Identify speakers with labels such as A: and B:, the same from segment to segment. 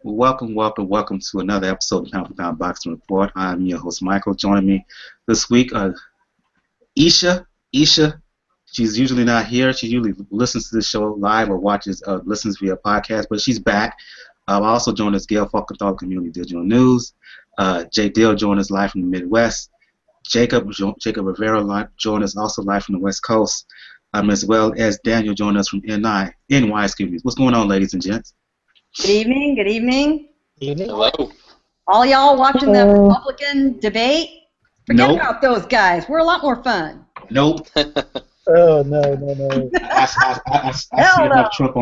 A: Welcome to another episode of Pound for Pound Boxing Report. I'm your host, Michael. Joining me this week, Isha. She's usually not here. She usually listens to the show live or listens via podcast, but she's back. Also joined us, Gail Falkenthal, Community Digital News. Jay Dill joined us live from the Midwest. Jacob Rivera joined us also live from the West Coast, as well as Daniel joined us from NY. What's going on, ladies and gents?
B: Good evening. Good evening.
C: Hello.
B: All y'all watching the Republican debate? Forget
A: Nope.
B: about those guys. We're a lot more fun.
A: Nope.
D: Oh no.
A: I see enough Trump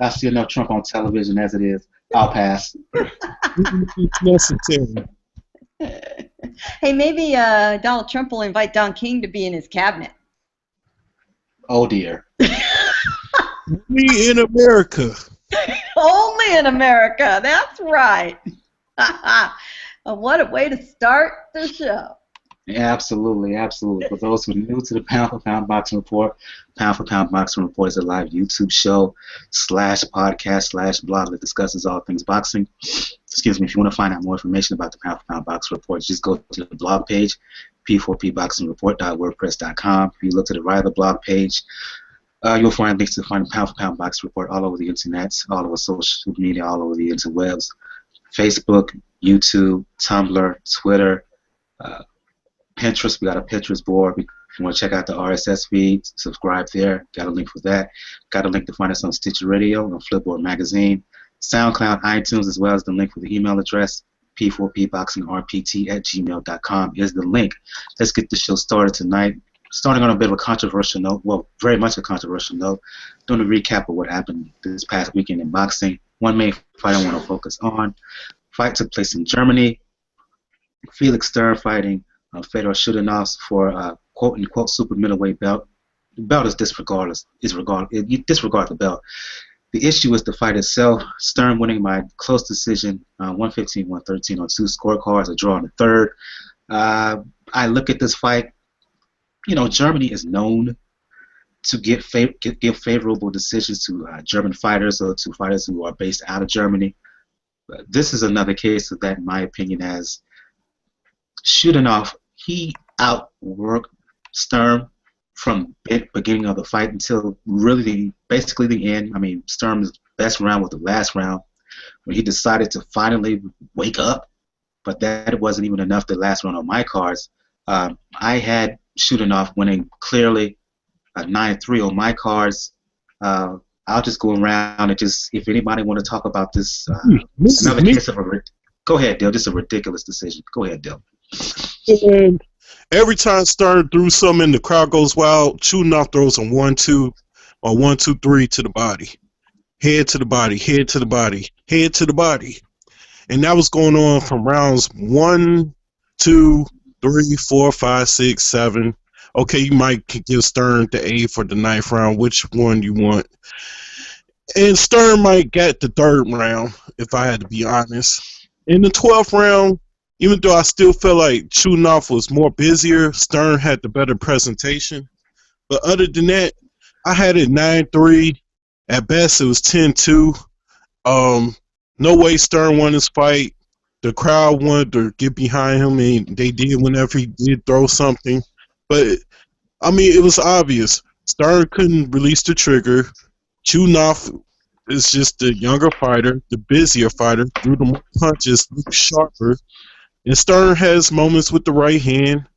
A: I see enough Trump on television as it is. I'll pass.
B: Hey, maybe Donald Trump will invite Don King to be in his cabinet.
A: Oh dear.
D: We in America.
B: Only in America. That's right. What a way to start the show.
A: Yeah, absolutely. For those who are new to the Pound for Pound Boxing Report, Pound for Pound Boxing Report is a live YouTube show /podcast/blog that discusses all things boxing. Excuse me. If you want to find out more information about the Pound for Pound Boxing Report, just go to the blog page, p4pboxingreport.wordpress.com. If you look to the right of the blog page, you'll find links to find the Pound for Pound Boxing Report all over the internet, all over social media, all over the interwebs, Facebook, YouTube, Tumblr, Twitter, Pinterest. We got a Pinterest board. If you want to check out the RSS feed, subscribe there. Got a link for that. Got a link to find us on Stitcher Radio, on Flipboard Magazine, SoundCloud, iTunes, as well as the link for the email address. p4pboxingrpt@gmail.com is the link. Let's get the show started tonight. Starting on a bit of a controversial note, well, very much a controversial note, doing a recap of what happened this past weekend in boxing. One main fight I want to focus on. Fight took place in Germany. Felix Stern fighting Fedor Shudanov for quote-unquote super middleweight belt. The belt is disregard the belt. The issue is the fight itself. Stern winning by close decision, 115-113 on two scorecards, a draw in the third. I look at this fight. You know, Germany is known to give favorable decisions to German fighters or to fighters who are based out of Germany. This is another case of that, in my opinion, as Shudanov, he outworked Stern from the beginning of the fight until really basically the end. I mean, Stern's best round was the last round when he decided to finally wake up, but that wasn't even enough to last round on my cards. I had Shudanov winning clearly 9-3 on my cards. I'll just go around and just, if anybody want to talk about this, another case of go ahead, Dill. This is a ridiculous decision. Go ahead, Dill.
D: And every time Stern threw something and the crowd goes wild, Shudanov throws a 1-2 or 1-2-3 to the body. Head to the body, head to the body, head to the body. And that was going on from rounds 1, 2, 3, 4, 5, 6, 7. Okay, you might give Stern the A for the 9th round, which one you want. And Stern might get the 3rd round, if I had to be honest. In the 12th round, even though I still felt like Shudanov was more busier, Stern had the better presentation. But other than that, I had it 9-3. At best, it was 10-2. No way Stern won this fight. The crowd wanted to get behind him, and they did whenever he did throw something. But, I mean, it was obvious. Stern couldn't release the trigger. Shudanov is just the younger fighter, the busier fighter, threw the more punches, looked sharper. And Stern has moments with the right hand,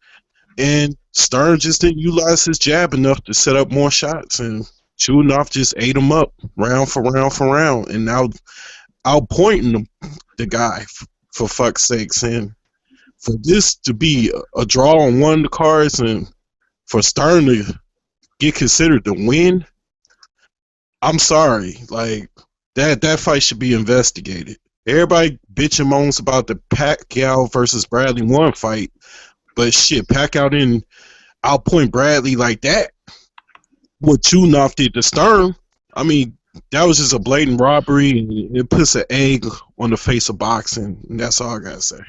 D: and Stern just didn't utilize his jab enough to set up more shots, and Shudanov just ate him up round for round, and now outpointing the guy, for fuck's sakes. And for this to be a draw on one of the cards and for Stern to get considered the win, I'm sorry. Like, that fight should be investigated. Everybody bitch and moans about the Pacquiao versus Bradley 1 fight, but shit, Pacquiao didn't outpoint Bradley like that. What Shudanov did to Stern, I mean, that was just a blatant robbery, and it puts an egg on the face of boxing, and that's all I gotta say.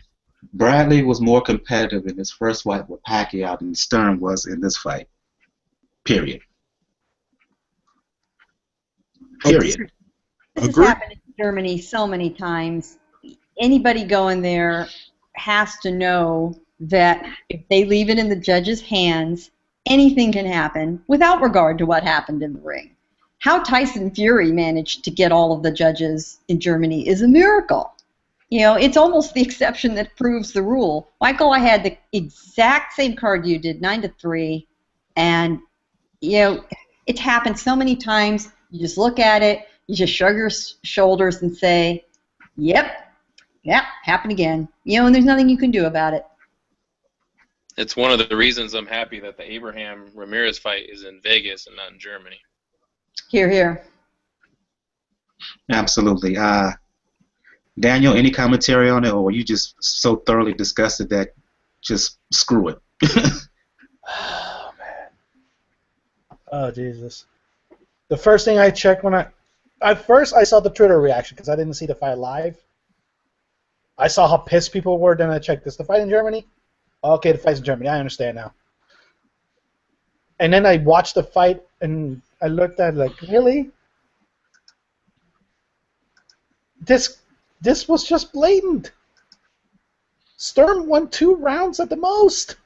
A: Bradley was more competitive in his first fight with Pacquiao than Stern was in this fight. Period.
B: This
D: Agree.
B: happened Germany so many times. Anybody going there has to know that if they leave it in the judge's hands, anything can happen without regard to what happened in the ring. How Tyson Fury managed to get all of the judges in Germany is a miracle. You know, it's almost the exception that proves the rule. Michael, I had the exact same card you did, 9-3, and you know, it's happened so many times. You just look at it, you just shrug your shoulders and say, "Yep, happened again." You know, and there's nothing you can do about it.
C: It's one of the reasons I'm happy that the Abraham Ramirez fight is in Vegas and not in Germany.
B: Hear, hear.
A: Absolutely. Daniel, any commentary on it, or were you just so thoroughly disgusted that just screw it?
E: Oh, man. Oh, Jesus. The first thing I checked when I saw the Twitter reaction because I didn't see the fight live. I saw how pissed people were, then I checked, is the fight in Germany? Okay, the fight's in Germany. I understand now. And then I watched the fight, and I looked at it like, really? This was just blatant. Sturm won 2 rounds at the most.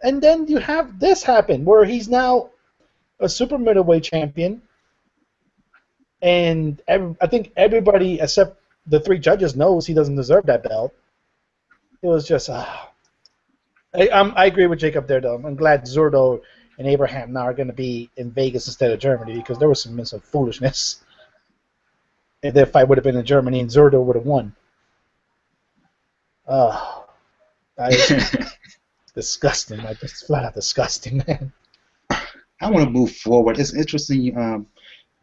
E: And then you have this happen, where he's now a super middleweight champion. And I think everybody except the 3 judges knows he doesn't deserve that belt. It was just, I agree with Jacob there, though. I'm glad Zurdo and Abraham now are going to be in Vegas instead of Germany because there was some foolishness. If that fight would have been in Germany and Zurdo would have won. Disgusting. Like, just flat out disgusting, man.
A: I want to move forward. It's interesting.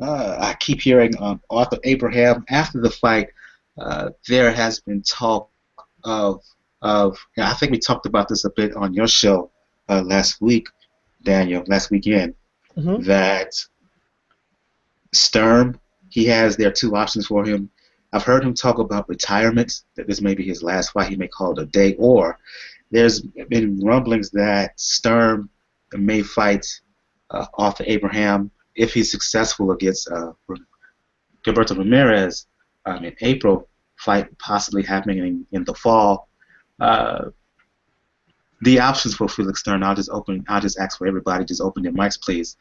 A: I keep hearing Arthur Abraham after the fight. There has been talk of I think we talked about this a bit on your show last week, Daniel, last weekend, that Sturm, he has there 2 options for him. I've heard him talk about retirement, that this may be his last fight, he may call it a day, or there's been rumblings that Sturm may fight Arthur Abraham if he's successful against Gilberto Ramirez in April, fight possibly happening in the fall. The options for Felix Sturm, I'll just ask for everybody, just open your mics, please.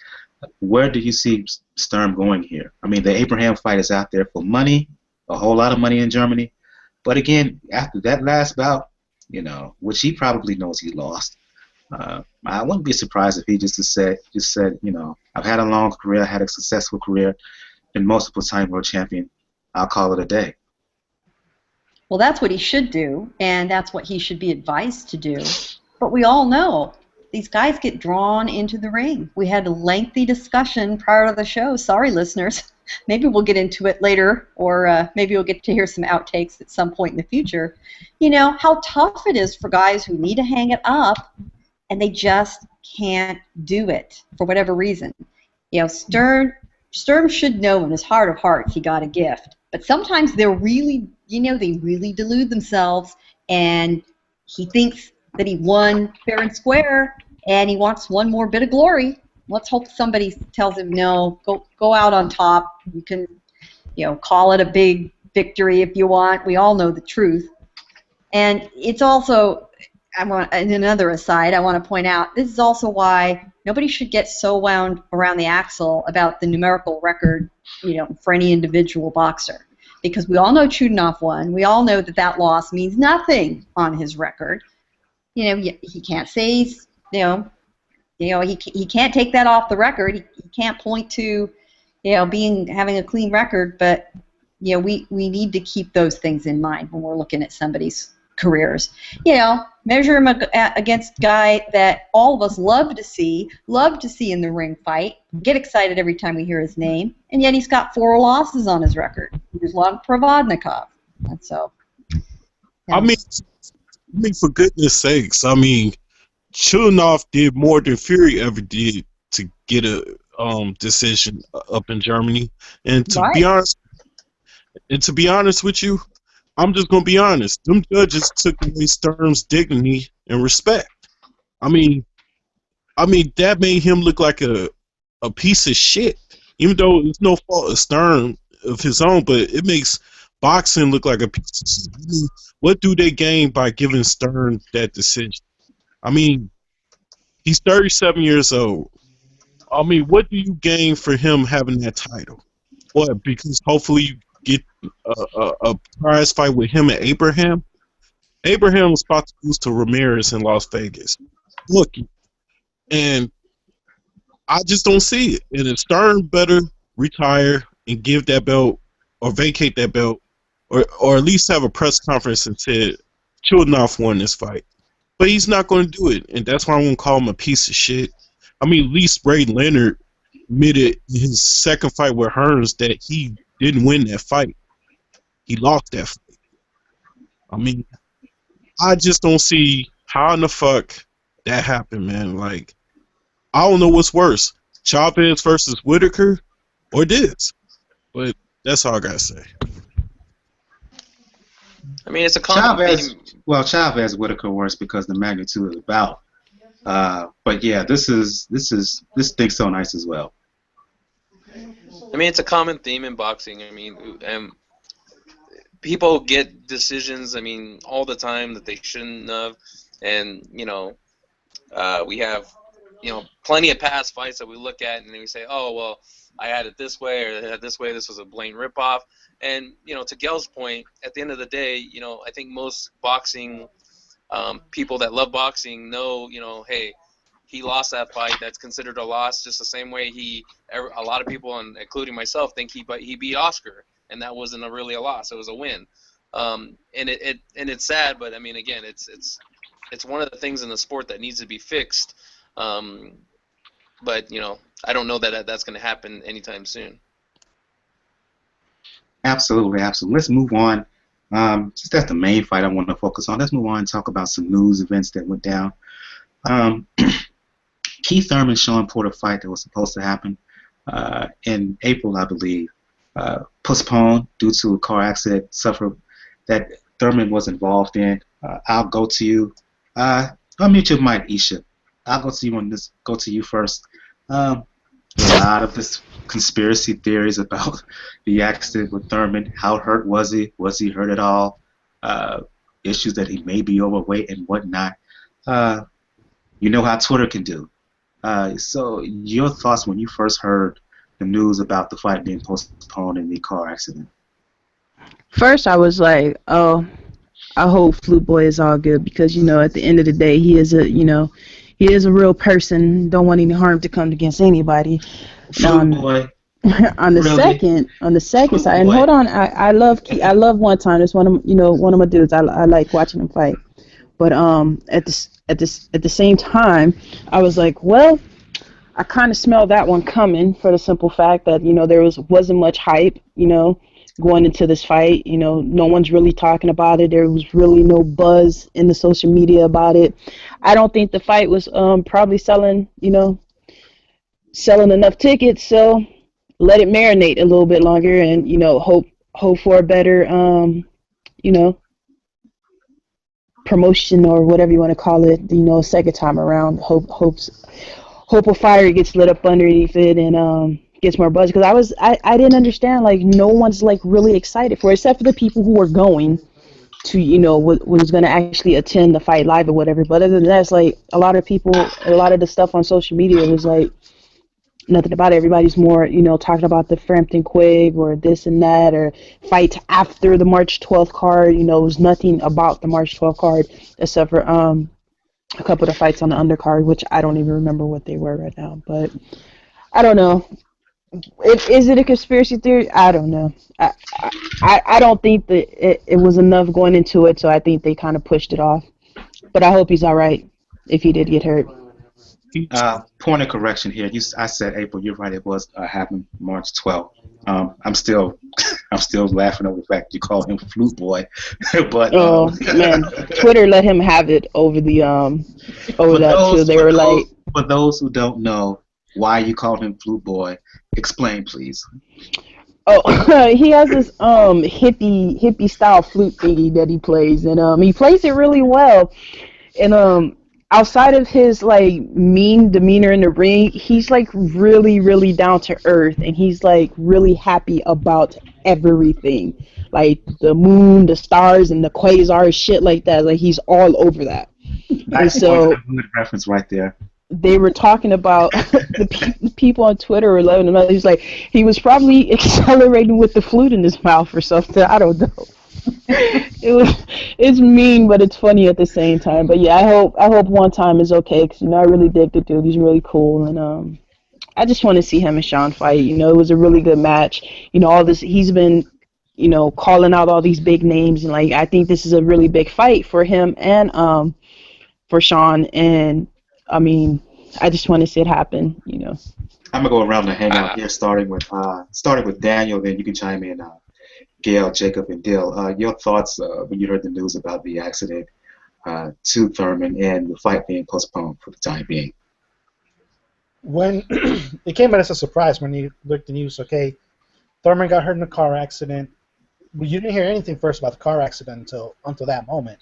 A: Where do you see Sturm going here? I mean, the Abraham fight is out there for money, a whole lot of money in Germany. But again, after that last bout, you know, which he probably knows he lost, I wouldn't be surprised if he just said, you know, I've had a long career, I had a successful career, been multiple time world champion. I'll call it a day.
B: Well, that's what he should do, and that's what he should be advised to do. But we all know these guys get drawn into the ring. We had a lengthy discussion prior to the show. Sorry, listeners. Maybe we'll get into it later, or maybe we'll get to hear some outtakes at some point in the future. You know, how tough it is for guys who need to hang it up, and they just can't do it for whatever reason. You know, Sturm should know in his heart of hearts he got a gift. But sometimes they're really, you know, they really delude themselves, and he thinks that he won fair and square, and he wants one more bit of glory. Let's hope somebody tells him, no, go out on top. You can, you know, call it a big victory if you want. We all know the truth. And it's also, in another aside, I want to point out, this is also why nobody should get so wound around the axle about the numerical record, you know, for any individual boxer. Because we all know Chudinov won. We all know that that loss means nothing on his record. You know, he can't say he's, he can't take that off the record. He can't point to, you know, having a clean record. But you know, we need to keep those things in mind when we're looking at somebody's careers. You know, measure him against a guy that all of us love to see in the ring fight, get excited every time we hear his name, and yet he's got 4 losses on his record. He's lost Provodnikov. And so, yeah.
D: I mean, for goodness sakes, I mean, Chudinov did more than Fury ever did to get a decision up in Germany. And to be honest with you, I'm just gonna be honest. Them judges took away Sturm's dignity and respect. I mean, that made him look like a piece of shit. Even though it's no fault of Sturm, of his own, but it makes boxing look like a piece of shit. I mean, what do they gain by giving Stern that decision? I mean, he's 37 years old. I mean, what do you gain for him having that title? What? Because hopefully you get a prize fight with him and Abraham. Abraham was about to lose to Ramirez in Las Vegas. Look, and I just don't see it. And if Stern better retire and give that belt or vacate that belt, or at least have a press conference and said Childenhoff won this fight. But he's not going to do it, and that's why I'm going to call him a piece of shit. I mean, at least Ray Leonard admitted in his second fight with Hearns that he didn't win that fight. He lost that fight. I mean, I just don't see how in the fuck that happened, man. Like, I don't know what's worse, Chavez versus Whitaker or this. But that's all I got to say.
C: I mean, it's a common theme.
A: Well, Chavez Whitaker worse because the magnitude of the bout. But yeah, this thing's so nice as well.
C: I mean, it's a common theme in boxing. I mean, people get decisions, I mean, all the time that they shouldn't have. And, you know, we have, you know, plenty of past fights that we look at and then we say, oh, well, I had it this way or I had it this way. This was a blatant ripoff. And, you know, to Gel's point, at the end of the day, you know, I think most boxing people that love boxing know, you know, hey, he lost that fight. That's considered a loss just the same way a lot of people, including myself, think he beat Oscar. And that wasn't really a loss. It was a win. And it's sad, but, I mean, again, it's one of the things in the sport that needs to be fixed. But, you know, I don't know that that's going to happen anytime soon.
A: Absolutely. Let's move on. Since that's the main fight I want to focus on, let's move on and talk about some news events that went down. Keith Thurman Sean Porter fight that was supposed to happen in April, I believe, postponed due to a car accident that Thurman was involved in. I'll go to you. Unmute your mic, Isha. I'll go to you on this. Go to you first. A lot of this conspiracy theories about the accident with Thurman. How hurt was he? Was he hurt at all? Issues that he may be overweight and whatnot. You know how Twitter can do. So your thoughts when you first heard the news about the fight being postponed in the car accident?
F: First, I was like, oh, I hope Flute Boy is all good because, you know, at the end of the day, he is a real person. Don't want any harm to come against anybody.
A: Flute Boy.
F: on the
A: really?
F: second side, and hold on, I love One Time. It's one of my dudes. I like watching him fight. But at the same time, I was like, well, I kind of smelled that one coming for the simple fact that, you know, there wasn't much hype, you know, going into this fight. You know, no one's really talking about it. There was really no buzz in the social media about it. I don't think the fight was probably selling enough tickets, so let it marinate a little bit longer and, you know, hope for a better promotion or whatever you want to call it, you know, second time around. Hope a fire gets lit up underneath it and gets more buzz, because I didn't understand, like, no one's like really excited for it except for the people who were going to, you know, was going to actually attend the fight live or whatever. But other than that, it's like a lot of the stuff on social media was like nothing about it. Everybody's more, you know, talking about the Frampton Quigg or this and that, or fights after the March 12th card. You know, it was nothing about the March 12th card except for a couple of the fights on the undercard, which I don't even remember what they were right now. But I don't know. Is it a conspiracy theory? I don't know. I don't think that it was enough going into it, so I think they kind of pushed it off. But I hope he's all right if he did get hurt.
A: Point of correction here. I said April. You're right. It was happened March 12th. I'm still laughing over the fact you call him Flute Boy. But
F: man, Twitter let him have it over that too. They were like,
A: for those who don't know why you called him Flute Boy, explain, please.
F: Oh, he has this hippie style flute thingy that he plays, and he plays it really well. And outside of his like mean demeanor in the ring, he's like really, really down to earth, and he's like really happy about everything, like the moon, the stars, and the quasars, shit like that. Like he's all over that. And
A: Nice
F: so
A: good reference right there.
F: they were talking about the people on Twitter were letting him know. He's like he was probably accelerating with the flute in his mouth or something. I don't know. It's mean, but it's funny at the same time. But yeah, I hope One Time is okay, because I really dig the dude. He's really cool, and I just want to see him and Sean fight. It was a really good match. All this he's been calling out all these big names, and like I think this is a really big fight for him and for Sean, and I mean I just want to see it happen.
A: I'm gonna go around the hangout here, starting with Daniel. Then you can chime in. Gail, Jacob, and Dill, your thoughts when you heard the news about the accident to Thurman and the fight being postponed for the time being?
E: When it came as a surprise when you looked at the news, okay, Thurman got hurt in a car accident. Well, you didn't hear anything first about the car accident until that moment.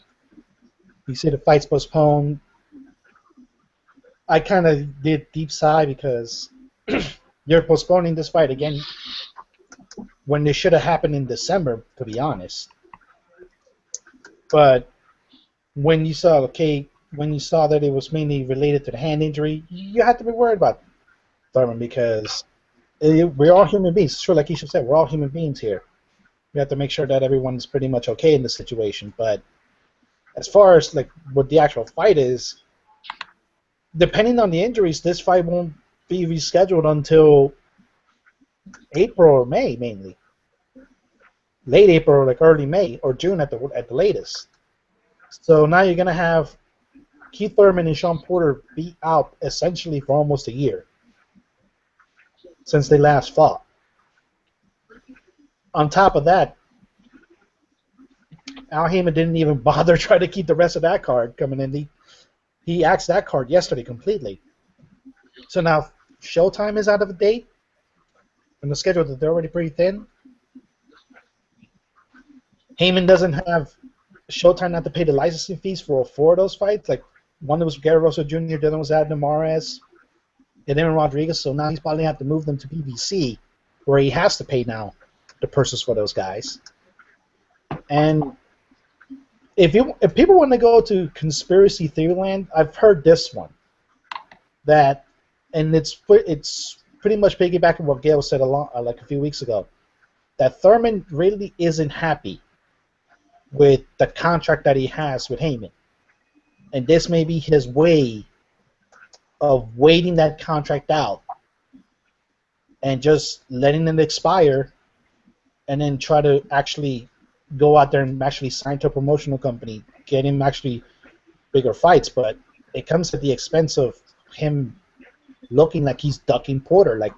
E: You see the fight's postponed. I kind of did deep sigh because you're postponing this fight again when they should have happened in December, to be honest. But when you saw that it was mainly related to the hand injury, you have to be worried about Thurman, because we're all human beings. Sure, like Isha said, we're all human beings here. We have to make sure that everyone's pretty much okay in the situation. But as far as like what the actual fight is, depending on the injuries, this fight won't be rescheduled until April or May, mainly. Late April, like early May, or June at the latest. So now you're gonna have Keith Thurman and Sean Porter be out essentially for almost a year since they last fought. On top of that, Al Heyman didn't even bother trying to keep the rest of that card coming in. He axed that card yesterday completely. So now Showtime is out of date, and the schedule that they're already pretty thin. Heyman doesn't have Showtime not to pay the licensing fees for four of those fights. Like one was Gary Russell Jr., the other was Adnan Mares, and then Rodriguez. So now he's probably have to move them to PBC, where he has to pay now the purses for those guys. And if people want to go to conspiracy theory land, I've heard this one. And it's pretty much piggybacking what Gail said like a few weeks ago, that Thurman really isn't happy with the contract that he has with Heyman. And this may be his way of waiting that contract out and just letting it expire, and then try to actually go out there and actually sign to a promotional company, get him actually bigger fights. But it comes at the expense of him looking like he's ducking Porter. Like,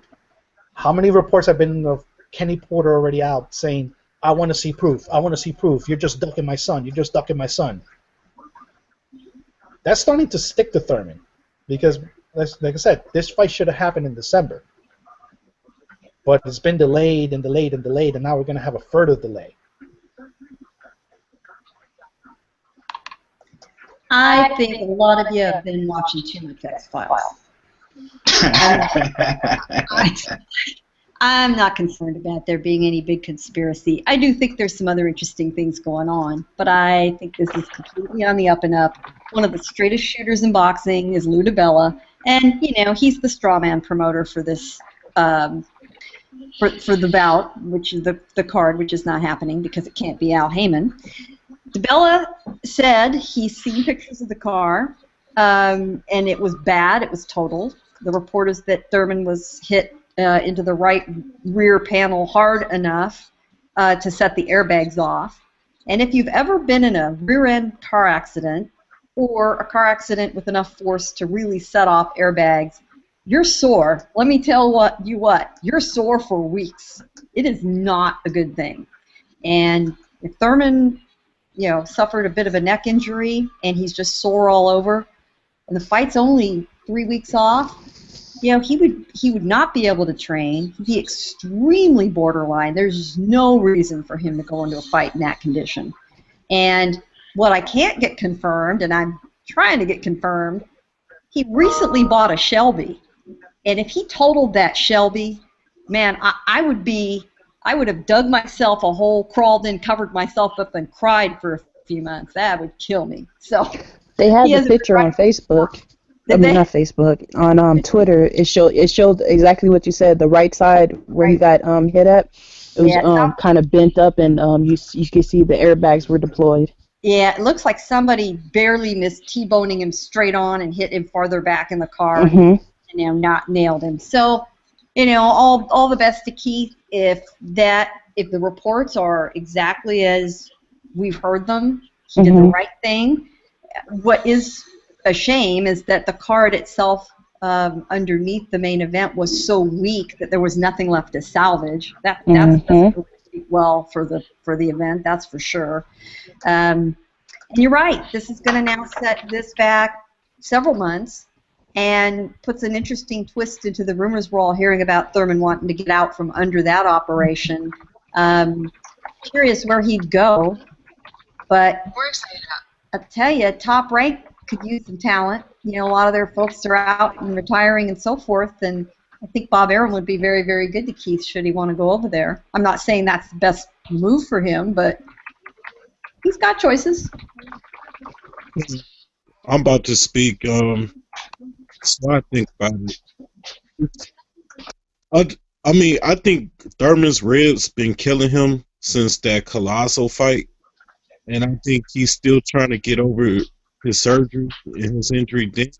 E: how many reports have been of Kenny Porter already out saying, I want to see proof. I want to see proof. You're just ducking my son. You're just ducking my son. That's starting to stick to Thurman, because, like I said, this fight should have happened in December. But it's been delayed and delayed and delayed, and now we're going to have a further delay.
B: I think a lot of you have been watching too much X-Files. I'm not concerned about there being any big conspiracy. I do think there's some other interesting things going on, but I think this is completely on the up and up. One of the straightest shooters in boxing is Lou DiBella, and he's the strawman promoter for this for the bout, which is the card, which is not happening because it can't be Al Heyman. DiBella said he's seen pictures of the car, and it was bad. It was totaled. The report is that Thurman was hit into the right rear panel hard enough to set the airbags off. And if you've ever been in a rear-end car accident or a car accident with enough force to really set off airbags, you're sore. Let me tell you what, you're sore for weeks. It is not a good thing. And if Thurman, suffered a bit of a neck injury and he's just sore all over, and the fight's only 3 weeks off, he would not be able to train. He'd be extremely borderline. There's just no reason for him to go into a fight in that condition. And what I can't get confirmed, and I'm trying to get confirmed, he recently bought a Shelby, and if he totaled that Shelby, man, I would have dug myself a hole, crawled in, covered myself up, and cried for a few months. That would kill me. So
F: They had
B: he
F: the
B: has a
F: picture on Facebook. I
B: Did
F: mean,
B: they?
F: not Facebook. On Twitter, it showed exactly what you said. The right side where he got hit at, it was
B: Yeah,
F: kind of bent up, and you could see the airbags were deployed.
B: yeah, it looks like somebody barely missed T-boning him straight on and hit him farther back in the car,
F: Mhm.
B: and not nailed him. So, all the best to Keith. If the reports are exactly as we've heard them, he did the
F: Mhm.
B: right thing. What is a shame is that the card itself underneath the main event was so weak that there was nothing left to salvage. That doesn't
F: Mhm.
B: really speak well for the event, that's for sure. And you're right. This is going to now set this back several months and puts an interesting twist into the rumors we're all hearing about Thurman wanting to get out from under that operation. Curious where he'd go, but I'll tell you, Top Rank could use some talent. A lot of their folks are out and retiring and so forth, and I think Bob Arum would be very, very good to Keith should he want to go over there. I'm not saying that's the best move for him, but he's got choices.
D: I'm about to speak. So I think about it. I think Thurman's ribs been killing him since that Colossal fight, and I think he's still trying to get over his surgery and his injury. Then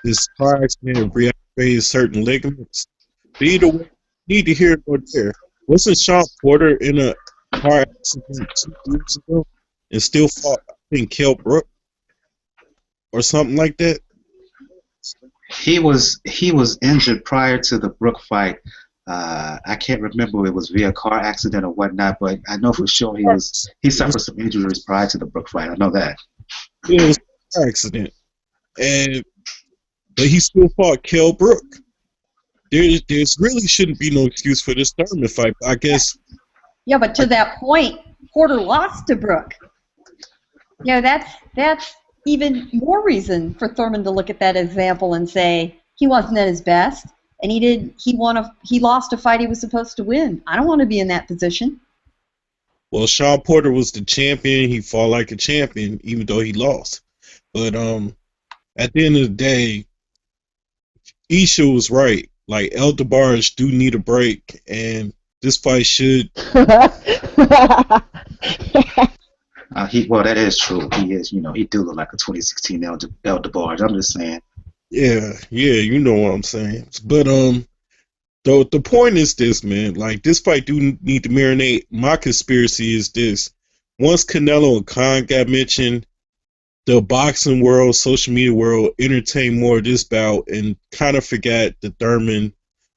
D: his car accident reactivated certain ligaments. But either way, you need to hear it or there. Wasn't Sean Porter in a car accident 2 years ago and still fought, I think, Kell Brook or something like that?
A: He was injured prior to the Brook fight. I can't remember if it was via car accident or whatnot, but I know for sure he suffered some injuries prior to the Brook fight. I know that.
D: Yeah, it was a car accident, but he still fought Kell Brook. There's really shouldn't be no excuse for this Thurman fight. I guess.
B: Yeah, but to that point, Porter lost to Brook. That's even more reason for Thurman to look at that example and say he wasn't at his best, and he lost a fight he was supposed to win. I don't want to be in that position.
D: Well, Sean Porter was the champion. He fought like a champion, even though he lost. But at the end of the day, Isha was right. Like, El DeBarge do need a break, and this fight should.
A: Well, that is true. He is, he do look like a 2016 El DeBarge. I'm just saying.
D: Yeah, you know what I'm saying. But the point is this, man. Like, this fight do need to marinate. My conspiracy is this: once Canelo and Khan got mentioned, the boxing world, social media world, entertained more of this bout and kind of forgot the Thurman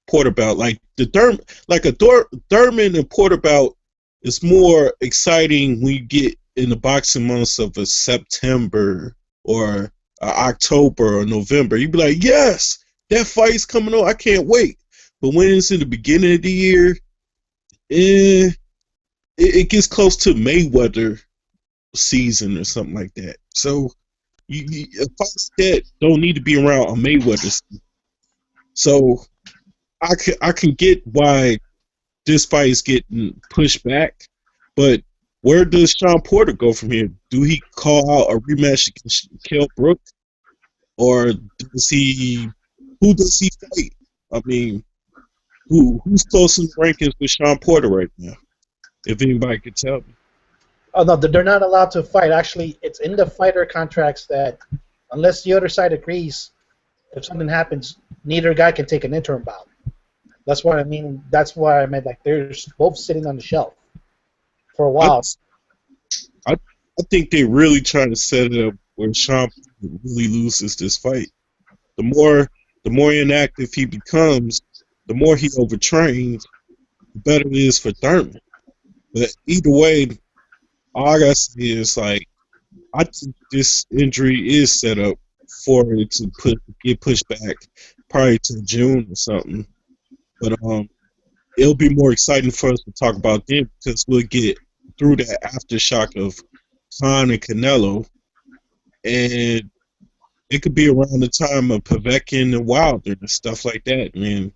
D: Porter bout. Like Thurman and Porter bout is more exciting when you get in the boxing months of a September or October or November. You'd be like, yes, that fight's coming on. I can't wait. But when it's in the beginning of the year, it gets close to Mayweather season or something like that. So fights that don't need to be around a Mayweather season. So I can get why this fight is getting pushed back, but where does Sean Porter go from here? Do he call out a rematch against Kell Brook, or does he? Who does he fight? I mean, who's close in the rankings with Sean Porter right now? If anybody could tell me.
E: Oh no, they're not allowed to fight. Actually, it's in the fighter contracts that unless the other side agrees, if something happens, neither guy can take an interim bout. That's what I mean. That's why I meant like they're both sitting on the shelf for a while.
D: I think they're really trying to set it up where Sean really loses this fight. The more inactive he becomes, the more he overtrains, the better it is for Thurman. But either way, all I gotta say is like I think this injury is set up for it to get pushed back probably to June or something. But it'll be more exciting for us to talk about then because we'll get through that aftershock of Khan and Canelo, and it could be around the time of Povetkin and Wilder and stuff like that. I mean,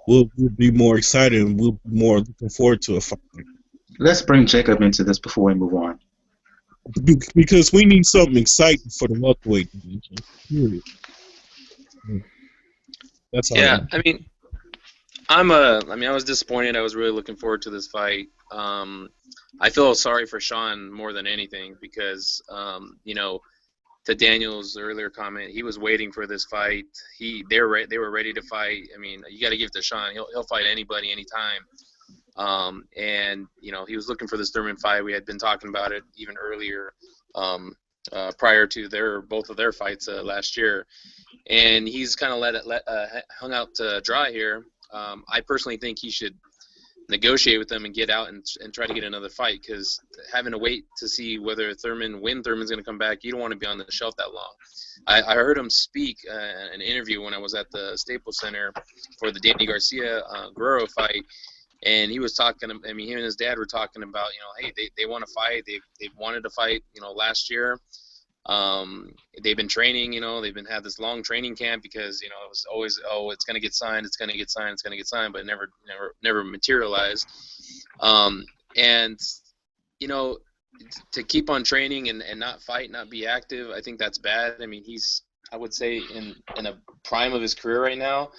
D: we'll be more excited and we'll be more looking forward to a fight.
A: Let's bring Jacob into this before we move on.
D: Because we need something exciting for the welterweight division. Period. That's all.
C: Yeah, I mean, I was disappointed. I was really looking forward to this fight. I feel sorry for Sean more than anything because, to Daniel's earlier comment, he was waiting for this fight. They were ready to fight. I mean, you got to give it to Sean. He'll fight anybody, anytime. And he was looking for this Thurman fight. We had been talking about it even earlier, prior to both of their fights last year. And he's kind of hung out to dry here. I personally think he should negotiate with them and get out and try to get another fight, because having to wait to see when Thurman's going to come back, you don't want to be on the shelf that long. I heard him speak in an interview when I was at the Staples Center for the Danny Garcia Guerrero fight, and he was talking. I mean, him and his dad were talking about, hey, they want to fight. They've wanted to fight, last year. They've been training, they've had this long training camp because, it was always, it's going to get signed, but it never materialized. And, to keep on training and not fight, not be active, I think that's bad. I mean, he's, I would say, in a prime of his career right now.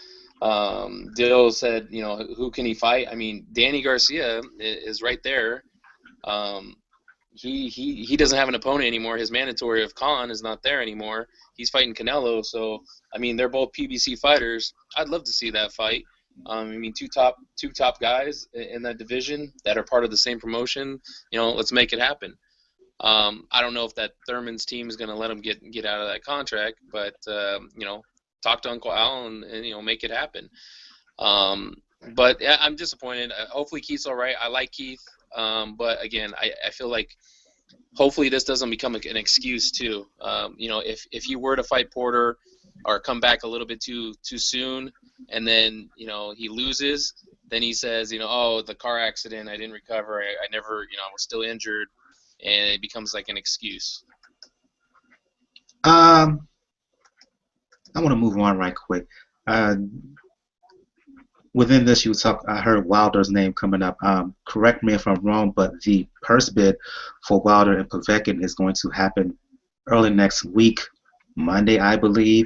C: Dill said, who can he fight? I mean, Danny Garcia is right there. He doesn't have an opponent anymore. His mandatory of Khan is not there anymore. He's fighting Canelo. So, I mean, they're both PBC fighters. I'd love to see that fight. I mean, two top guys in that division that are part of the same promotion. Let's make it happen. I don't know if that Thurman's team is going to let him get out of that contract, but talk to Uncle Al and make it happen. But yeah, I'm disappointed. Hopefully Keith's all right. I like Keith. But again, I feel like hopefully this doesn't become an excuse too. If you were to fight Porter or come back a little bit too soon, and then he loses, then he says, the car accident, I didn't recover, I never, I was still injured, and it becomes like an excuse.
A: I want to move on right quick. Within this, I heard Wilder's name coming up. Correct me if I'm wrong, but the purse bid for Wilder and Povetkin is going to happen early next week, Monday, I believe.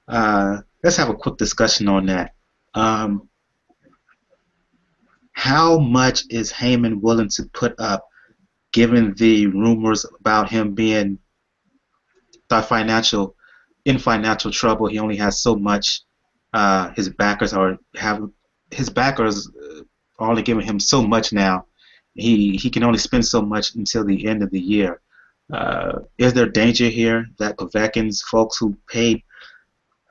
A: Let's have a quick discussion on that. How much is Heyman willing to put up, given the rumors about him being in financial trouble? He only has so much. His backers are only giving him so much now. He can only spend so much until the end of the year. Is there danger here that Povetkin's folks, who paid,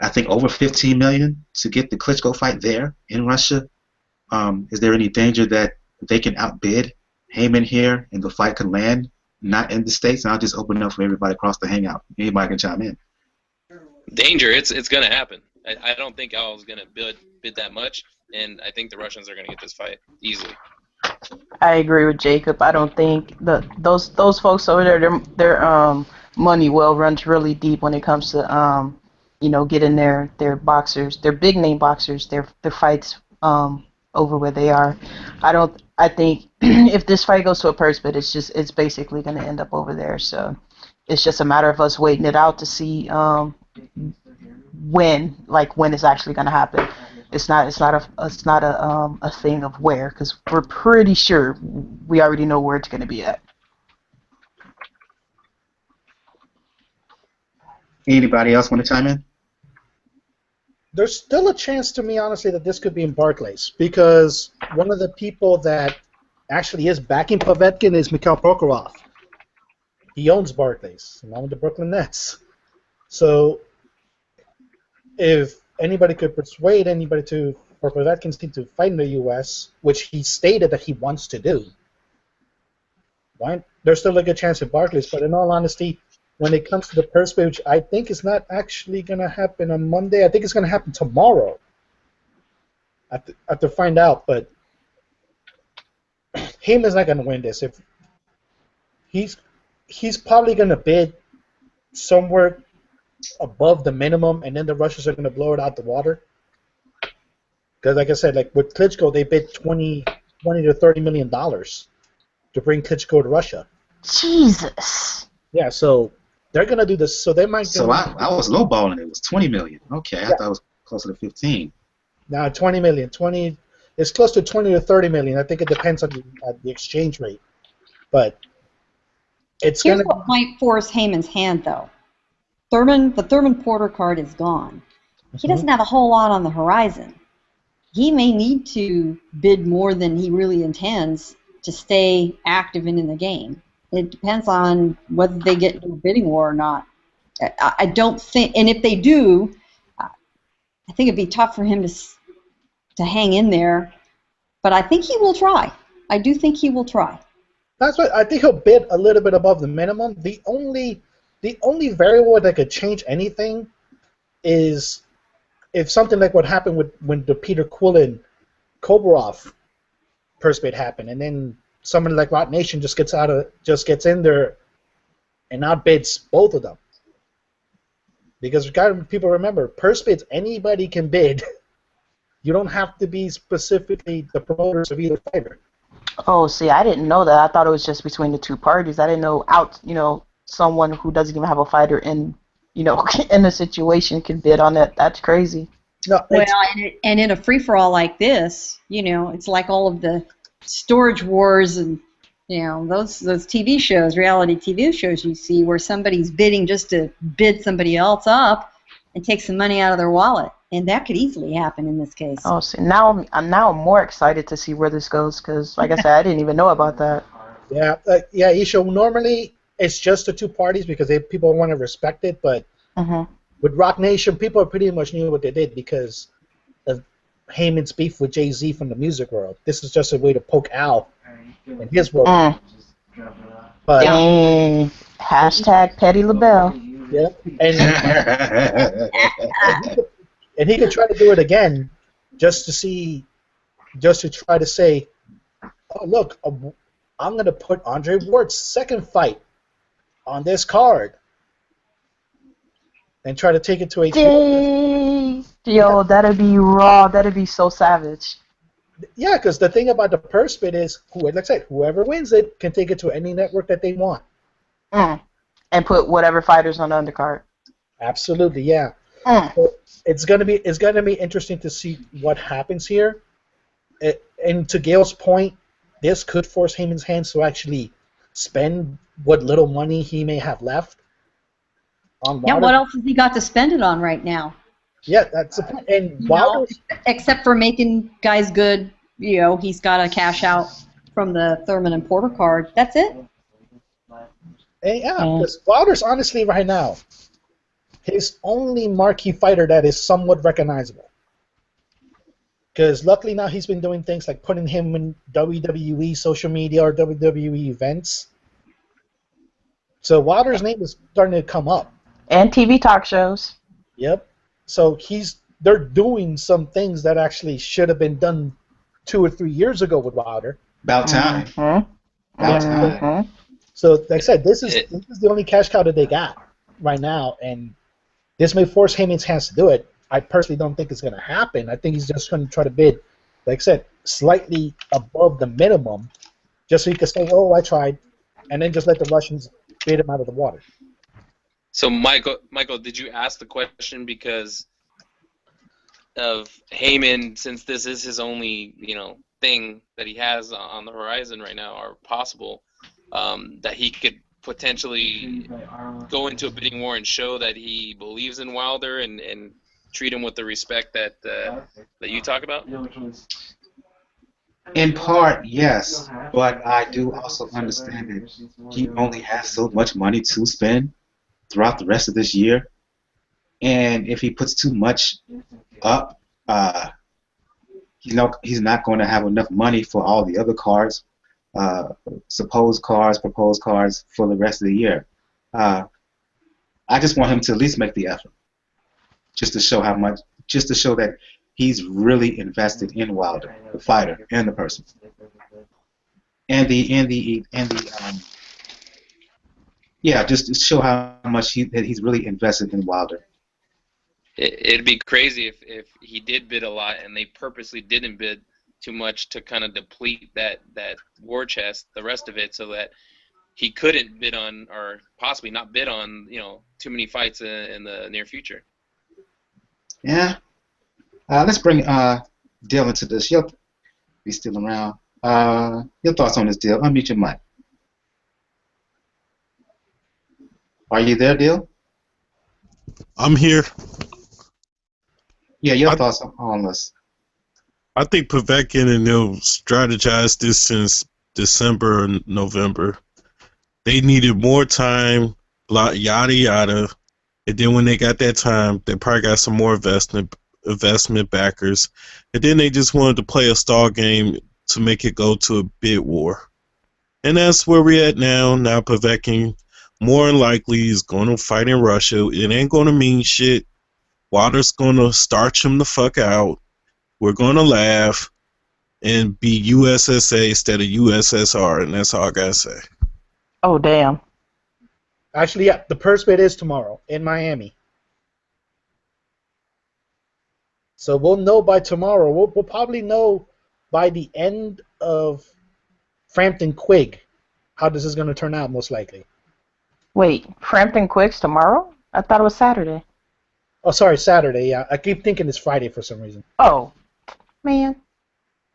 A: I think, over $15 million to get the Klitschko fight there in Russia, is there any danger that they can outbid Heyman here and the fight could land not in the States? And I'll just open it up for everybody across the hangout. Anybody can chime in.
C: Danger, it's going to happen. I don't think Al's going to bid that much, and I think the Russians are going to get this fight easily.
F: I agree with Jacob. I don't think those folks over there, their money well runs really deep when it comes to getting their boxers, their big name boxers, their fights over where they are. I think if this fight goes to a purse bid, it's basically going to end up over there. So it's just a matter of us waiting it out to see when it's actually going to happen. It's not a thing of where, because we're pretty sure we already know where it's going to be at.
A: Anybody else want to chime in?
E: There's still a chance to me, honestly, that this could be in Barclays, because one of the people that actually is backing Povetkin is Mikhail Prokhorov. He owns Barclays, along with the Brooklyn Nets. So if anybody could persuade anybody for Povetkin's team to fight in the U.S., which he stated that he wants to do, there's still a good chance at Barclays. But in all honesty, when it comes to the purse bid, which I think is not actually going to happen on Monday, I think it's going to happen tomorrow. I have to find out, but Heyman's not going to win this. If he's probably going to bid somewhere above the minimum, and then the Russians are going to blow it out the water. Because, like I said, like with Klitschko, they bid $20 to $30 million to bring Klitschko to Russia.
F: Jesus.
E: Yeah, so they're going to do this. So they might.
A: So I was lowballing it. It was 20 million. Okay, I thought it was closer to 15.
E: Now 20 million. 20. It's close to 20 to 30 million. I think it depends on the exchange rate, but it's
B: Here's
E: going to.
B: what might force Heyman's hand, though. The Thurman Porter card is gone. He doesn't have a whole lot on the horizon. He may need to bid more than he really intends to stay active and in the game. It depends on whether they get into a bidding war or not. I don't think, and if they do, I think it'd be tough for him to hang in there. But I think he will try. I do think he will try.
E: That's what I think. He'll bid a little bit above the minimum. The only variable that could change anything is if something like what happened when the Peter Quillen Kobarov purse bid happened, and then someone like Rock Nation just gets in there and outbids both of them. Because people remember, purse bids, anybody can bid. You don't have to be specifically the promoters of either fighter.
F: Oh, see, I didn't know that. I thought it was just between the two parties. I didn't know someone who doesn't even have a fighter in the situation can bid on it. That's crazy.
E: No,
B: well, and in a free-for-all like this, it's like all of the storage wars and those TV shows, reality TV shows you see where somebody's bidding just to bid somebody else up and take some money out of their wallet, and that could easily happen in this case.
F: Oh, see, now I'm more excited to see where this goes because, like I said, I didn't even know about that.
E: Yeah, Isha. Normally it's just the two parties because people want to respect it, but with Rock Nation, people pretty much knew what they did because of Heyman's beef with Jay-Z from the music world. This is just a way to poke Al in his world. But
F: hashtag Petty LaBelle.
E: Yeah, and he could try to do it again, just to try to say, oh look, I'm gonna put Andre Ward's second fight on this card, and try to take it to a.
F: Yo, that'd be raw. That'd be so savage.
E: Yeah, because the thing about the purse bid is, like I said, whoever wins it can take it to any network that they want.
F: And put whatever fighters on the undercard.
E: Absolutely, yeah. So it's gonna be interesting to see what happens here. And to Gail's point, this could force Heyman's hands to actually spend what little money he may have left on Wilder.
B: Yeah, what else has he got to spend it on right now?
E: Yeah, that's the point. And Wilder,
B: except for making guys good, he's got to cash out from the Thurman and Porter card. That's it.
E: And because Wilder's honestly right now his only marquee fighter that is somewhat recognizable. Because luckily now he's been doing things like putting him in WWE social media or WWE events. So Wilder's name is starting to come up.
F: And TV talk shows.
E: Yep. So they're doing some things that actually should have been done 2 or 3 years ago with Wilder.
A: About time. About time.
E: So like I said, this is the only cash cow that they got right now, and this may force Heyman's hands to do it. I personally don't think it's going to happen. I think he's just going to try to bid, like I said, slightly above the minimum, just so he can say, "Oh, I tried," and then just let the Russians bid him out of the water.
C: So, Michael, did you ask the question because of Heyman, since this is his only, thing that he has on the horizon right now, or possible, that he could potentially go into a bidding war and show that he believes in Wilder and treat him with the respect that you talk about?
A: In part, yes, but I do also understand that he only has so much money to spend throughout the rest of this year, and if he puts too much up, he's not going to have enough money for all the other cards, proposed cards for the rest of the year. I just want him to at least make the effort, just to show that he's really invested in Wilder, the fighter and the person, Yeah, just to show how much that he's really invested in Wilder.
C: It'd be crazy if he did bid a lot and they purposely didn't bid too much to kind of deplete that war chest, the rest of it, so that he couldn't bid on, or possibly not bid on, too many fights in the near future.
A: Yeah. Let's bring Dale into this. He'll be still around. Your thoughts on this, Dale? Unmute your mic. Are you there, Dale?
D: I'm here.
A: Yeah, your thoughts on this.
D: I think Povetkin and they'll strategize this since December and November. They needed more time, yada yada, and then when they got that time, they probably got some more investment backers, and then they just wanted to play a stall game to make it go to a bid war, and that's where we're at now. Now Povetkin more than likely is going to fight in Russia. It ain't going to mean shit. Wilder's going to starch him the fuck out. We're going to laugh and be USSA instead of USSR, and that's all I got to say.
F: Oh, damn.
E: Actually, yeah, the purse bid is tomorrow in Miami. So we'll know by tomorrow. We'll probably know by the end of Frampton Quigg how this is going to turn out, most likely.
F: Wait, Frampton Quigg's tomorrow? I thought it was Saturday.
E: Oh, sorry, Saturday, yeah. I keep thinking it's Friday for some reason.
F: Oh, man.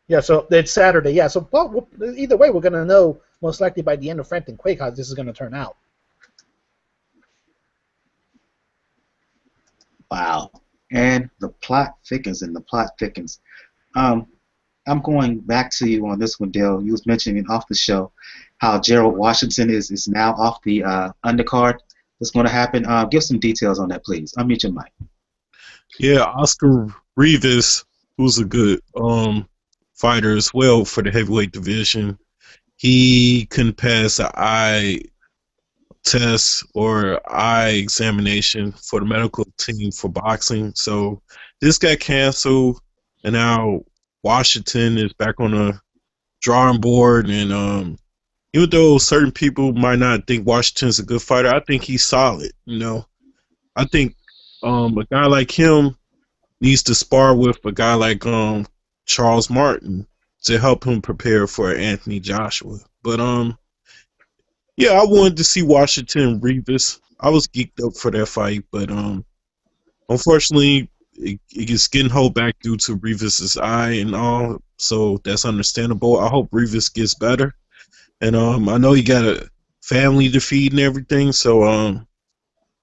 E: Yeah, so it's Saturday, yeah. So well, either way, we're going to know most likely by the end of Frampton Quigg how this is going to turn out.
A: Wow. And the plot thickens and the plot thickens. I'm going back to you on this one, Dale. You was mentioning off the show how Gerald Washington is now off the undercard. That's going to happen. Give some details on that, please. Unmute your mic.
D: Yeah, Oscar Rivas, who's a good fighter as well for the heavyweight division, he couldn't pass an eye test or eye examination for the medical team for boxing. So this got canceled, and now Washington is back on the drawing board. And even though certain people might not think Washington's a good fighter, I think he's solid. I think a guy like him needs to spar with a guy like Charles Martin to help him prepare for Anthony Joshua. But yeah, I wanted to see Washington Rivas. I was geeked up for that fight, but unfortunately, it's getting held back due to Rivas' eye and all, so that's understandable. I hope Rivas gets better, and I know he got a family to feed and everything, so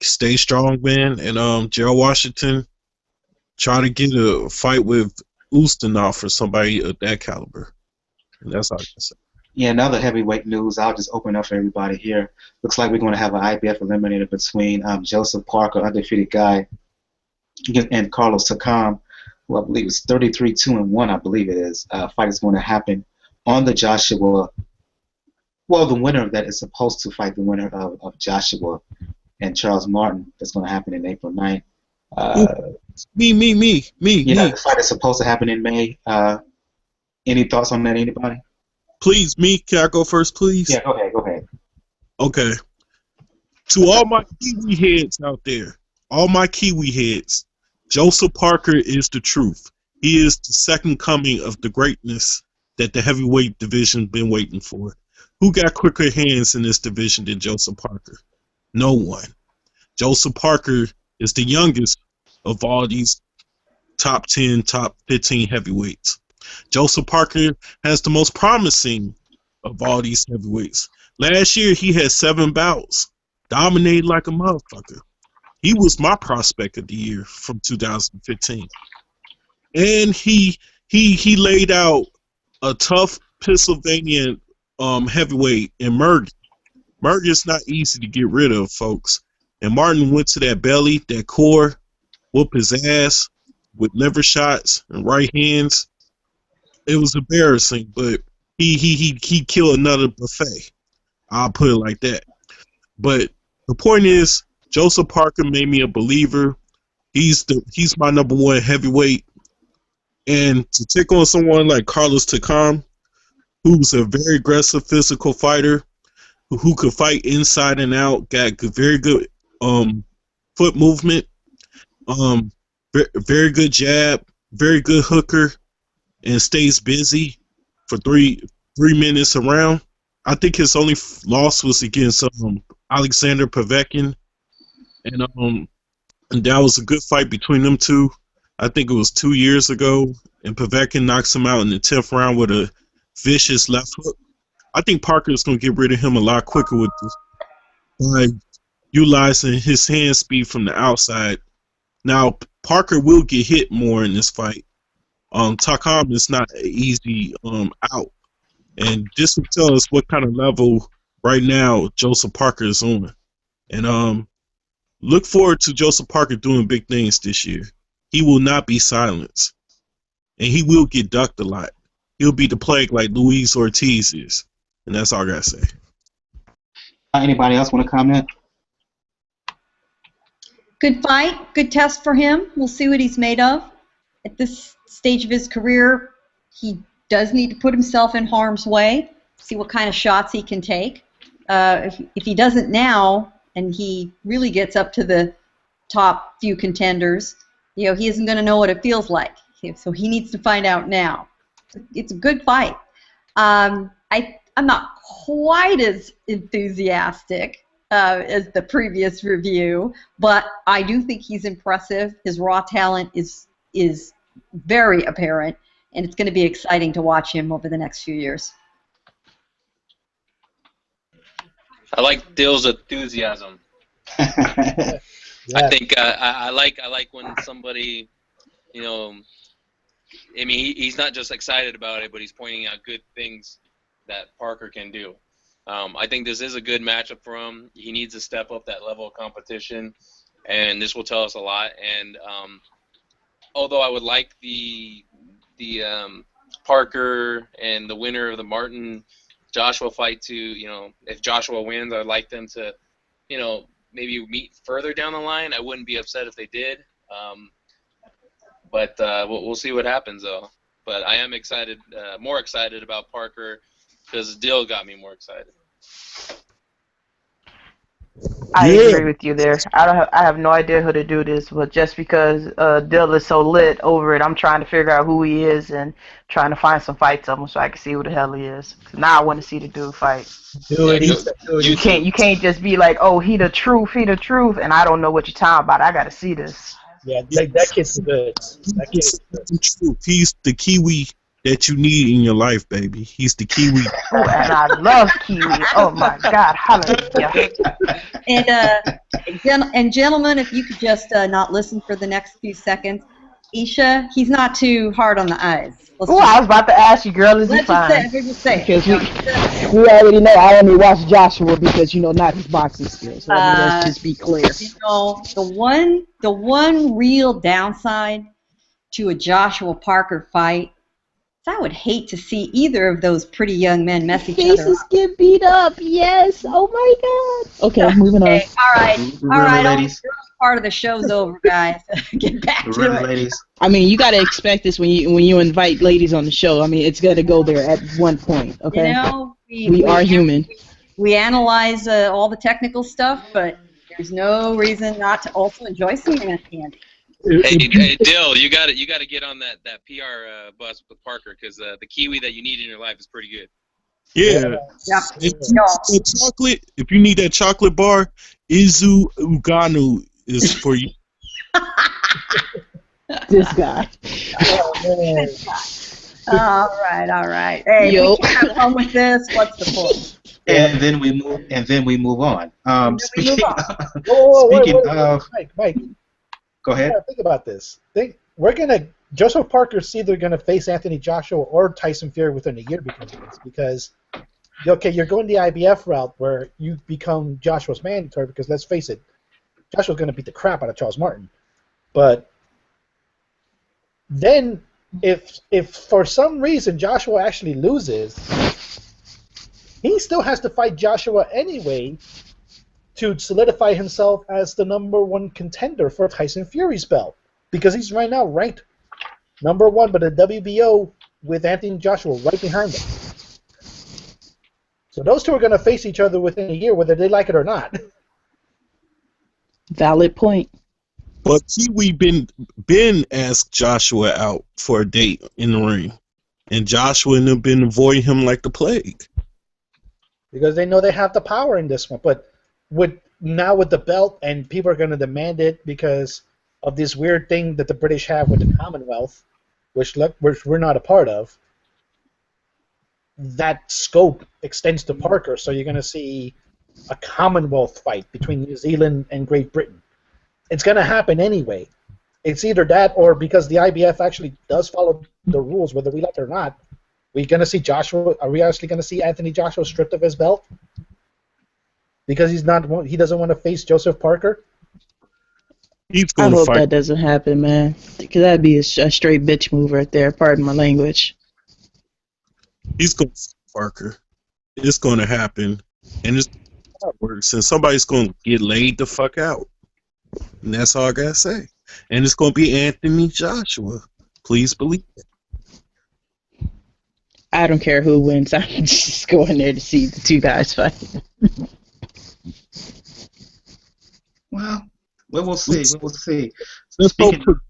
D: stay strong, man. And Gerald Washington, try to get a fight with Ustinov or somebody of that caliber, and that's all I can say.
A: Yeah, another heavyweight news. I'll just open up for everybody here. Looks like we're going to have an IBF eliminator between Joseph Parker, undefeated guy, and Carlos Takam, who I believe is 33-2-1. I believe it is. Fight is going to happen on the Joshua. Well, the winner that is supposed to fight the winner of Joshua and Charles Martin. That's going to happen in April 9th.
D: Me.
A: Yeah, the fight is supposed to happen in May. Any thoughts on that, anybody?
D: Please, me. Can I go first, please?
A: Yeah, go ahead.
D: Okay. To all my Kiwi heads out there, all my Kiwi heads, Joseph Parker is the truth. He is the second coming of the greatness that the heavyweight division been waiting for. Who got quicker hands in this division than Joseph Parker? No one. Joseph Parker is the youngest of all these top 10, top 15 heavyweights. Joseph Parker has the most promising of all these heavyweights. Last year, he had 7 bouts, dominated like a motherfucker. He was my prospect of the year from 2015. And he laid out a tough Pennsylvania heavyweight in Mergen. Mergen's not easy to get rid of, folks. And Martin went to that belly, that core, whooped his ass with liver shots and right hands. It was embarrassing, but he killed another buffet. I'll put it like that. But the point is, Joseph Parker made me a believer. He's my number 1 heavyweight. And to take on someone like Carlos Takam, who's a very aggressive physical fighter, who could fight inside and out. Got very good foot movement. Very good jab. Very good hooker, and stays busy for three minutes around. I think his only loss was against Alexander Povetkin, and that was a good fight between them two. I think it was 2 years ago, and Povetkin knocks him out in the 10th round with a vicious left hook. I think Parker is going to get rid of him a lot quicker with this, by utilizing his hand speed from the outside. Now, Parker will get hit more in this fight. Takam is not an easy out. And this will tell us what kind of level right now Joseph Parker is on. And look forward to Joseph Parker doing big things this year. He will not be silenced. And he will get ducked a lot. He'll be the plague like Luis Ortiz is. And that's all I got to say.
A: Anybody else want to comment?
B: Good fight, good test for him. We'll see what he's made of. At this stage of his career, he does need to put himself in harm's way, see what kind of shots he can take. If he doesn't now, and he really gets up to the top few contenders, he isn't going to know what it feels like. So he needs to find out now. It's a good fight. I'm not quite as enthusiastic as the previous review, but I do think he's impressive. His raw talent is very apparent, and it's going to be exciting to watch him over the next few years.
C: I like Dill's enthusiasm.
E: Yeah.
C: I think I like when somebody, I mean, he's not just excited about it, but he's pointing out good things that Parker can do. I think this is a good matchup for him. He needs to step up that level of competition, and this will tell us a lot. And although I would like the Parker and the winner of the Martin Joshua fight to, if Joshua wins, I'd like them to, maybe meet further down the line. I wouldn't be upset if they did. But we'll see what happens, though. But I am excited, more excited about Parker because Dill got me more excited.
F: I agree with you there. I have no idea who to do this, but just because Dill is so lit over it, I'm trying to figure out who he is and trying to find some fights of him so I can see who the hell he is. So now I want to see the dude fight. You can't just be like, oh, he the truth, and I don't know what you're talking about. I got to see this.
E: Yeah, that kid's good. That kid is good.
D: He's the Kiwi that you need in your life, baby. He's the Kiwi.
F: Oh, and I love Kiwi. Oh my God, hallelujah.
B: And gentlemen, if you could just not listen for the next few seconds. Isha, he's not too hard on the eyes.
F: Oh, I was about to ask you, girl, is he fine?
B: Because
F: we already know I only watch Joshua because, not his boxing skills. So let's just be clear.
B: The one real downside to a Joshua Parker fight is I would hate to see either of those pretty young men mess each other up.
F: Faces get beat up, yes. Oh my God. Okay, moving on.
B: All right. Ladies. Part of the show's over, guys. Get back to it.
A: Ladies.
F: I mean, you got to expect this when you invite ladies on the show. I mean, it's got to go there at one point, okay? We are human.
B: We analyze all the technical stuff, but there's no reason not to also enjoy some candy.
C: Hey, Dill, you got to get on that PR bus with Parker because the Kiwi that you need in your life is pretty good.
D: Yeah. Chocolate. If you need that chocolate bar, Izu Uganu is for you.
F: This guy.
B: All right. Hey, we can't have fun with this. What's the point?
A: And then we move on. Speaking of,
E: Mike.
A: Go ahead.
E: Think about this. Joseph Parker's either gonna face Anthony Joshua or Tyson Fury within a year because you're going the IBF route where you become Joshua's mandatory because let's face it, Joshua's gonna beat the crap out of Charles Martin. But then if for some reason Joshua actually loses, he still has to fight Joshua anyway to solidify himself as the #1 contender for Tyson Fury's belt because he's right now ranked #1 by the WBO with Anthony Joshua right behind him. So those two are going to face each other within a year, whether they like it or not.
F: Valid point.
D: But Kiwi been asked Joshua out for a date in the ring, and Joshua and them been avoiding him like the plague.
E: Because they know they have the power in this one. But now with the belt, and people are going to demand it because of this weird thing that the British have with the Commonwealth, which we're not a part of, that scope extends to Parker, so you're going to see a Commonwealth fight between New Zealand and Great Britain. It's going to happen anyway. It's either that or because the IBF actually does follow the rules, whether we like it or not. We're going to see Joshua. Are we actually going to see Anthony Joshua stripped of his belt because he doesn't want to face Joseph Parker?
D: He's
F: I
D: going to
F: hope
D: fight.
F: that doesn't happen, man. Because that'd be a straight bitch move right there. Pardon my language.
D: He's going to fight Parker. It's going to happen, and it's works. And somebody's going to get laid the fuck out, and that's all I gotta say. And it's going to be Anthony Joshua. Please believe it.
F: I don't care who wins. I'm just going there to see the two guys fight.
A: Well, we will see. We will see.
D: Let's hope
A: Speaking,
D: for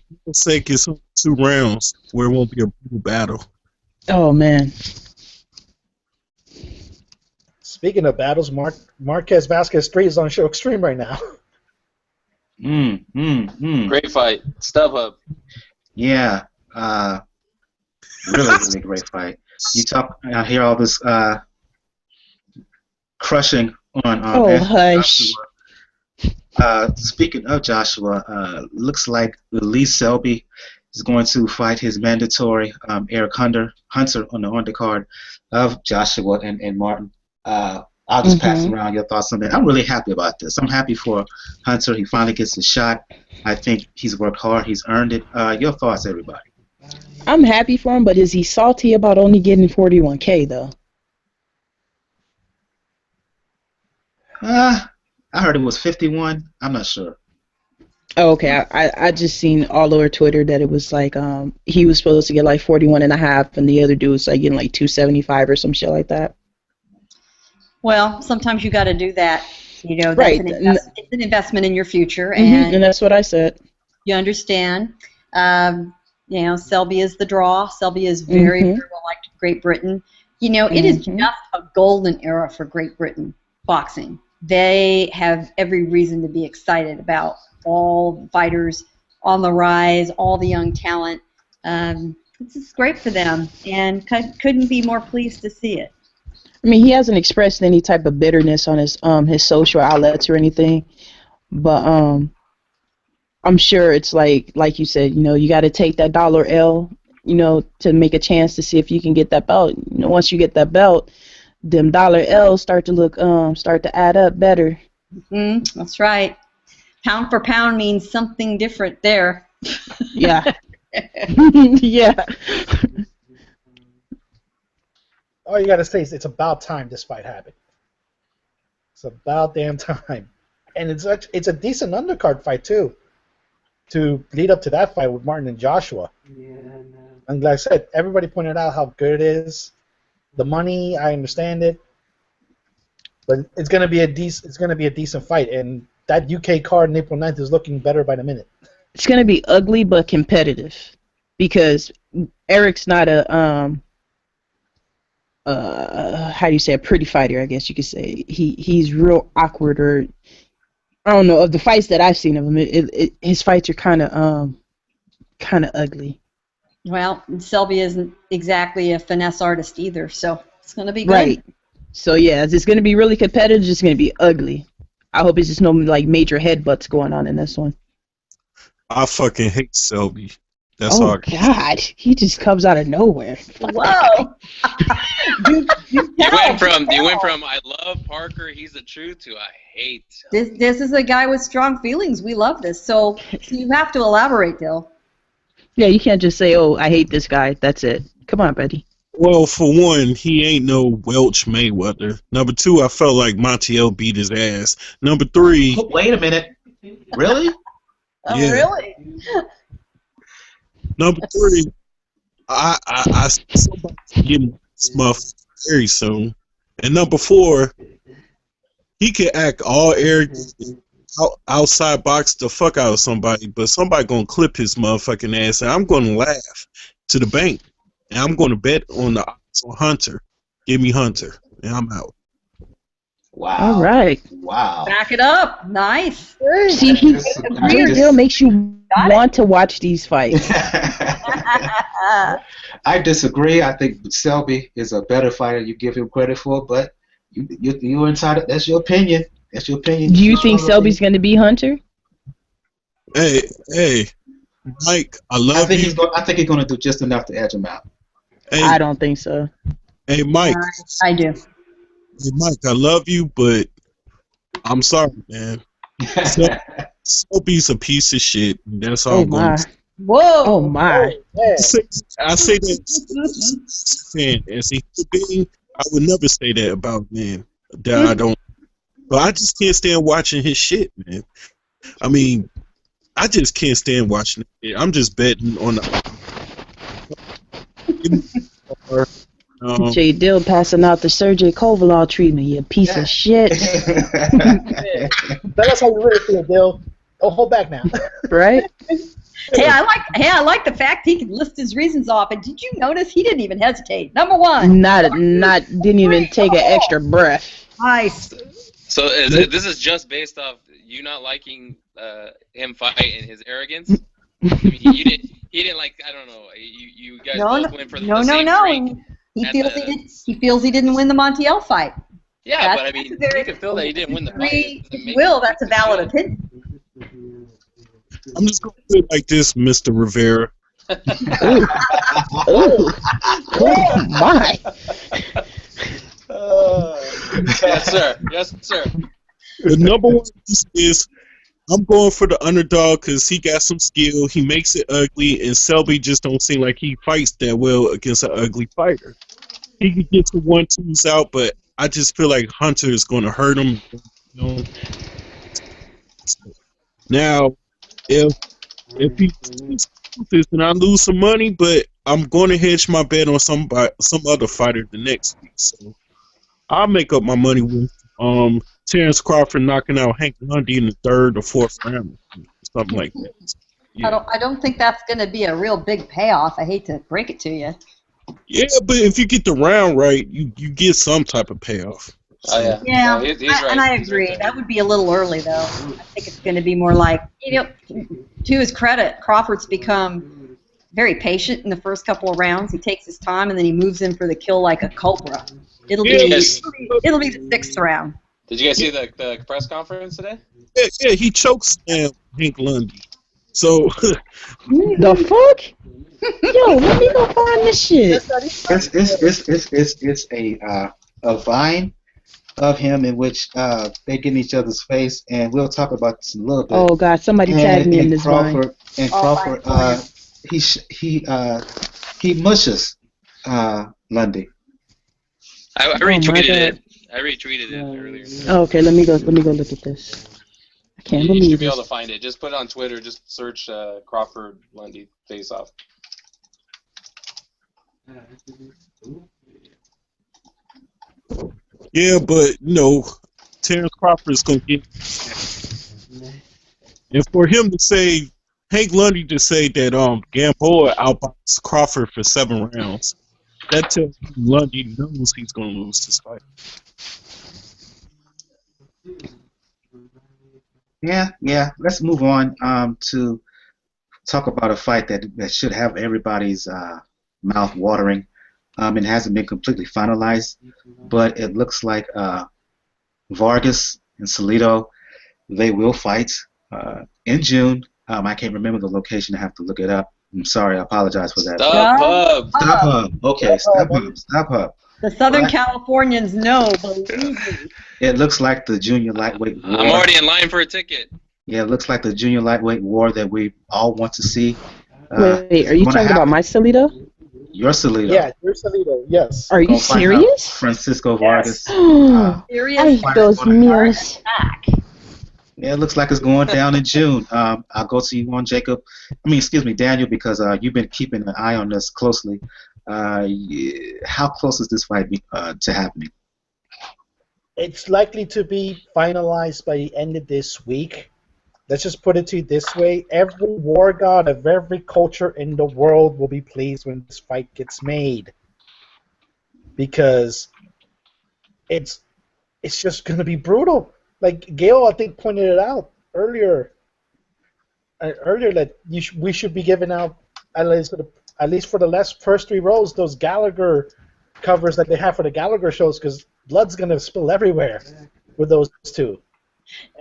D: people's sake it's 2 rounds where it won't be a brutal battle.
F: Oh, man.
E: Speaking of battles, Marquez Vasquez 3 is on Show Extreme right now.
C: Great fight. StubHub.
A: Yeah. Really great fight. I hear all this crushing on
F: Oh,
A: Anthony
F: hush.
A: Joshua. Speaking of Joshua, looks like Lee Selby is going to fight his mandatory Eric Hunter on the undercard of Joshua and Martin. I'll just pass around your thoughts on that. I'm really happy about this. I'm happy for Hunter. He finally gets his shot. I think he's worked hard. He's earned it. Your thoughts, everybody?
F: I'm happy for him, but is he salty about only getting 41K, though?
A: I heard it was 51. I'm not sure.
F: Oh, okay. I just seen all over Twitter that it was like he was supposed to get like 41.5, and the other dude was like getting like 275 or some shit like that.
B: Well, sometimes you got to do that. You know, that's
F: Right.
B: it's an investment in your future,
F: And that's what I said.
B: you understand. You know, Selby is the draw. Selby is very, very well liked in Great Britain. You know, it is just a golden era for Great Britain boxing. They have every reason to be excited about all fighters on the rise, all the young talent. This is great for them, and couldn't be more pleased to see it.
F: I mean, he hasn't expressed any type of bitterness on his social outlets or anything, but I'm sure it's like you said, you know, you got to take that dollar L, you know, to make a chance to see if you can get that belt. You know, once you get that belt, them dollar L's start to add up better.
B: That's right. Pound for pound means something different there.
F: Yeah. Yeah.
E: All you got to say is it's about time this fight happened. It's about damn time. And it's a decent undercard fight, too, to lead up to that fight with Martin and Joshua. Yeah, and like I said, everybody pointed out how good it is. The money, I understand it, but it's gonna be a decent fight, and that UK card on April 9th is looking better by the minute.
F: It's gonna be ugly but competitive because Eric's not a how do you say, a pretty fighter, I guess you could say. He's real awkward, or I don't know, of the fights that I've seen of him, his fights are kind of ugly.
B: Well, Selby isn't exactly a finesse artist either, so it's going to be good.
F: Right. So yeah, it's going to be really competitive. It's going to be ugly. I hope it's just no like major headbutts going on in this one.
D: I fucking hate Selby. That's
F: oh
D: all.
F: God, he just comes out of nowhere.
B: Whoa! you
C: went from I love Parker, he's the truth, to I hate Selby.
B: This is a guy with strong feelings. We love this. So you have to elaborate, Dill.
F: Yeah, you can't just say, "Oh, I hate this guy." That's it. Come on, buddy.
D: Well, for one, he ain't no Welch Mayweather. Number two, I felt like Montiel beat his ass. Number three.
A: Wait a minute. Really?
B: Oh,
D: Yeah.
B: really?
D: Number three, I somebody getting smuffed very soon. And number 4, he can act all arrogant, outside box the fuck out of somebody, but somebody gonna clip his motherfucking ass, and I'm gonna laugh to the bank, and I'm gonna bet on the odds on Hunter. Give me Hunter, and I'm out.
A: Wow.
F: All right.
A: Wow.
B: Back it up. Nice.
F: See, Jay Dill makes you want to watch these fights.
A: I disagree. I think Selby is a better fighter. You give him credit for, but you're entitled. That's your opinion. That's your opinion.
F: Do you think Selby's going to be Hunter?
D: Hey, Mike, I love you.
A: I think he's going to do just enough to edge him out.
D: Hey,
F: I don't think so.
D: Hey, Mike.
B: I do.
D: Hey, Mike, I love you, but I'm sorry, man. Selby's a piece of shit. That's all I'm going to say.
B: Whoa!
F: Oh my!
D: I say that fan as a human being. I would never say that about man that I don't. But I just can't stand watching his shit, man. I mean, I just can't stand watching it. I'm just betting on the.
F: Jay Dill passing out the Sergey Kovalov treatment. You piece of shit.
E: That's how you really feel, Dill. Don't hold back now.
F: Right?
B: Hey, I like the fact he can list his reasons off. And did you notice he didn't even hesitate? Number 1.
F: Didn't even take an extra breath.
B: Nice.
C: So this is just based off you not liking him fight and his arrogance? I mean, he didn't like, I don't know, you guys both went for the same drink.
B: He feels he didn't win the Montiel fight.
C: Yeah, but I mean, you can feel that he didn't win the fight.
B: That's a valid opinion.
D: I'm just going to say it like this, Mr. Rivera.
F: Oh my!
C: Yes, sir. Yes, sir.
D: The number 1 is I'm going for the underdog because he got some skill. He makes it ugly, and Selby just don't seem like he fights that well against an ugly fighter. He could get the 1-2s out, but I just feel like Hunter is going to hurt him. You know? Now, if he loses, then I lose some money, but I'm going to hedge my bet on some other fighter the next week. So I'll make up my money with Terrence Crawford knocking out Hank Lundy in the 3rd or 4th round, something like that. Yeah.
B: I don't think that's going to be a real big payoff. I hate to break it to you.
D: Yeah, but if you get the round right, you get some type of payoff.
C: Oh, yeah.
B: Yeah,
C: he's right.
B: And I agree. That would be a little early, though. I think it's going to be more like, to his credit, Crawford's become very patient in the first couple of rounds. He takes his time, and then he moves in for the kill like a cobra. It'll be the 6th round.
C: Did you guys see the press conference today?
D: Yeah, he chokes Hank Lundy. So
F: the fuck? Yo, let me go find this shit.
A: It's a vine of him in which they get in each other's face, and we'll talk about this in a little bit.
F: Oh God, somebody tagged me in this
A: Crawford,
F: vine.
A: And Crawford, he mushes Lundy.
C: I retweeted it. I retweeted it earlier.
F: Oh, okay, let me go look at this. I can't believe
C: you should be
F: this.
C: able to find it. Just put it on Twitter. Just search Crawford Lundy face off.
D: yeah, but Terrence Crawford is gonna get. And for him to say, Hank Lundy to say that Gamboa outboxed Crawford for 7 rounds, that tells me Lundy knows he's gonna lose this fight.
A: Yeah. Let's move on to talk about a fight that should have everybody's mouth watering. It hasn't been completely finalized, but it looks like Vargas and Salido, they will fight in June. I can't remember the location. I have to look it up. I'm sorry. I apologize for that.
C: StubHub.
A: Okay, StubHub.
B: The Southern Californians know, believe me.
A: It looks like the junior lightweight war.
C: I'm already in line for a ticket.
A: Yeah, it looks like the junior lightweight war that we all want to see.
F: Wait, are you talking about my Salido?
A: Your Salido.
E: Yeah, your Salido, yes.
F: Are you serious?
A: Francisco Vargas.
B: Serious?
F: Ay, Dios míos.
A: Yeah, it looks like it's going down in June. I'll go to you on Daniel, because you've been keeping an eye on this closely. How close is this fight to happening?
E: It's likely to be finalized by the end of this week. Let's just put it to you this way. Every war god of every culture in the world will be pleased when this fight gets made. Because it's just going to be brutal. Like Gail, I think, pointed it out earlier that we should be giving out, at least for the first 3 rows, those Gallagher covers that they have for the Gallagher shows, because blood's going to spill everywhere with those 2.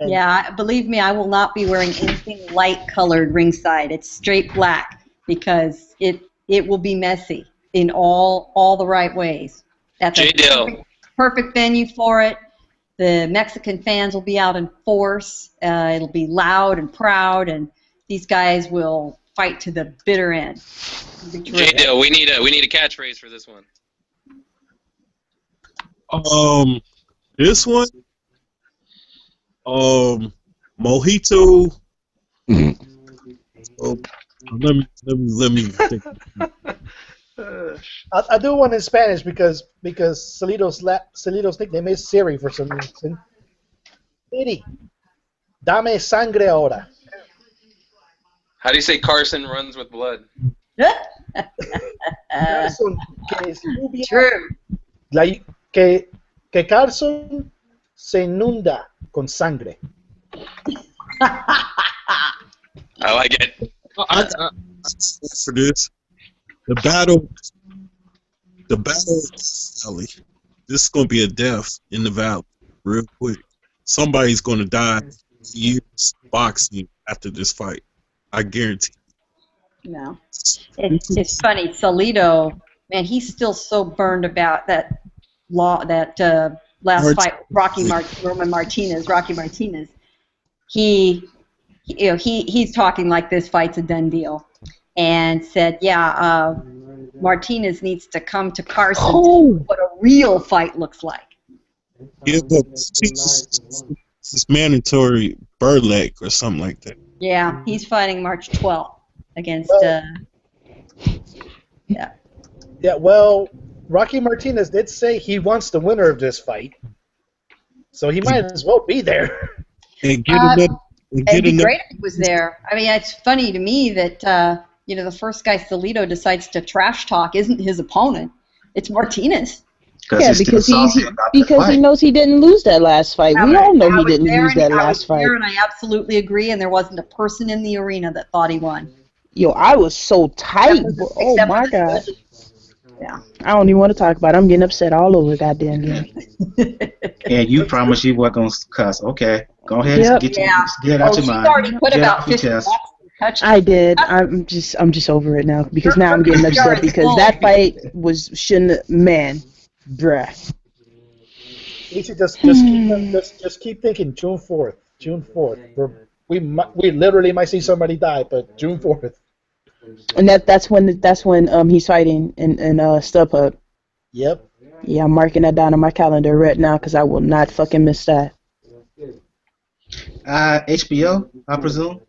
E: And
B: yeah, believe me, I will not be wearing anything light-colored ringside. It's straight black because it will be messy in all the right ways. That's a perfect venue for it. The Mexican fans will be out in force. It'll be loud and proud, and these guys will fight to the bitter end.
C: J-Dill, we need a catchphrase for this one.
D: This one, Mojito. Let me think.
E: I do one in Spanish because Salido's nickname is Siri for some reason. Siri, dame sangre ahora.
C: How do you say Carson runs with blood?
E: Carson, que es rubia,
B: True.
E: que Carson se inunda con sangre.
C: I like it.
D: For this, the battle, Valley. This is gonna be a death in the Valley, real quick. Somebody's gonna die years boxing after this fight. I guarantee.
B: No. It's funny. Salido, man, he's still so burned about that last fight with Rocky Martinez. He's talking like this fight's a done deal, and said, yeah, Martinez needs to come to Carson to see what a real fight looks like.
D: Yeah, but it's mandatory bird leg or something like that.
B: Yeah, he's fighting March 12th against. Yeah.
E: Yeah. Well, Rocky Martinez did say he wants the winner of this fight, so he might as well be there.
B: And it'd be great if he was there. I mean, it's funny to me that the first guy Salido decides to trash talk isn't his opponent; it's Martinez.
F: Yeah, because he knows he didn't lose that last fight. We all know he didn't lose that last fight.
B: And I absolutely agree, and there wasn't a person in the arena that thought he won.
F: Yo, I was so tight. Oh my God. Yeah. I don't even want to talk about it. I'm getting upset all over the goddamn game.
A: And you promised you weren't going to cuss. Okay, go ahead.
F: Yep.
A: Get it out your mind.
B: Already put about 50 bucks.
F: I did. I'm just over it now because now I'm getting upset because that fight man. Bruh.
E: You should just keep thinking June 4th. June 4th. We literally might see somebody die, but June 4th.
F: And that's when he's fighting in StubHub.
E: Yep.
F: Yeah, I'm marking that down on my calendar right now because I will not fucking miss that.
A: HBO, I presume.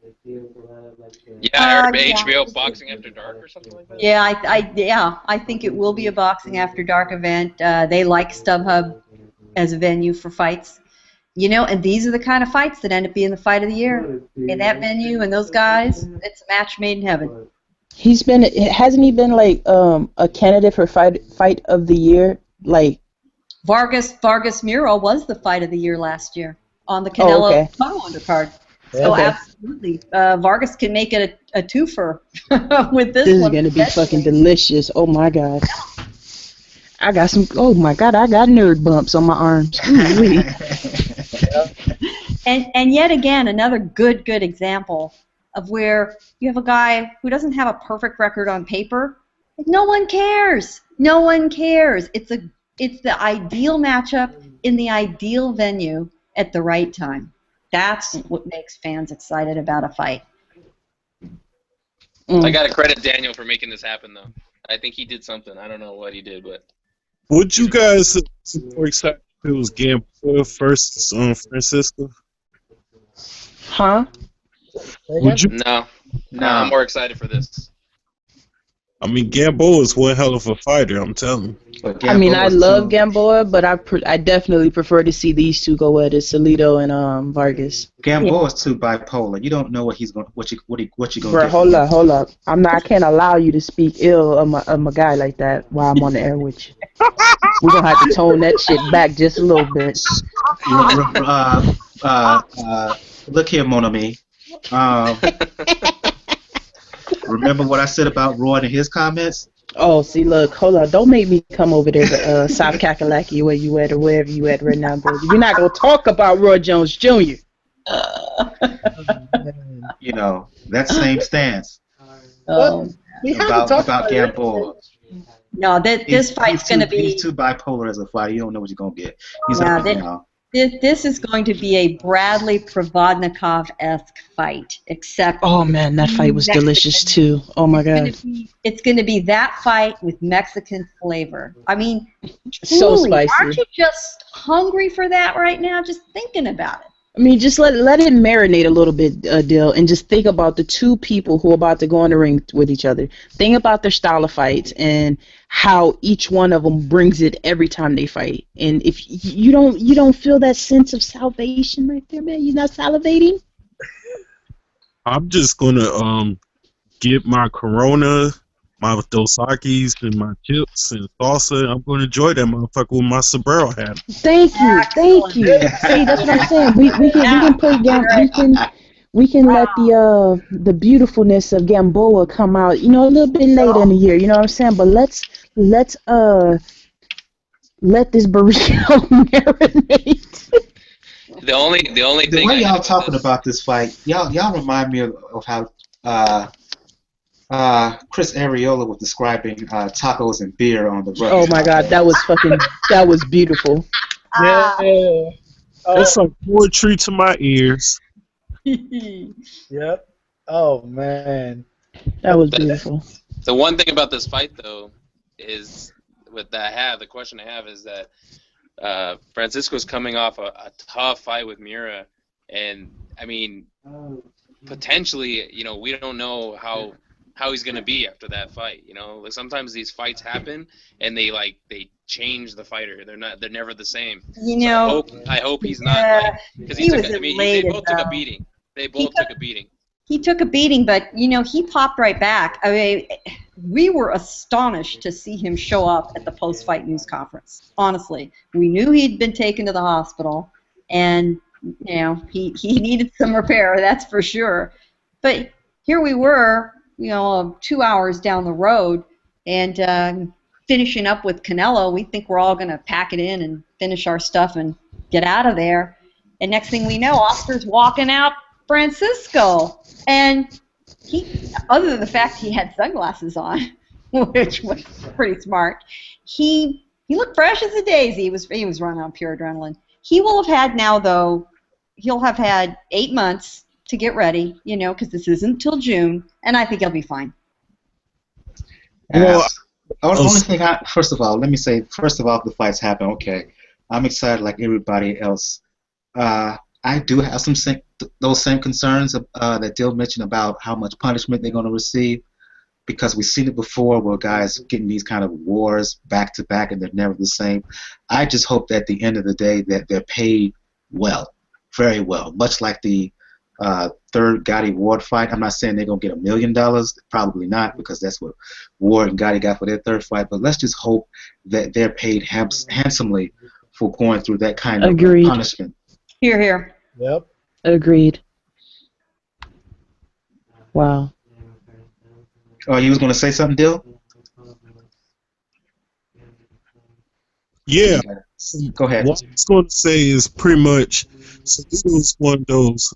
C: Yeah, I heard HBO Boxing After Dark or something like that.
B: Yeah, I think it will be a Boxing After Dark event. They like StubHub as a venue for fights. And these are the kind of fights that end up being the fight of the year. In that venue and those guys, it's a match made in heaven.
F: Hasn't he been like a candidate for fight of the year? Like
B: Vargas Muro was the fight of the year last year on the Canelo Cotto undercard. So absolutely, Vargas can make it a twofer with this one.
F: This is gonna be fucking delicious. Oh my God. I got oh my God, I got nerd bumps on my arms.
B: And yet again, another good example of where you have a guy who doesn't have a perfect record on paper. No one cares. No one cares. It's the ideal matchup in the ideal venue at the right time. That's what makes fans excited about a fight.
C: I got to credit Daniel for making this happen, though. I think he did something. I don't know what he did, but...
D: Would you guys be more excited if it was Gamboa versus Francisco?
F: Huh?
D: Would you?
C: No, I'm more excited for this.
D: I mean, Gamboa is one hell of a fighter. I'm telling you.
A: But
F: I mean, I
A: Gamboa's
F: love
A: too-
F: Gamboa, but I definitely prefer to see these two go at it, Salido and Vargas.
A: Gamboa's too bipolar. You don't know what he's going, what you gonna
F: Bro,
A: get from him.
F: hold up. I can't allow you to speak ill of my guy like that while I'm on the air with you. We're gonna have to tone that shit back just a little bit.
A: Look here, Mon ami. Remember what I said about Roy and his comments?
F: Oh, see, look, hold on. Don't make me come over there to South Kakalaki where you at or wherever you at right now, baby. We're not gonna talk about Roy Jones Jr.
A: You know, that same stance
E: We haven't talked
A: about Gamboa.
B: No, this fight's going to be.
A: He's too bipolar as a fighter. You don't know what you're gonna get. He's
B: Yeah,
A: up and down.
B: This is going to be a Bradley Provodnikov-esque fight, except
F: Oh man, that fight was delicious too. Oh my god,
B: it's going to be that fight with Mexican flavor. I mean,
F: so
B: truly,
F: spicy.
B: aren't you just hungry for that right now? Just thinking about it.
F: I mean, just let it marinate a little bit, Dill, and just think about the two people who are about to go in the ring with each other. Think about their style of fights and how each one of them brings it every time they fight. And if you don't feel that sense of salvation right there, man, you're not salivating.
D: I'm just gonna get my Corona, my Dos Equis, and my chips and salsa. I'm gonna enjoy that motherfucker with my sombrero hat.
F: Thank you. See, that's what I'm saying. We can put we can let the beautifulness of Gamboa come out, a little bit later in the year. You know what I'm saying? But let's let this burrito marinate.
C: The only
A: The
C: thing
A: way
C: I
A: y'all
C: have
A: talking
C: is-
A: about this fight, y'all remind me of how Chris Ariola was describing tacos and beer on the rugby.
F: Oh my god, that was beautiful.
E: Yeah. Oh,
D: That's like poetry to my ears.
E: yep. Oh man.
F: That was beautiful.
C: The one thing about this fight, though, is the question I have is that Francisco's coming off a tough fight with Mira, and I mean, potentially, we don't know how he's gonna be after that fight. Like sometimes these fights happen and they change the fighter. They're never the same. So I hope he's not because
B: he was
C: they both took a
B: though.
C: beating. They both took a beating.
B: He took a beating, but he popped right back. I mean, we were astonished to see him show up at the post-fight news conference. Honestly, we knew he'd been taken to the hospital, and he needed some repair. That's for sure. But here we were, 2 hours down the road, and finishing up with Canelo. We think we're all going to pack it in and finish our stuff and get out of there. And next thing we know, Oscar's walking out Francisco. And other than the fact he had sunglasses on, which was pretty smart, he looked fresh as a daisy. He was running on pure adrenaline. He will have had now, though, he'll have had 8 months to get ready, because this isn't till June, and I think he'll be fine.
A: Well, only thing first of all, let me say, the fights happen, okay. I'm excited like everybody else. I do have those same concerns that Dill mentioned about how much punishment they're going to receive, because we've seen it before where guys getting these kind of wars back to back and they're never the same. I just hope that at the end of the day that they're paid well, very well, much like the third Gotti Ward fight. I'm not saying they're going to get $1 million, probably not, because that's what Ward and Gotti got for their third fight, but let's just hope that they're paid handsomely for going through that kind of punishment.
B: Here.
E: Yep.
F: Agreed. Wow.
A: Oh, you was going to say something, Dill?
D: Yeah.
A: Go ahead.
D: What I was going to say is pretty much, Salido's one of those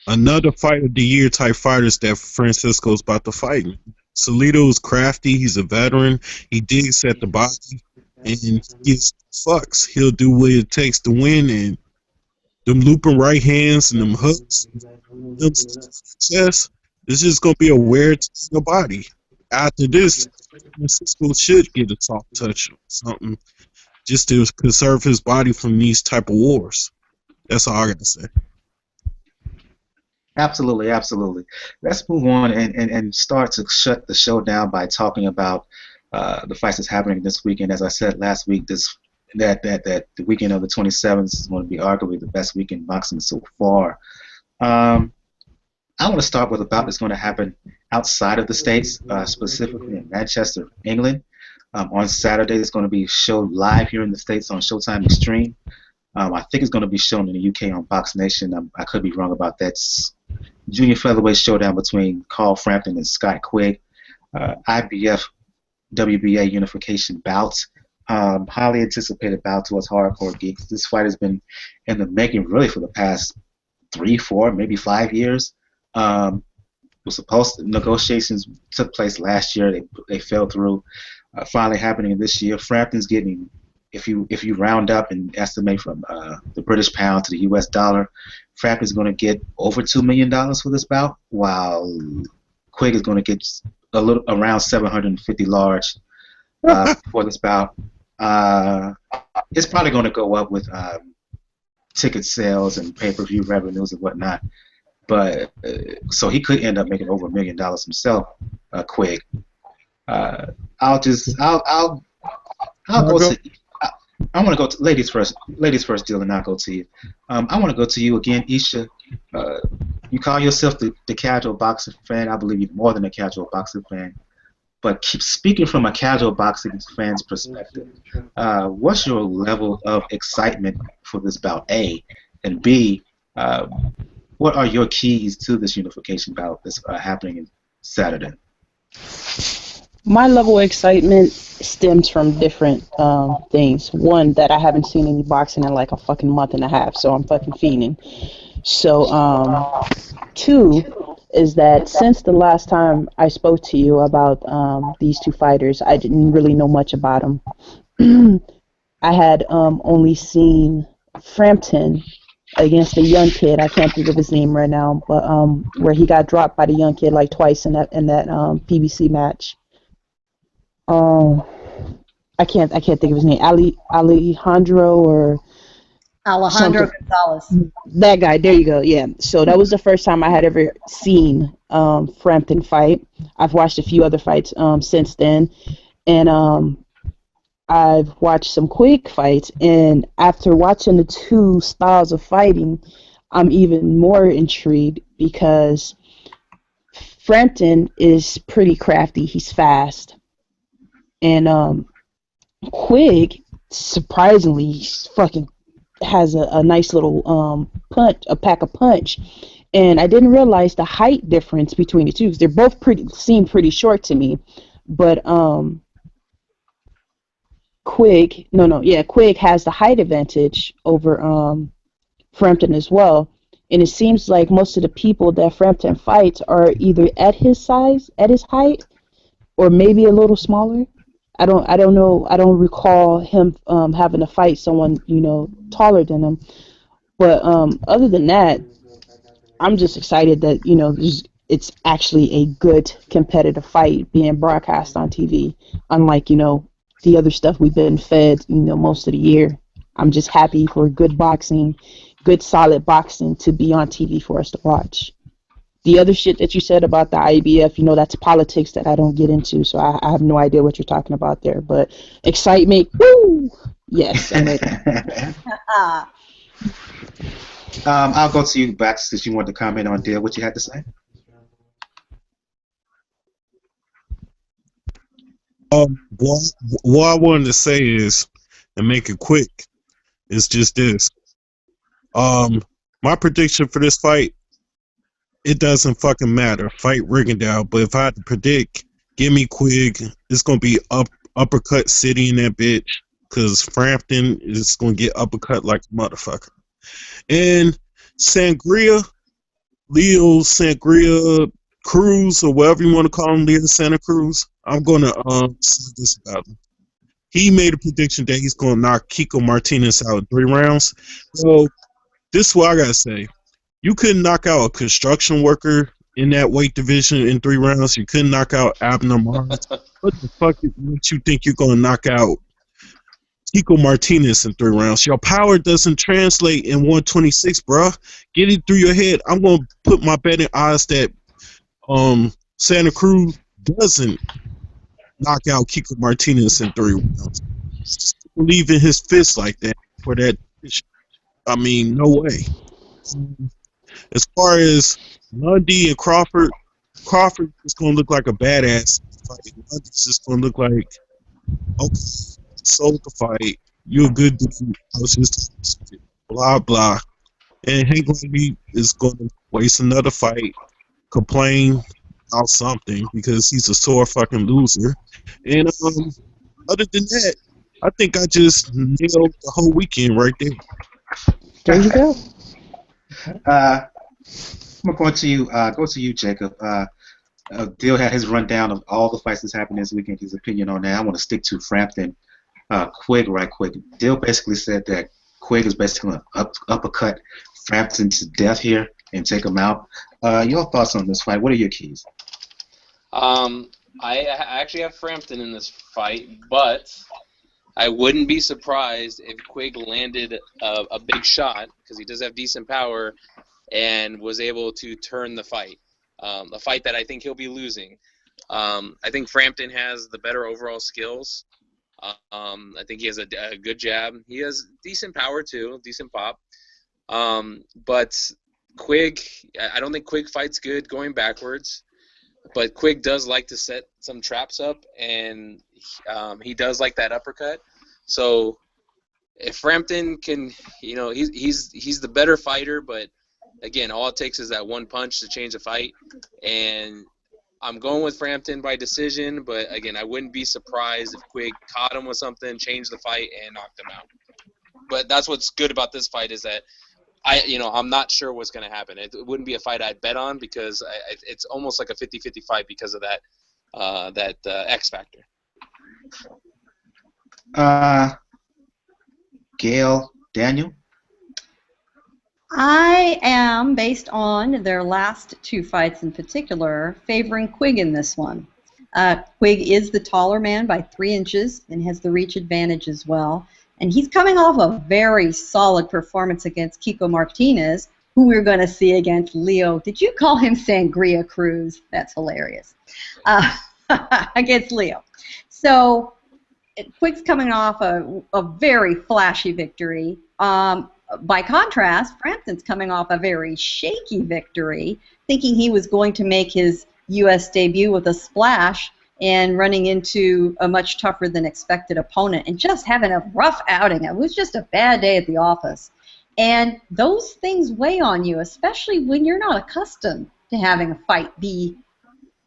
D: another fight of the year type fighters that Francisco's about to fight. Salido's crafty. He's a veteran. He digs at the body and he gives fucks. He'll do what it takes to win, and them looping right hands and them hooks, them chest, it's just gonna be a wear to your body. After this, Francisco should get a soft touch or something, just to conserve his body from these type of wars. That's all I gotta say.
A: Absolutely, absolutely. Let's move on and start to shut the show down by talking about the fights that's happening this weekend. As I said last week, that the weekend of the 27th is going to be arguably the best weekend in boxing so far. Um, I want to start with a bout that's going to happen outside of the States, specifically in Manchester, England. On Saturday, it's going to be shown live here in the States on Showtime Extreme. I think it's going to be shown in the UK on Box Nation. I could be wrong about that. It's junior featherweight showdown between Carl Frampton and Scott Quigg. IBF WBA unification bouts. Highly anticipated bout to us hardcore geeks. This fight has been in the making really for the past 3, 4, maybe 5 years. Negotiations took place last year. They fell through. Finally happening this year. Frampton's getting, if you round up and estimate from the British pound to the U.S. dollar, Frampton's going to get over $2 million for this bout, while Quigg is going to get a little around 750 large for this bout. It's probably going to go up with ticket sales and pay-per-view revenues and whatnot. But so he could end up making over $1 million himself, Quigg. I'll go to. I want to go to ladies first, Dylan, and I'll go to you. I want to go to you again, Isha. You call yourself the casual boxing fan. I believe you're more than a casual boxing fan. But keep speaking from a casual boxing fan's perspective. What's your level of excitement for this bout, A? And B, what are your keys to this unification bout that's happening on Saturday?
F: My level of excitement stems from different things. One, that I haven't seen any boxing in like a fucking month and a half, so I'm fucking fiending. So, two is that since the last time I spoke to you about these two fighters, I didn't really know much about them. I had only seen Frampton against a young kid. I can't think of his name right now, but where he got dropped by the young kid like twice in that PBC match. I can't think of his name. Alejandro
B: Gonzalez.
F: That guy. There you go. Yeah. So that was the first time I had ever seen Frampton fight. I've watched a few other fights since then, and I've watched some Quigg fights. And after watching the two styles of fighting, I'm even more intrigued because Frampton is pretty crafty. He's fast. And Quigg, surprisingly, fucking has a nice little pack a punch. And I didn't realize the height difference between the two because they're both seem pretty short to me. But Quigg has the height advantage over Frampton as well. And it seems like most of the people that Frampton fights are either at his size, at his height, or maybe a little smaller. I don't know. I don't recall him having to fight someone taller than him. But other than that, I'm just excited that it's actually a good competitive fight being broadcast on TV. Unlike the other stuff we've been fed most of the year. I'm just happy for good boxing, good solid boxing to be on TV for us to watch. The other shit that you said about the IBF, that's politics that I don't get into, so I have no idea what you're talking about there. But excitement, woo! Yes, I'm ready.
A: I'll go to you, Bax, since you want to comment on what you had to say.
D: What I wanted to say is, and make it quick, is just this. My prediction for this fight, it doesn't fucking matter. Fight Rigondeaux, but if I had to predict, give me Quigg. It's gonna be uppercut city in that bitch, cause Frampton is gonna get uppercut like a motherfucker. And Leo Sangria Cruz, or whatever you want to call him, Leo Santa Cruz. I'm gonna say this about him. He made a prediction that he's gonna knock Kiko Martinez out in 3 rounds. So this is what I gotta say. You couldn't knock out a construction worker in that weight division in 3 rounds. You couldn't knock out Abner Mars. What the fuck makes you think you're gonna knock out Kiko Martinez in 3 rounds. Your power doesn't translate in 126, bruh. Get it through your head. I'm gonna put my betting odds that Santa Cruz doesn't knock out Kiko Martinez in 3 rounds. Just believe in his fist like that for that. I mean, no way. As far as Lundy and Crawford, Crawford is gonna look like a badass fight. Lundy's just gonna look like, okay, sold the fight. You're a good dude. I was just blah blah. And Hank Lundy is gonna waste another fight, complain about something because he's a sore fucking loser. And other than that, I think I just nailed the whole weekend right there.
F: There you go.
A: I'm gonna go to you, Jacob. Dill had his rundown of all the fights that's happened this weekend. His opinion on that. I want to stick to Frampton, Quigg right quick. Dill basically said that Quigg is basically going to uppercut Frampton to death here and take him out. Your thoughts on this fight? What are your keys?
C: I actually have Frampton in this fight, but I wouldn't be surprised if Quigg landed a big shot, because he does have decent power, and was able to turn the fight. A fight that I think he'll be losing. I think Frampton has the better overall skills. I think he has a good jab. He has decent power too, decent pop. But Quigg, I don't think Quigg fights good going backwards. But Quigg does like to set some traps up, and he does like that uppercut. So if Frampton can, he's the better fighter, but again, all it takes is that one punch to change a fight. And I'm going with Frampton by decision, but again, I wouldn't be surprised if Quigg caught him with something, changed the fight, and knocked him out. But that's what's good about this fight is that I'm not sure what's going to happen. It wouldn't be a fight I'd bet on because it's almost like a 50-50 fight because of that X factor.
A: Gail, Daniel?
B: I am, based on their last 2 fights in particular, favoring Quigg in this one. Quigg is the taller man by 3 inches and has the reach advantage as well. And he's coming off a very solid performance against Kiko Martinez, who we're going to see against Leo. Did you call him Sangria Cruz? That's hilarious. Against Leo. So Quigg's coming off a very flashy victory. By contrast, Frampton's coming off a very shaky victory, thinking he was going to make his U.S. debut with a splash and running into a much tougher than expected opponent and just having a rough outing. It was just a bad day at the office. And those things weigh on you, especially when you're not accustomed to having a fight be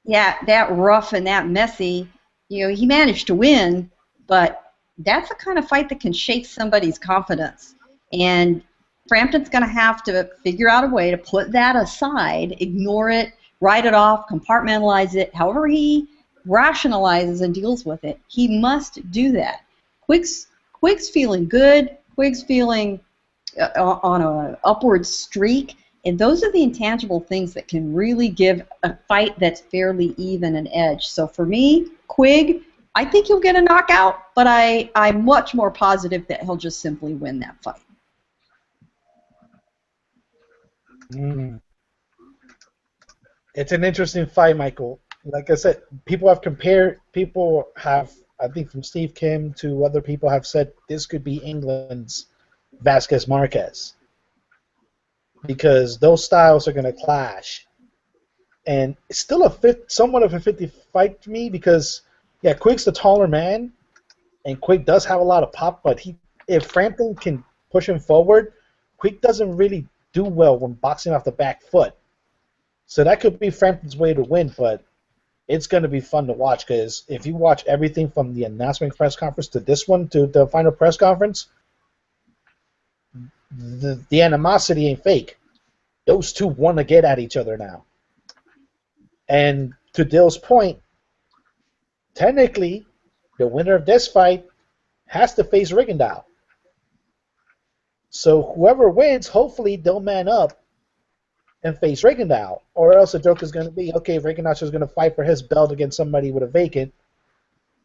B: that rough and that messy. He managed to win, but that's the kind of fight that can shake somebody's confidence. And Frampton's going to have to figure out a way to put that aside, ignore it, write it off, compartmentalize it, however he rationalizes and deals with it. He must do that. Quigg's feeling good. Quigg's feeling on an upward streak. And those are the intangible things that can really give a fight that's fairly even an edge. So for me, Quigg, I think he'll get a knockout, but I'm much more positive that he'll just simply win that fight.
E: It's an interesting fight, Michael. Like I said, people have, I think from Steve Kim to other people have said this could be England's Vasquez Marquez because those styles are going to clash. And it's still somewhat of a 50 fight to me because, yeah, Quigg's the taller man, and Quigg does have a lot of pop, but if Frampton can push him forward, Quigg doesn't really do well when boxing off the back foot. So that could be Frampton's way to win, but it's going to be fun to watch because if you watch everything from the announcement press conference to this one, to the final press conference, the animosity ain't fake. Those two want to get at each other now. And to Dill's point, technically, the winner of this fight has to face Rigondeaux. So whoever wins, hopefully they'll man up and face Rigondeaux. Or else the joke is going to be, okay, Rigondeaux is going to fight for his belt against somebody with a vacant,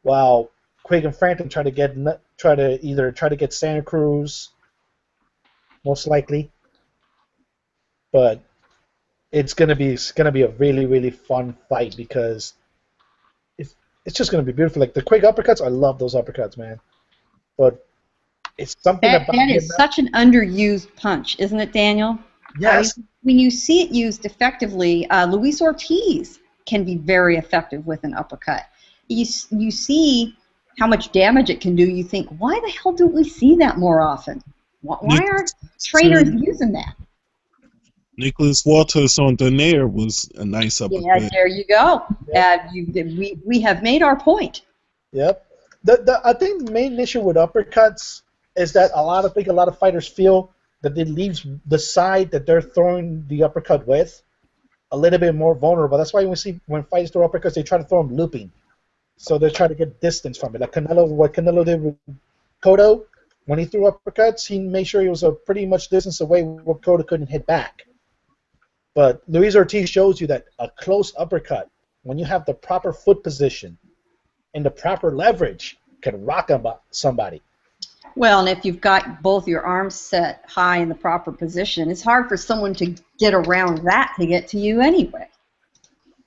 E: while Quigg and Frampton try to get Santa Cruz, most likely. But it's gonna be a really, really fun fight because it's just gonna be beautiful. Like the Quigg uppercuts, I love those uppercuts, man. But it's something about
B: that is such an underused punch, isn't it, Daniel?
E: Yes.
B: When you see it used effectively, Luis Ortiz can be very effective with an uppercut. You see how much damage it can do. You think, why the hell don't we see that more often? Why aren't trainers using that?
D: Nicholas Walters on Donaire was a nice uppercut.
B: Yeah, there you go.
E: Yep.
B: We have made our point.
E: Yep. I think the main issue with uppercuts is that a lot of fighters feel that it leaves the side that they're throwing the uppercut with a little bit more vulnerable. That's why when fighters throw uppercuts, they try to throw them looping. So they're trying to get distance from it. Like what Canelo did with Cotto, when he threw uppercuts, he made sure he was a pretty much distance away where Cotto couldn't hit back. But Luis Ortiz shows you that a close uppercut, when you have the proper foot position and the proper leverage, can rock somebody.
B: Well, and if you've got both your arms set high in the proper position, it's hard for someone to get around that to get to you anyway.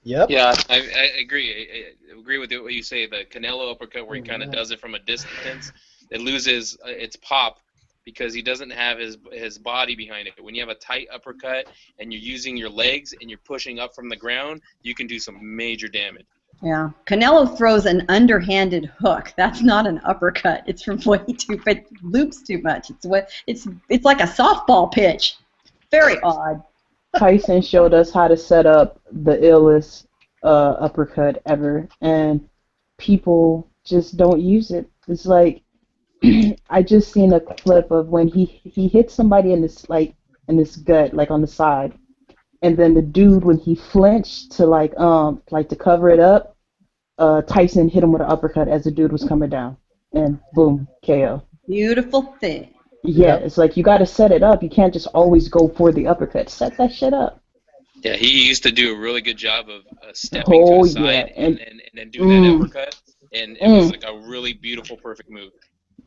E: Yep.
C: Yeah, I agree. I agree with what you say. The Canelo uppercut, where he kind of does it from a distance, it loses its pop because he doesn't have his body behind it. When you have a tight uppercut and you're using your legs and you're pushing up from the ground, you can do some major damage.
B: Yeah, Canelo throws an underhanded hook. That's not an uppercut. It's from way too, it loops too much. It's like a softball pitch. Very odd.
F: Tyson showed us how to set up the illest uppercut ever, and people just don't use it. It's like I just seen a clip of when he hit somebody in this gut, like on the side, and then the dude, when he flinched to to cover it up, Tyson hit him with an uppercut as the dude was coming down, and boom, KO.
B: Beautiful thing.
F: Yeah, it's like you got to set it up. You can't just always go for the uppercut. Set that shit up.
C: Yeah, he used to do a really good job of stepping to the side and then do that uppercut, and it was like a really beautiful, perfect move.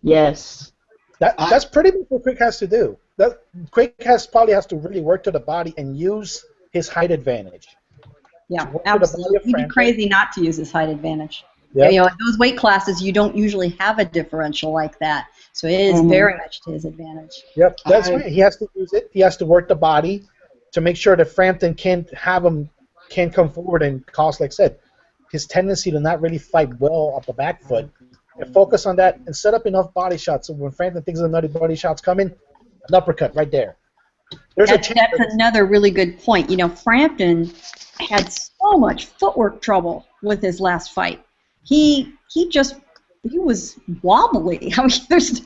F: Yes.
E: That's pretty much what Quigg has to do. Quigg probably has to really work to the body and use his height advantage.
B: Yeah, absolutely. He'd be crazy not to use his height advantage.
E: Yep.
B: You know, in those weight classes, you don't usually have a differential like that, so it is very much to his advantage.
E: Yep, that's right. He has to use it. He has to work the body to make sure that Frampton can't come forward and cause, like I said, his tendency to not really fight well off the back foot. And focus on that and set up enough body shots so when Frampton thinks another body shot's coming, an uppercut right there.
B: That's another really good point. You know, Frampton had so much footwork trouble with his last fight. He was wobbly. I mean, there's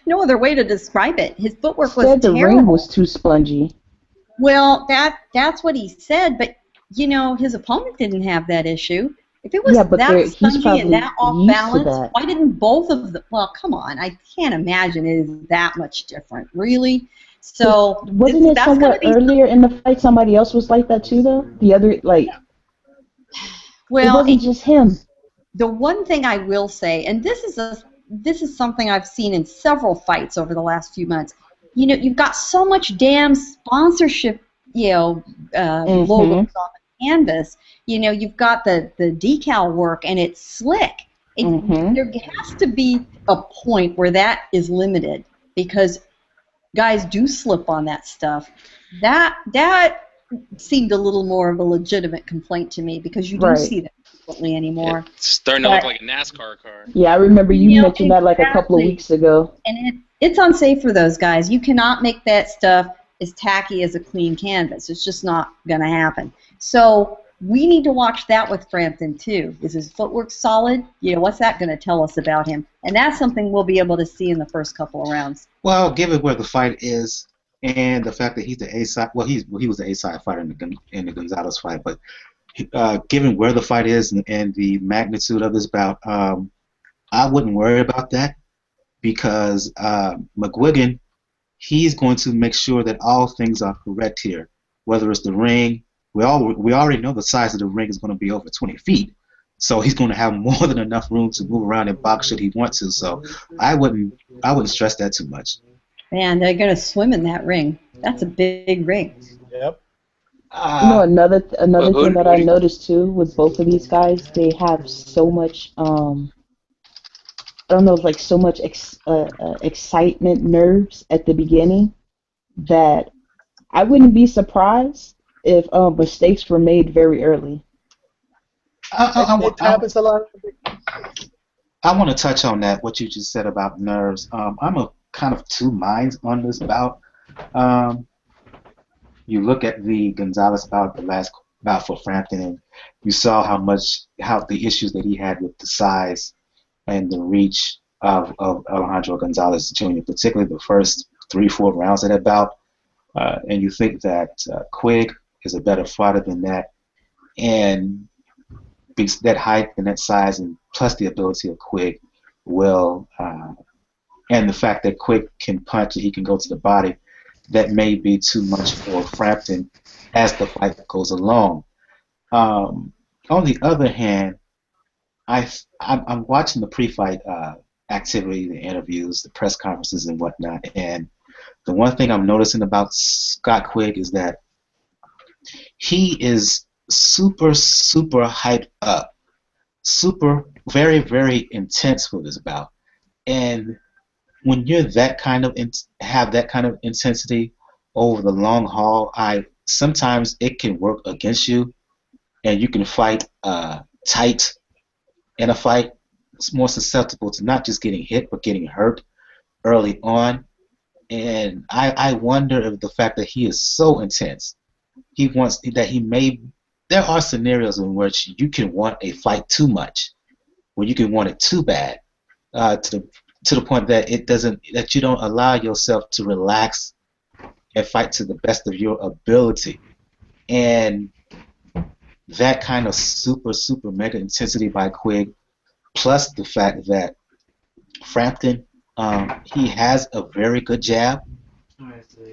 B: no other way to describe it. His footwork was terrible.
F: The ring was too spongy.
B: Well, that's what he said, but you know, his opponent didn't have that issue. If it was that spongy and that off balance, why didn't both of them? Well, come on, I can't imagine it is that much different, really. So
F: wasn't it somewhere earlier in the fight somebody else was like that too, though? The other
B: well,
F: it wasn't just him.
B: The one thing I will say, and this is something I've seen in several fights over the last few months. You know, you've got so much damn sponsorship, logos on the canvas. You know, you've got the decal work, and it's slick. There has to be a point where that is limited because guys do slip on that stuff. That seemed a little more of a legitimate complaint to me because you don't see that frequently anymore.
C: It's starting to look like a NASCAR car.
F: Yeah, I remember you mentioned that like a couple of weeks ago.
B: And it's unsafe for those guys. You cannot make that stuff as tacky as a clean canvas. It's just not going to happen. So we need to watch that with Frampton too. Is his footwork solid? You know, what's that going to tell us about him? And that's something we'll be able to see in the first couple of rounds.
A: Well, given where the fight is and the fact that he's the A-side, well, he was the A-side fighter in the Gonzalez fight, but given where the fight is and the magnitude of this bout, I wouldn't worry about that because McGuigan, he's going to make sure that all things are correct here, whether it's the ring. We already know the size of the ring is going to be over 20 feet. So he's going to have more than enough room to move around and box should he want to. So I wouldn't stress that too much.
B: Man, they're going to swim in that ring. That's a big ring.
E: Yep.
F: You know, another thing that I
C: do you-
F: noticed too with both of these guys, they have so much I don't know, if like so much excitement, nerves at the beginning that I wouldn't be surprised if mistakes were made very early.
E: It happens a lot.
A: I want to touch on that, what you just said about nerves. I'm a kind of two minds on this bout. You look at the Gonzalez bout, the last bout for Frampton, and you saw how the issues that he had with the size and the reach of Alejandro Gonzalez Jr., particularly the first 3-4 rounds of that bout. And you think that Quigg is a better fighter than that, and that height and that size, and plus the ability of Quigg will, and the fact that Quigg can punch and he can go to the body, that may be too much for Frampton as the fight goes along. On the other hand, I'm watching the pre-fight activity, the interviews, the press conferences, and whatnot, and the one thing I'm noticing about Scott Quigg is that he is super hyped up, very, very intense with his bout. And when you're that kind of have that kind of intensity over the long haul, sometimes it can work against you, and you can fight tight in a fight. It's more susceptible to not just getting hit but getting hurt early on. And I wonder if the fact that he is so intense, there are scenarios in which you can want a fight too much, where you can want it too bad, to the point that you don't allow yourself to relax and fight to the best of your ability. And that kind of super mega intensity by Quigg, plus the fact that Frampton, he has a very good jab.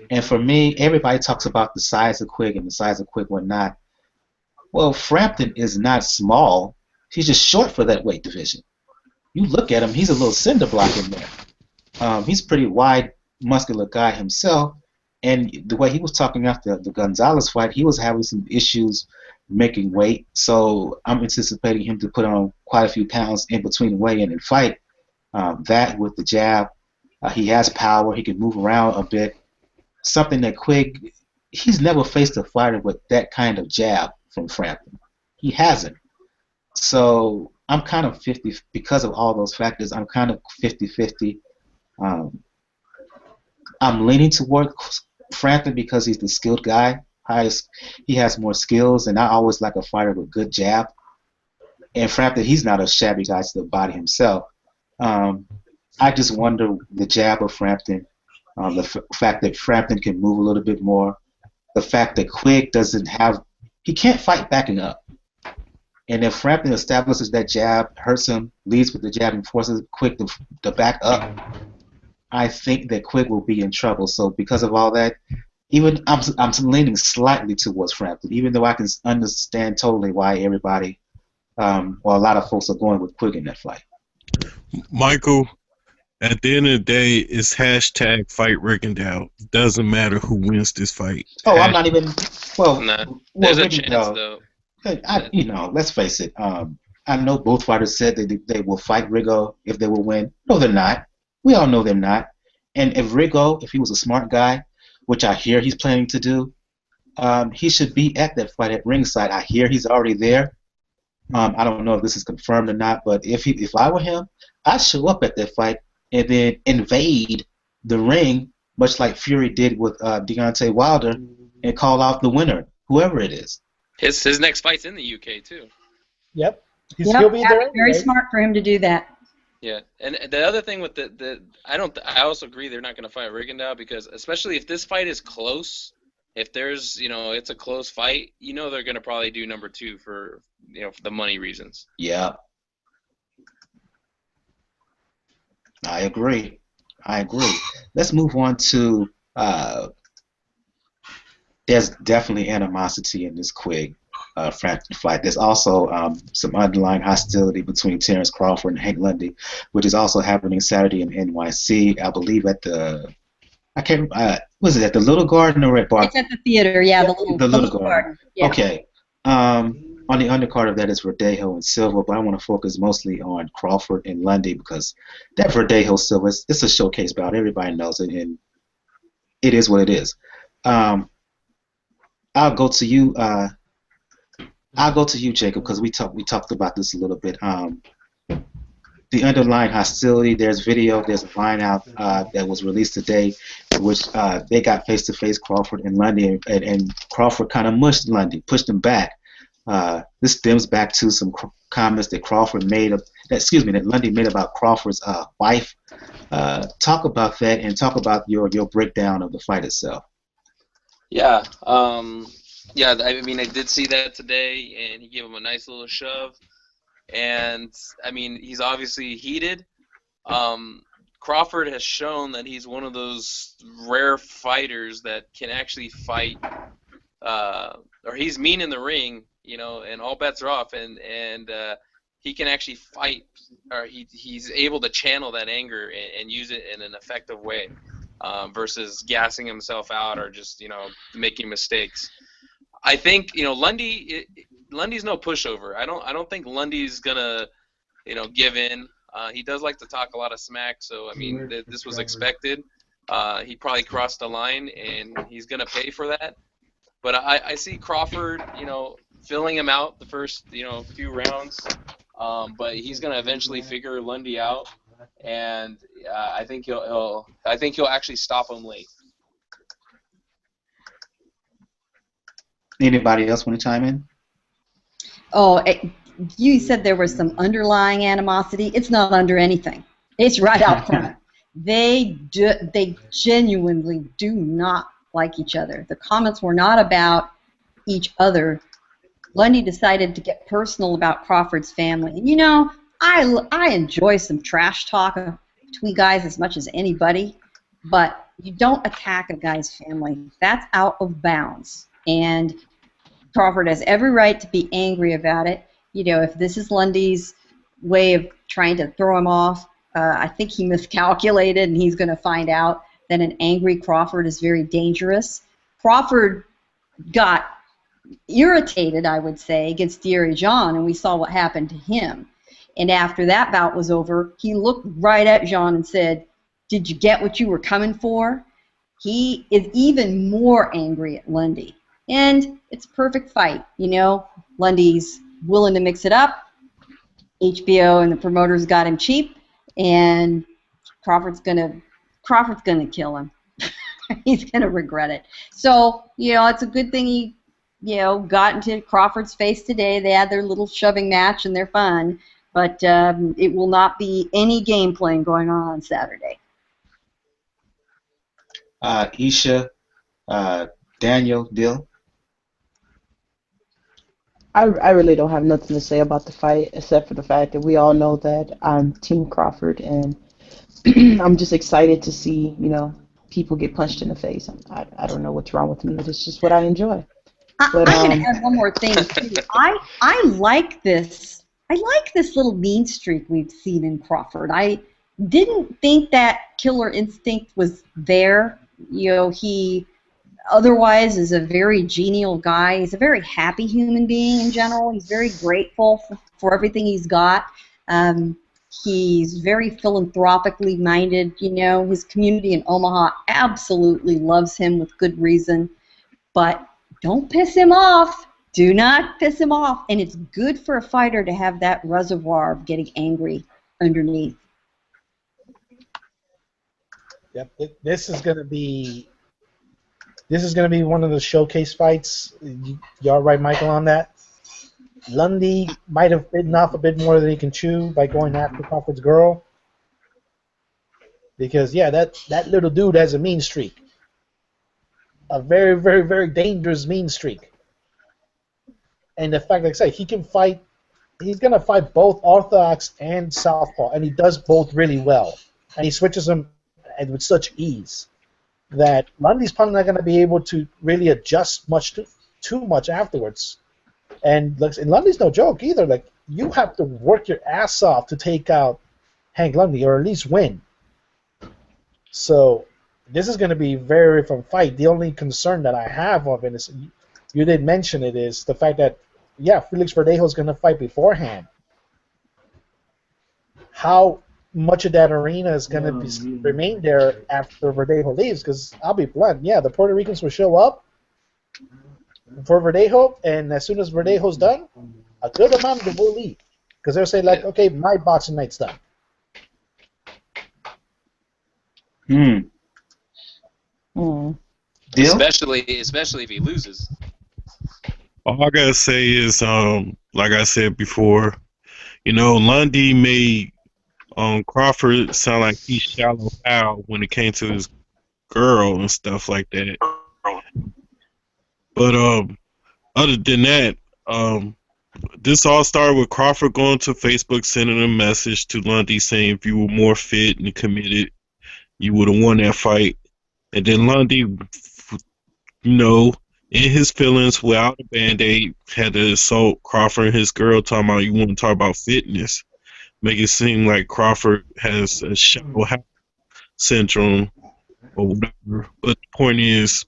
A: And for me, everybody talks about the size of Quigg and the size of Quigg whatnot. Well, Frampton is not small. He's just short for that weight division. You look at him, he's a little cinder block in there. He's a pretty wide, muscular guy himself. And the way he was talking after the Gonzalez fight, he was having some issues making weight. So I'm anticipating him to put on quite a few pounds in between weigh-in and fight. That with the jab, he has power. He can move around a bit. Something that Quigg, he's never faced a fighter with that kind of jab from Frampton. He hasn't. So I'm kind of 50, because of all those factors, I'm kind of 50-50. I'm leaning toward Frampton because he's the skilled guy. He has more skills, and I always like a fighter with good jab. And Frampton, he's not a shabby guy to the body himself. I just wonder the jab of Frampton, the fact that Frampton can move a little bit more, the fact that Quigg he can't fight backing up. And if Frampton establishes that jab, hurts him, leads with the jab, and forces Quigg to back up, I think that Quigg will be in trouble. So because of all that, even I'm leaning slightly towards Frampton, even though I can understand totally why everybody, a lot of folks are going with Quigg in that fight.
D: Michael, at the end of the day, it's hashtag fight Rigondeaux. Doesn't matter who wins this fight.
A: Oh, I'm not even. Well,
C: Nah, there's a chance though.
A: Let's face it. I know both fighters said that they will fight Rigo if they will win. No, they're not. We all know they're not. And if he was a smart guy, which I hear he's planning to do, he should be at that fight at ringside. I hear he's already there. I don't know if this is confirmed or not, but if I were him, I'd show up at that fight and then invade the ring, much like Fury did with Deontay Wilder, and call out the winner, whoever it is.
C: His next fight's in the UK too.
E: Yep. He'll be there.
B: Very smart for him to do that.
C: Yeah, and the other thing with I also agree they're not going to fight Rigondeaux, because especially if this fight is close, if there's it's a close fight, they're going to probably do number 2 for for the money reasons.
A: Yeah, I agree. Let's move on to there's definitely animosity in this Quigg Frampton fight. There's also some underlying hostility between Terrence Crawford and Hank Lundy, which is also happening Saturday in NYC. I believe at the was it at the Little Garden or at Bar?
B: It's at the theater, yeah, the
A: Little
B: Garden.
A: Garden.
B: Yeah.
A: Okay. On the undercard of that is Verdejo and Silva, but I want to focus mostly on Crawford and Lundy because that Verdejo Silva, it's a showcase bout. Everybody knows it, and it is what it is. I'll go to you. I'll go to you, Jacob, because we talked about this a little bit. The underlying hostility. There's video. There's a line out that was released today, in which they got face to face, Crawford and Lundy, and Crawford kind of mushed Lundy, pushed him back. This stems back to some comments that that Lundy made about Crawford's wife. Talk about that and talk about your breakdown of the fight itself.
C: Yeah, yeah. I mean, I did see that today, and he gave him a nice little shove. And I mean, he's obviously heated. Crawford has shown that he's one of those rare fighters that can actually fight, or he's mean in the ring, you know, and all bets are off, and he can actually fight, or he's able to channel that anger and use it in an effective way, versus gassing himself out or just, you know, making mistakes. I think, you know, Lundy's no pushover. I don't think Lundy's gonna, you know, give in. He does like to talk a lot of smack, so I mean, this was expected. He probably crossed the line, and he's gonna pay for that. But I see Crawford, you know, filling him out the first, you know, few rounds. But he's gonna eventually figure Lundy out, and I think he'll actually stop him late.
A: Anybody else want to chime in?
B: Oh, you said there was some underlying animosity. It's not under anything. It's right out front. They genuinely do not like each other. The comments were not about each other. Lundy decided to get personal about Crawford's family. And you know, I enjoy some trash talk between guys as much as anybody, but you don't attack a guy's family. That's out of bounds. And Crawford has every right to be angry about it. You know, if this is Lundy's way of trying to throw him off, I think he miscalculated, and he's going to find out that an angry Crawford is very dangerous. Crawford got irritated, I would say, against Thierry Jean, and we saw what happened to him. And after that bout was over, he looked right at Jean and said, "Did you get what you were coming for?" He is even more angry at Lundy. And it's a perfect fight, you know. Lundy's willing to mix it up. HBO and the promoters got him cheap, and Crawford's gonna kill him. He's gonna regret it. So, you know, it's a good thing he, you know, got into Crawford's face today. They had their little shoving match, and they're fun. But it will not be any game playing going on Saturday.
A: Isha, Daniel, Dill.
F: I really don't have nothing to say about the fight except for the fact that we all know that I'm Team Crawford, and I'm just excited to see, you know, people get punched in the face. I don't know what's wrong with me, but it's just what I enjoy. But,
B: I'm going to add one more thing too. I like this. I like this little mean streak we've seen in Crawford. I didn't think that killer instinct was there. You know, he otherwise is a very genial guy. He's a very happy human being in general. He's very grateful for everything he's got. He's very philanthropically minded. You know, his community in Omaha absolutely loves him with good reason. But don't piss him off. Do not piss him off. And it's good for a fighter to have that reservoir of getting angry underneath.
E: Yep, this is going to be one of the showcase fights. Y'all right, Michael, on that? Lundy might have bitten off a bit more than he can chew by going after Crawford's girl. Because, yeah, that little dude has a mean streak. A very, very, very dangerous mean streak. And the fact, like I say, he can fight. He's going to fight both orthodox and southpaw, and he does both really well. And he switches them with such ease that Lundy's probably not going to be able to really adjust too much afterwards. And Lundy's no joke either. Like, you have to work your ass off to take out Hank Lundy, or at least win. So this is going to be very fun fight. The only concern that I have of it is, you did mention it, is the fact that, yeah, Felix Verdejo is going to fight beforehand. How much of that arena is going to remain there after Verdejo leaves? Because I'll be blunt, yeah, the Puerto Ricans will show up for Verdejo, and as soon as Verdejo's done, a good amount of them will leave. Because they'll say, like, okay, my boxing night's done.
C: Especially if he loses.
D: All I gotta say is, like I said before, Lundy made Crawford sound like he's shallow Hal when it came to his girl and stuff like that. But other than that, this all started with Crawford going to Facebook, sending a message to Lundy saying if you were more fit and committed, you would have won that fight. And then Lundy, in his feelings, without a Band-Aid, had to assault Crawford and his girl, talking about you want to talk about fitness. Make it seem like Crawford has a shallow Hal syndrome or whatever. But the point is,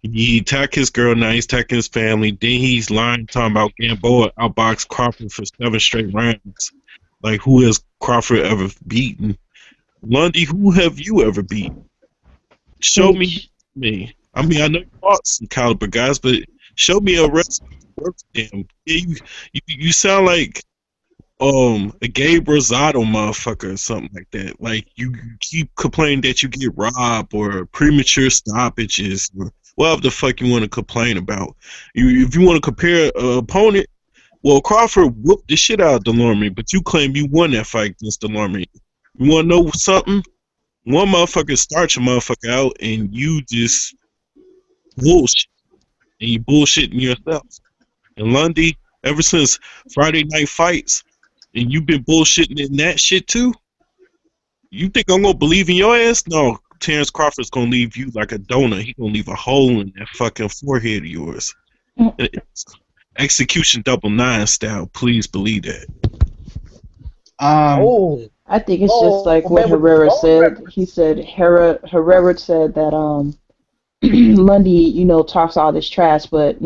D: he attacked his girl, now he's attacking his family. Then he's lying, talking about Gamboa outboxed Crawford for 7 straight rounds. Like, who has Crawford ever beaten? Lundy, who have you ever beaten? Show me. I mean, I know you fought some caliber guys, but show me a wrestler who works them. Yeah, you sound like a Gabe Rosado motherfucker or something like that. Like, you keep complaining that you get robbed or premature stoppages or whatever the fuck you want to complain about. If you want to compare an opponent, well, Crawford whooped the shit out of Delorme, but you claim you won that fight against Delorme. You want to know something? One motherfucker starts a motherfucker out and you just bullshit. And you bullshitting yourself. And Lundy, ever since Friday Night Fights, and you've been bullshitting in that shit too? You think I'm going to believe in your ass? No, Terrence Crawford's going to leave you like a donut. He's going to leave a hole in that fucking forehead of yours. It's execution 9 style. Please believe that.
F: I think it's just like what Herrera said. He said, Herrera said that Lundy, talks all this trash, but,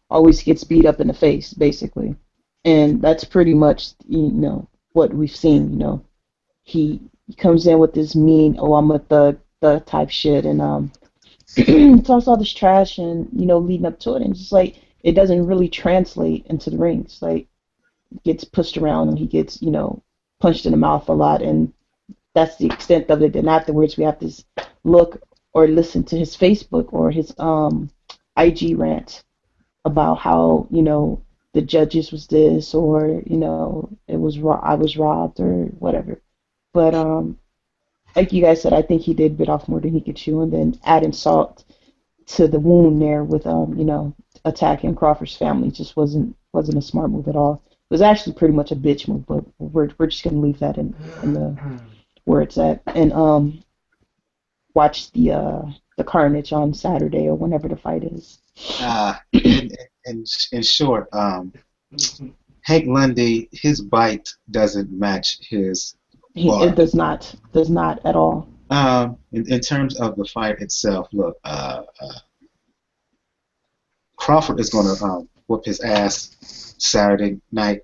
F: always gets beat up in the face, basically. And that's pretty much, what we've seen, He comes in with this mean, I'm a thug type shit, and talks all this trash and, leading up to it. And it's just like, it doesn't really translate into the ring. It's like, gets pushed around and he gets, punched in the mouth a lot, and that's the extent of it. And afterwards, we have to look or listen to his Facebook or his IG rant about how the judges was this, or I was robbed or whatever. But like you guys said, I think he did bit off more than he could chew, and then adding salt to the wound there with attacking Crawford's family just wasn't a smart move at all. It was actually pretty much a bitch move, but we're just gonna leave that in the where it's at, and watch the carnage on Saturday or whenever the fight is.
A: In short, Hank Lundy, his bite doesn't match his.
F: It does not at all.
A: In terms of the fight itself, look, Crawford is gonna whoop his ass Saturday night.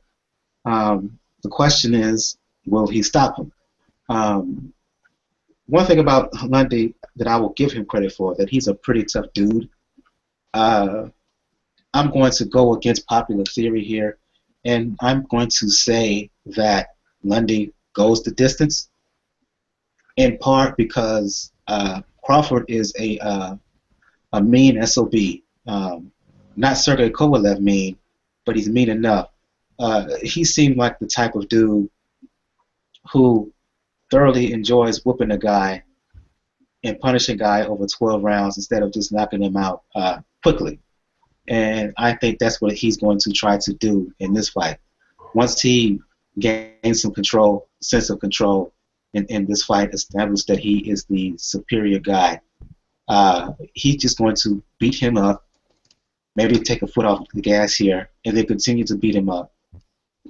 A: The question is, will he stop him? One thing about Lundy that I will give him credit for, that he's a pretty tough dude. I'm going to go against popular theory here, and I'm going to say that Lundy goes the distance, in part because Crawford is a mean SOB. Not Sergey Kovalev mean, but he's mean enough. He seemed like the type of dude who thoroughly enjoys whooping a guy and punishing a guy over 12 rounds instead of just knocking him out quickly. And I think that's what he's going to try to do in this fight. Once he gains some control, sense of control in this fight, established that he is the superior guy, he's just going to beat him up maybe take a foot off the gas here, and then continue to beat him up.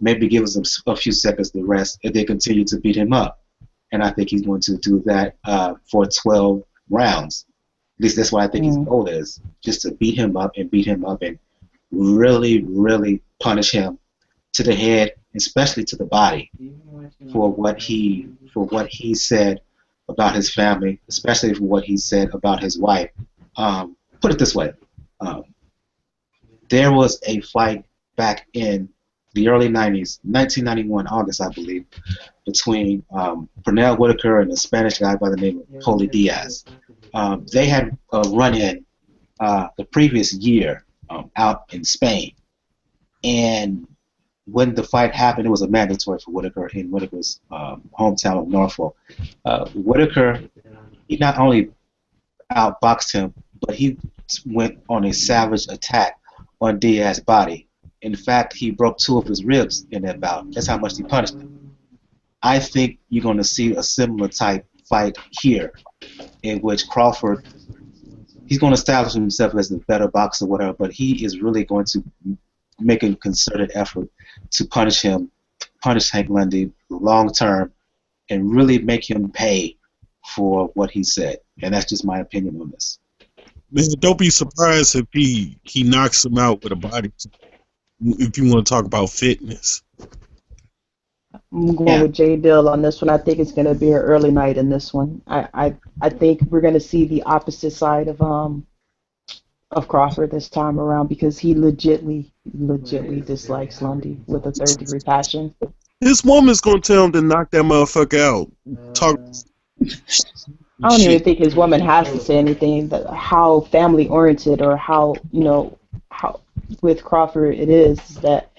A: Maybe give him a few seconds to rest, and then continue to beat him up. And I think he's going to do that for 12 rounds. At least that's what I think his goal is, just to beat him up and really, really punish him to the head, especially to the body, for what he said about his family, especially for what he said about his wife. Put it this way. There was a fight back in the early 90s, 1991, August, I believe, between Pernell Whitaker and a Spanish guy by the name of Poli Diaz. They had a run-in the previous year out in Spain. And when the fight happened, it was a mandatory for Whitaker in Whitaker's hometown of Norfolk. Whitaker, he not only outboxed him, but he went on a savage attack on Diaz's body. In fact, he broke 2 of his ribs in that bout. That's how much he punished him. I think you're going to see a similar type fight here, in which Crawford, he's going to establish himself as the better boxer, whatever, but he is really going to make a concerted effort to punish Hank Lundy long term, and really make him pay for what he said. And that's just my opinion on this.
D: Man, don't be surprised if he knocks him out with a body. If you want to talk about fitness,
F: I'm going with J. Dill on this one. I think it's going to be an early night in this one. I think we're going to see the opposite side of Crawford this time around, because he legitly dislikes Lundy with a third-degree passion.
D: His woman's going to tell him to knock that motherfucker out. Talk.
F: I don't even think his woman has to say anything. How family-oriented, or how with Crawford it is that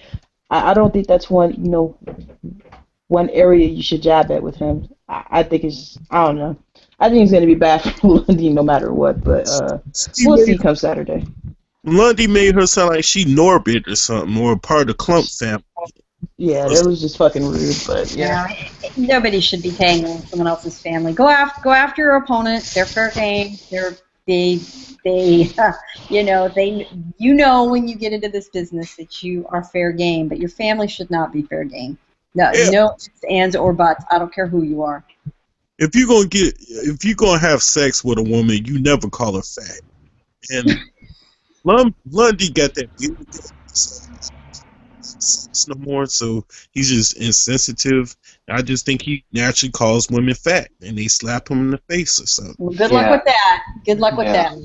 F: I don't think that's one area you should jab at with him. I think I don't know. I think it's going to be bad for Lundy no matter what, but we'll see come Saturday.
D: Lundy made her sound like she Norbit or something, or part of the Clump family.
F: Yeah, that was just fucking rude, but yeah.
B: Nobody should be paying on someone else's family. Go after your opponent. They're fair game. They when you get into this business that you are fair game, but your family should not be fair game. No, no ifs, ands, or buts. I don't care who you are.
D: If you're gonna have sex with a woman, you never call her fat. And Lundy got that beautiful no more, so he's just insensitive. I just think he naturally calls women fat, and they slap him in the face or something.
B: Well, good luck with that. Good luck with that.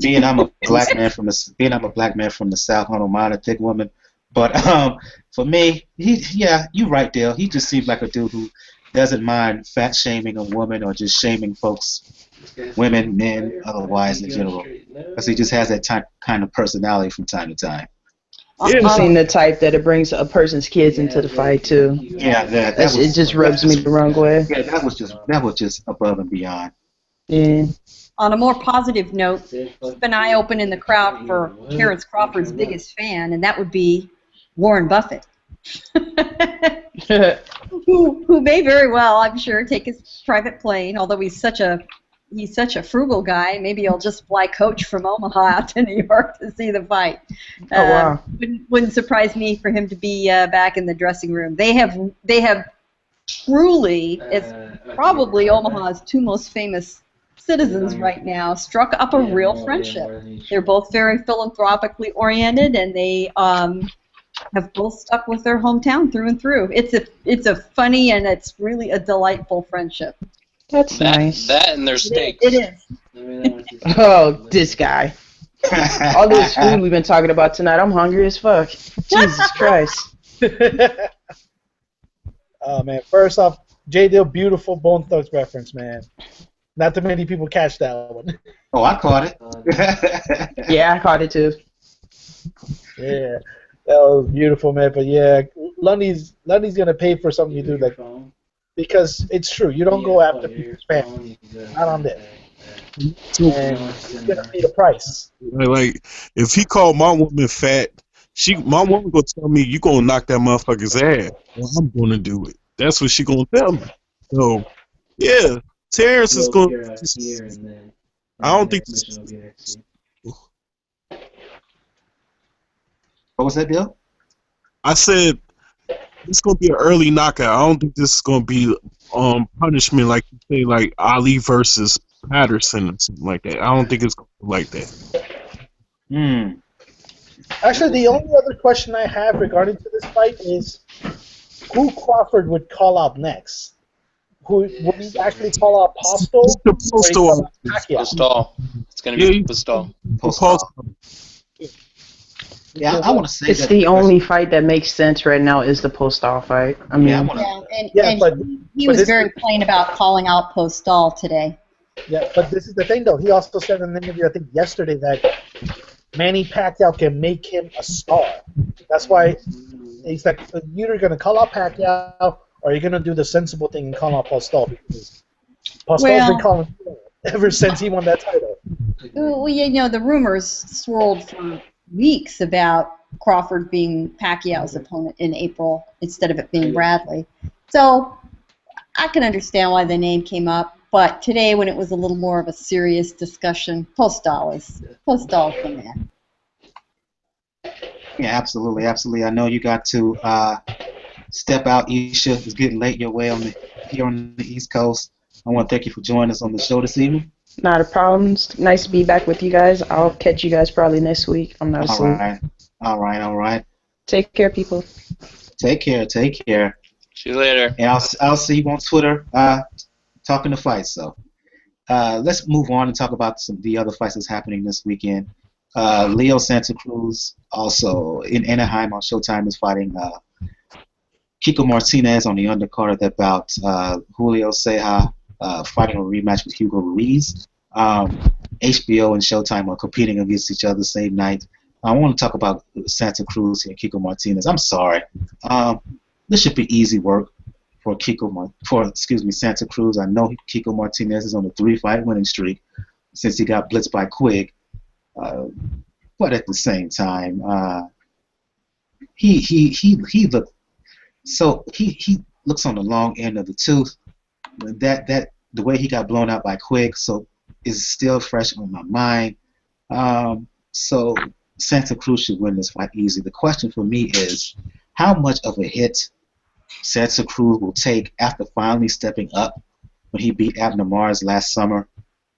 A: Being I'm a black man from the South, I don't mind a thick woman, but for me, you're right, Dale. He just seems like a dude who doesn't mind fat shaming a woman or just shaming folks, women, men, otherwise in general, because he just has that kind of personality from time to time.
F: I've seen the type that it brings a person's kids into the fight too.
A: Yeah,
F: it just rubs me the wrong way.
A: Yeah, that was just above and beyond.
F: Yeah.
B: On a more positive note, keep an eye open in the crowd for Terrence Crawford's biggest fan, and that would be Warren Buffett, who may very well, I'm sure, take his private plane. Although he's such a frugal guy, maybe he'll just fly coach from Omaha out to New York to see the fight.
F: Oh wow!
B: Wouldn't surprise me for him to be back in the dressing room. They have truly, as probably Omaha's 2 most famous citizens right now, struck up a real friendship. They're both very philanthropically oriented, and they have both stuck with their hometown through and through. It's a funny, and it's really a delightful friendship.
F: That's nice.
C: That and their steaks.
B: It is.
F: Oh, this guy. All this food we've been talking about tonight, I'm hungry as fuck. Jesus Christ.
E: Oh, man. First off, J. Dill, beautiful Bone Thugs reference, man. Not too many people catch that one.
A: Oh, I caught it.
F: Yeah, I caught it too.
E: Yeah, that was beautiful, man. But yeah, Lundy's gonna pay for something you do, like, because it's true. You don't go after people's family, not on this. And he's gonna pay the price.
D: Like if he called my woman fat, my woman gonna tell me you gonna knock that motherfucker's ass. Well, I'm gonna do it. That's what she gonna tell me. So yeah. Terrence is going to... I don't think...
A: What was that, Bill?
D: I said it's gonna be an early knockout. I don't think this is gonna be punishment like you say, like Ali versus Patterson or something like that. I don't think it's gonna be like that.
A: Hmm.
E: Actually, the only other question I have regarding to this fight is who Crawford would call out next. Who would he actually call out Postal?
D: The
E: Or he
D: Postal.
E: call out Pacquiao?
C: Postal. It's gonna
D: Yeah,
C: be Postal.
A: Postal. Yeah, I want to say
F: It's
A: that
F: the only fight that makes sense right now is the Postal fight. I mean,
A: Yeah, I want to.
B: Yeah, and
E: but
B: he
E: but
B: was
E: this-
B: very plain about calling out Postal today.
E: Yeah, but this is the thing, though. He also said in an interview, I think yesterday, that Manny Pacquiao can make him a star. That's why he's like, you're either going to call out Pacquiao or you're going to do the sensible thing and call out Postal. Because Postal's been calling ever since he won that title.
B: Well, you know, the rumors swirled for weeks about Crawford being Pacquiao's opponent in April instead of it being Bradley. So I can understand why the name came up, but today when it was a little more of a serious discussion, Postal is the man.
A: Yeah, absolutely, absolutely. I know you got to step out, Isha. It's getting late your way here on the East Coast. I want to thank you for joining us on the show this evening.
F: not a problem. It's nice to be back with you guys. I'll catch you guys probably next week. I'm not asleep.
A: All right.
F: Take care, people.
A: Take care.
C: See you later.
A: And I'll see you on Twitter talking the fights. So let's move on and talk about the other fights that's happening this weekend. Leo Santa Cruz, also in Anaheim on Showtime, is fighting Kiko Martinez on the undercard of that bout. Julio Ceja fighting a rematch with Hugo Ruiz. HBO and Showtime are competing against each other the same night. I want to talk about Santa Cruz and Kiko Martinez. I'm sorry. This should be easy work for Santa Cruz. I know Kiko Martinez is on a 3-fight winning streak since he got blitzed by Quigg. But at the same time, he looks on the long end of the tooth. That the way he got blown out by Quigg, so is still fresh on my mind. So Santa Cruz should win this fight easy. The question for me is how much of a hit Santa Cruz will take after finally stepping up when he beat Abner Mares last summer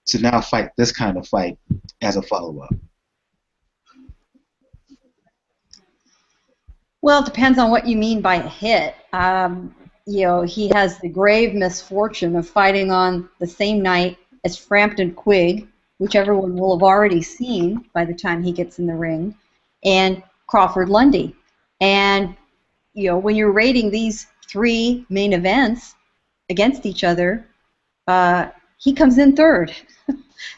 A: to now fight this kind of fight as a follow-up.
B: Well, it depends on what you mean by a hit. He has the grave misfortune of fighting on the same night as Frampton Quigg, which everyone will have already seen by the time he gets in the ring, and Crawford Lundy. And, when you're rating these three main events against each other, he comes in third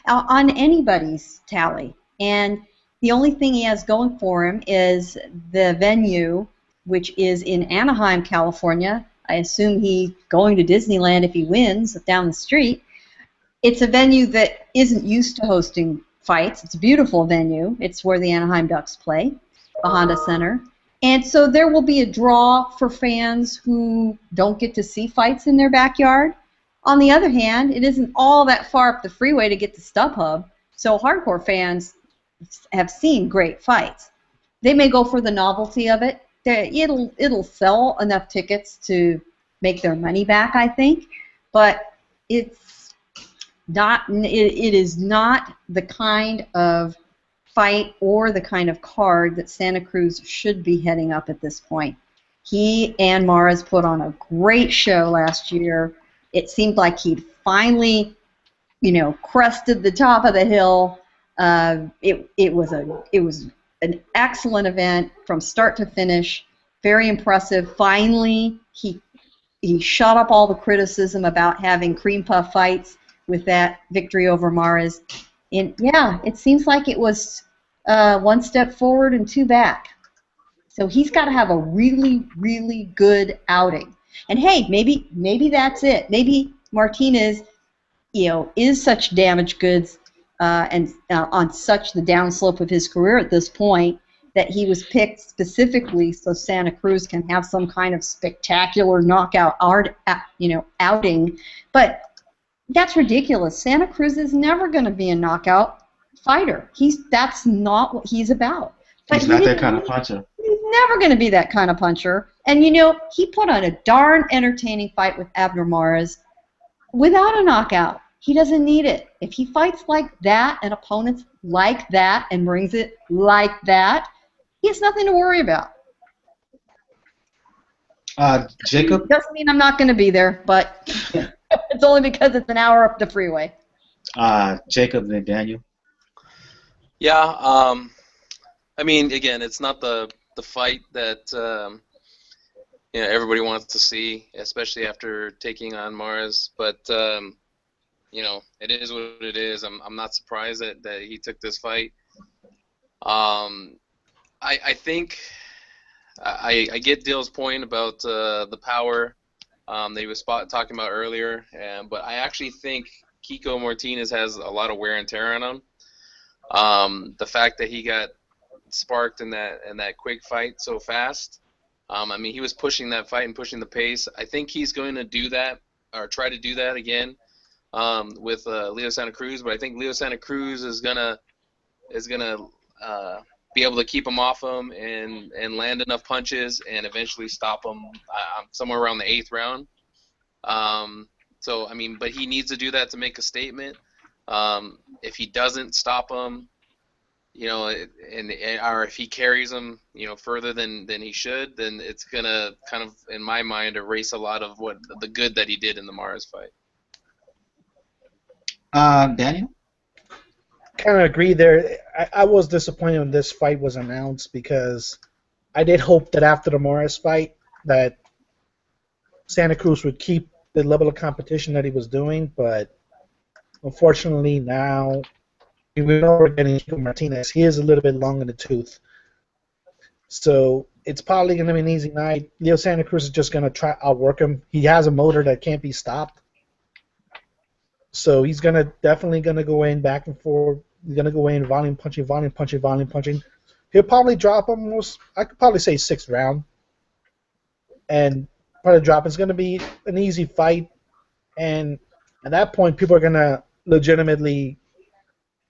B: on anybody's tally. And the only thing he has going for him is the venue, which is in Anaheim, California. I assume he's going to Disneyland if he wins down the street. It's a venue that isn't used to hosting fights. It's a beautiful venue. It's where the Anaheim Ducks play, the Honda Center. And so there will be a draw for fans who don't get to see fights in their backyard. On the other hand, it isn't all that far up the freeway to get to StubHub, so hardcore fans have seen great fights. They may go for the novelty of it. It'll sell enough tickets to make their money back, I think, but it's not. It is not the kind of fight or the kind of card that Santa Cruz should be heading up at this point. He and Mares put on a great show last year. It seemed like he'd finally, crested the top of the hill. It was an excellent event from start to finish. Very impressive. Finally, he shut up all the criticism about having cream puff fights with that victory over Mares. And yeah, it seems like it was one step forward and two back. So he's got to have a really, really good outing. And hey, maybe that's it. Maybe Martinez, is such damaged goods and on such the downslope of his career at this point that he was picked specifically so Santa Cruz can have some kind of spectacular knockout outing. But that's ridiculous. Santa Cruz is never going to be a knockout fighter. That's not what he's about. But
A: He's not that kind of puncher.
B: He's never going to be that kind of puncher. And, he put on a darn entertaining fight with Abner Mares without a knockout. He doesn't need it. If he fights like that and opponents like that and brings it like that, he has nothing to worry about.
A: Jacob?
B: Doesn't mean I'm not going to be there, but it's only because it's an hour up the freeway.
A: Jacob and Daniel?
C: Yeah, I mean, again, it's not the fight that everybody wants to see, especially after taking on Mars. But it is what it is. I'm not surprised that he took this fight. I think I get Dill's point about the power that he was talking about earlier, but I actually think Kiko Martinez has a lot of wear and tear on him. The fact that he got sparked in that Quigg fight so fast. I mean, he was pushing that fight and pushing the pace. I think he's going to do that or try to do that again with Leo Santa Cruz. But I think Leo Santa Cruz is gonna be able to keep him off him and land enough punches and eventually stop him somewhere around the 8th round. So I mean, but he needs to do that to make a statement. If he doesn't stop him, or if he carries him, further than he should, then it's gonna kind of, in my mind, erase a lot of what the good that he did in the Mars fight.
A: Daniel?
E: Kind of agree there. I was disappointed when this fight was announced because I did hope that after the Morris fight that Santa Cruz would keep the level of competition that he was doing, but unfortunately now we know we're getting Kiko Martinez. He is a little bit long in the tooth. So it's probably going to be an easy night. Leo Santa Cruz is just going to try outwork him. He has a motor that can't be stopped. So he's definitely going to go in back and forth. He's going to go in volume punching, volume punching, volume punching. He'll probably drop him, I could probably say 6th round. And probably drop. It's going to be an easy fight. And at that point, people are going to legitimately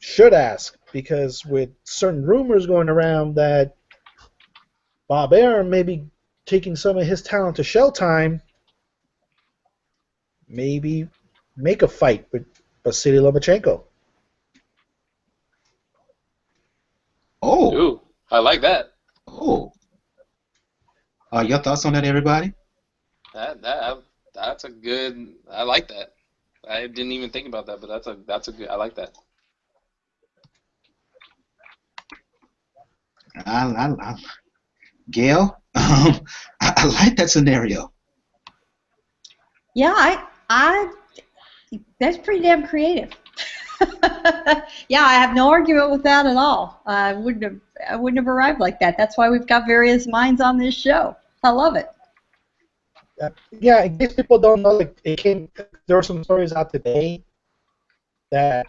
E: should ask, because with certain rumors going around that Bob Arum may be taking some of his talent to Showtime, maybe make a fight with Vasily Lomachenko.
A: Oh.
C: Ooh, I like that.
A: Oh. Your thoughts on that, everybody?
C: That's a good. I like that. I didn't even think about that, but that's a good. I like that.
A: Gail, I like that scenario.
B: Yeah, that's pretty damn creative. Yeah, I have no argument with that at all. I wouldn't have arrived like that. That's why we've got various minds on this show. I love it.
E: Yeah, in case people don't know, there were some stories out today that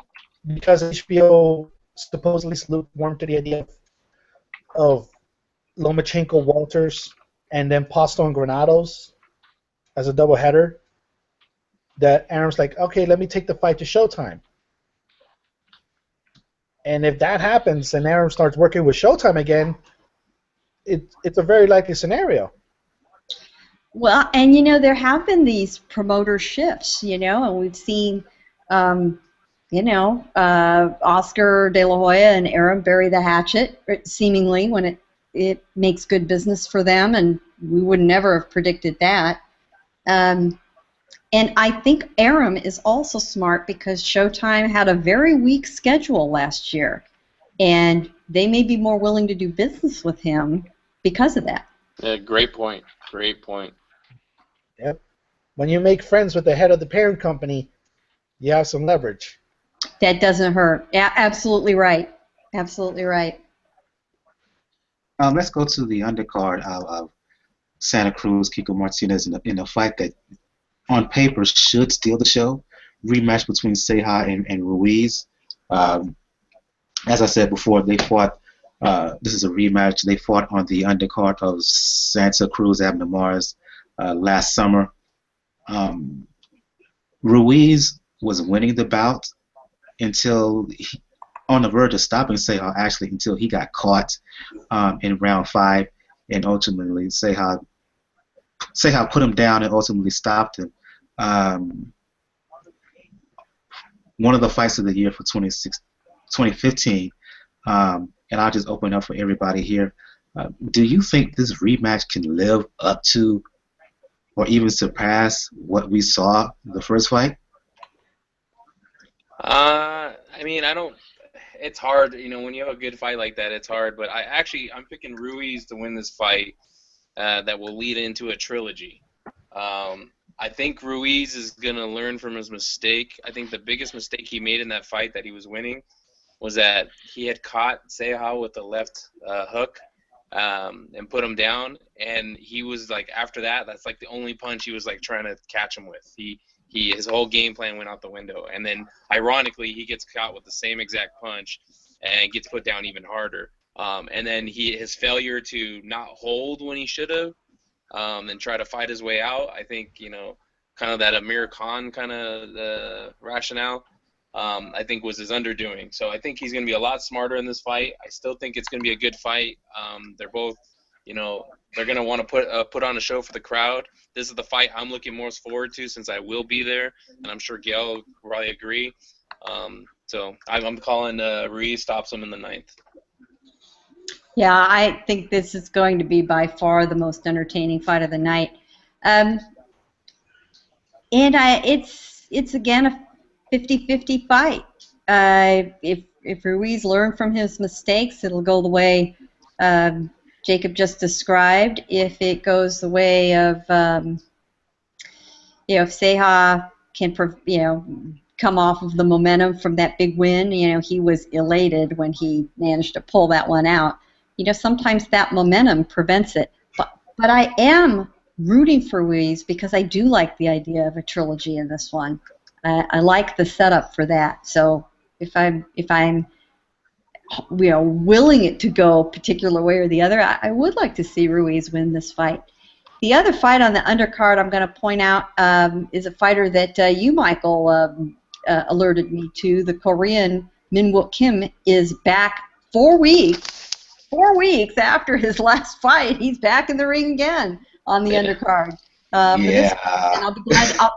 E: because HBO supposedly lukewarm to the idea of Lomachenko Walters and then Pasto and Granados as a doubleheader, that Arum's like, okay, let me take the fight to Showtime. And if that happens and Arum starts working with Showtime again, it's a very likely scenario.
B: Well, and there have been these promoter shifts, and we've seen, Oscar De La Hoya and Arum bury the hatchet, seemingly, when it makes good business for them, and we would never have predicted that. And I think Arum is also smart because Showtime had a very weak schedule last year, and they may be more willing to do business with him because of that.
C: Yeah, great point. Great point.
E: Yep. When you make friends with the head of the parent company, you have some leverage.
B: That doesn't hurt. Yeah, absolutely right. Absolutely right.
A: Let's go to the undercard of Santa Cruz, Kiko Martinez in a fight that on paper should steal the show. Rematch between Ceja and Ruiz. As I said before, they fought. This is a rematch. They fought on the undercard of Santa Cruz Abner Mares last summer. Ruiz was winning the bout until on the verge of stopping Seha actually until he got caught in round 5, and ultimately Seha put him down and ultimately stopped him. One of the fights of the year for 2015, and I'll just open up for everybody here. Do you think this rematch can live up to or even surpass what we saw in the first fight?
C: I mean, I don't. It's hard, when you have a good fight like that, it's hard. But I'm picking Ruiz to win this fight. That will lead into a trilogy. I think Ruiz is gonna learn from his mistake. I think the biggest mistake he made in that fight that he was winning was that he had caught Seha with the left hook and put him down, and he was like, after that, that's like the only punch he was like trying to catch him with. His whole game plan went out the window, and then ironically he gets caught with the same exact punch and gets put down even harder. And then his failure to not hold when he should have and try to fight his way out, I think, kind of that Amir Khan kind of rationale, I think was his underdoing. So I think he's going to be a lot smarter in this fight. I still think it's going to be a good fight. They're both, they're going to want to put on a show for the crowd. This is the fight I'm looking most forward to since I will be there, and I'm sure Gail will probably agree. So I'm calling Ruiz stops him in the 9th.
B: Yeah, I think this is going to be by far the most entertaining fight of the night. And it's again a 50-50 fight. If Ruiz learned from his mistakes, it'll go the way Jacob just described. If it goes the way of if Seha can come off of the momentum from that big win, he was elated when he managed to pull that one out. Sometimes that momentum prevents it. But I am rooting for Ruiz because I do like the idea of a trilogy in this one. I like the setup for that. So if I'm willing it to go a particular way or the other, I would like to see Ruiz win this fight. The other fight on the undercard I'm going to point out is a fighter that you, Michael, alerted me to. The Korean Min-Wook Kim is back 4 weeks. 4 weeks after his last fight, he's back in the ring again on the undercard. And I'll be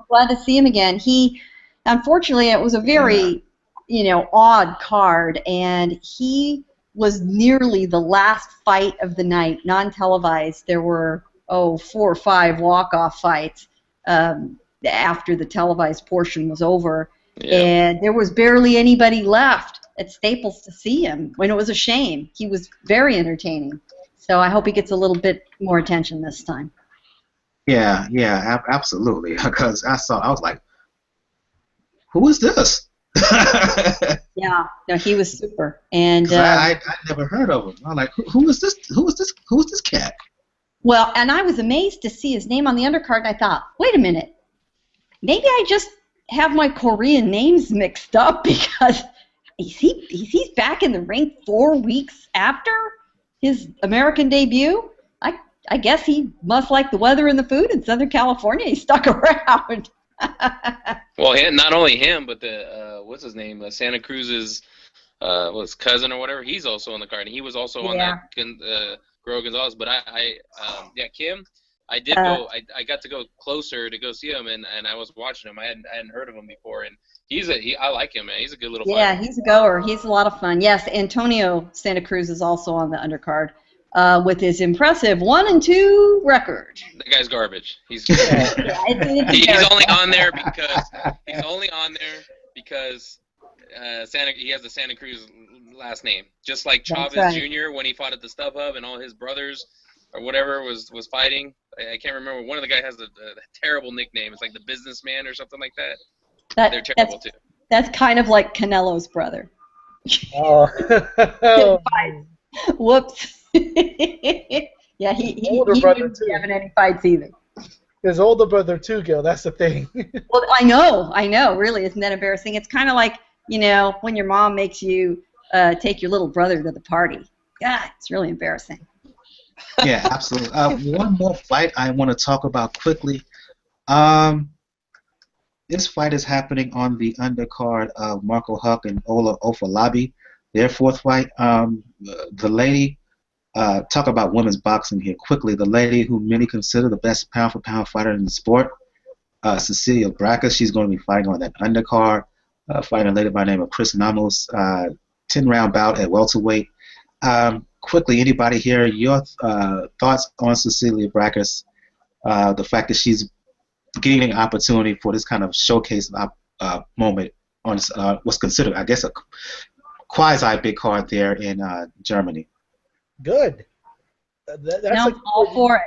B: glad to see him again. Unfortunately, it was a very, odd card, and he was nearly the last fight of the night, non-televised. There were 4 or 5 walk-off fights after the televised portion was over, and there was barely anybody left at Staples to see him, when it was a shame. He was very entertaining. So I hope he gets a little bit more attention this time.
A: Yeah, absolutely. Because I was like, who is this?
B: Yeah, no, he was super. And
A: I never heard of him. I'm like, who is this? Who is this cat?
B: Well, and I was amazed to see his name on the undercard, and I thought, wait a minute, maybe I just have my Korean names mixed up, because he's back in the ring 4 weeks after his American debut. I guess he must like the weather and the food in Southern California. He stuck around.
C: Well, not only him, but the what's his name? Santa Cruz's cousin or whatever. He's also on the card, and he was also on that Gro Gonzalez. But Kim. I did go. I got to go closer to go see him, and I was watching him. I hadn't heard of him before, and I like him, man. He's a good little fighter.
B: Yeah, he's a goer. He's a lot of fun. Yes, Antonio Santa Cruz is also on the undercard with his impressive 1-2 record.
C: The guy's garbage. He's he's only on there because he has the Santa Cruz last name, just like Chavez Jr. when he fought at the StubHub and all his brothers or whatever was fighting. I can't remember. One of the guys has a terrible nickname. It's like the businessman or something like that. They're terrible too.
B: That's kind of like Canelo's brother.
E: Oh.
B: Whoops. Yeah, he
E: older brother
B: wouldn't
E: too.
B: be having any fights either.
E: His older brother too, Gil. That's the thing.
B: Well, I know. Really, isn't that embarrassing? It's kind of like, when your mom makes you take your little brother to the party. God, it's really embarrassing.
A: Yeah, absolutely. One more fight I want to talk about quickly. This fight is happening on the undercard of Marco Huck and Ola Ofalabi. their fourth fight. The lady, talk about women's boxing here quickly. The lady who many consider the best pound-for-pound fighter in the sport, Cecilia Braca. She's going to be fighting on that undercard. Fighting a lady by the name of Chris Namos. 10-round bout at welterweight. Quickly, anybody here, your thoughts on Cecilia Braca's, the fact that she's getting an opportunity for this kind of showcase moment on what's considered, I guess, a quasi big card there in Germany.
E: Good.
B: I'm all for it.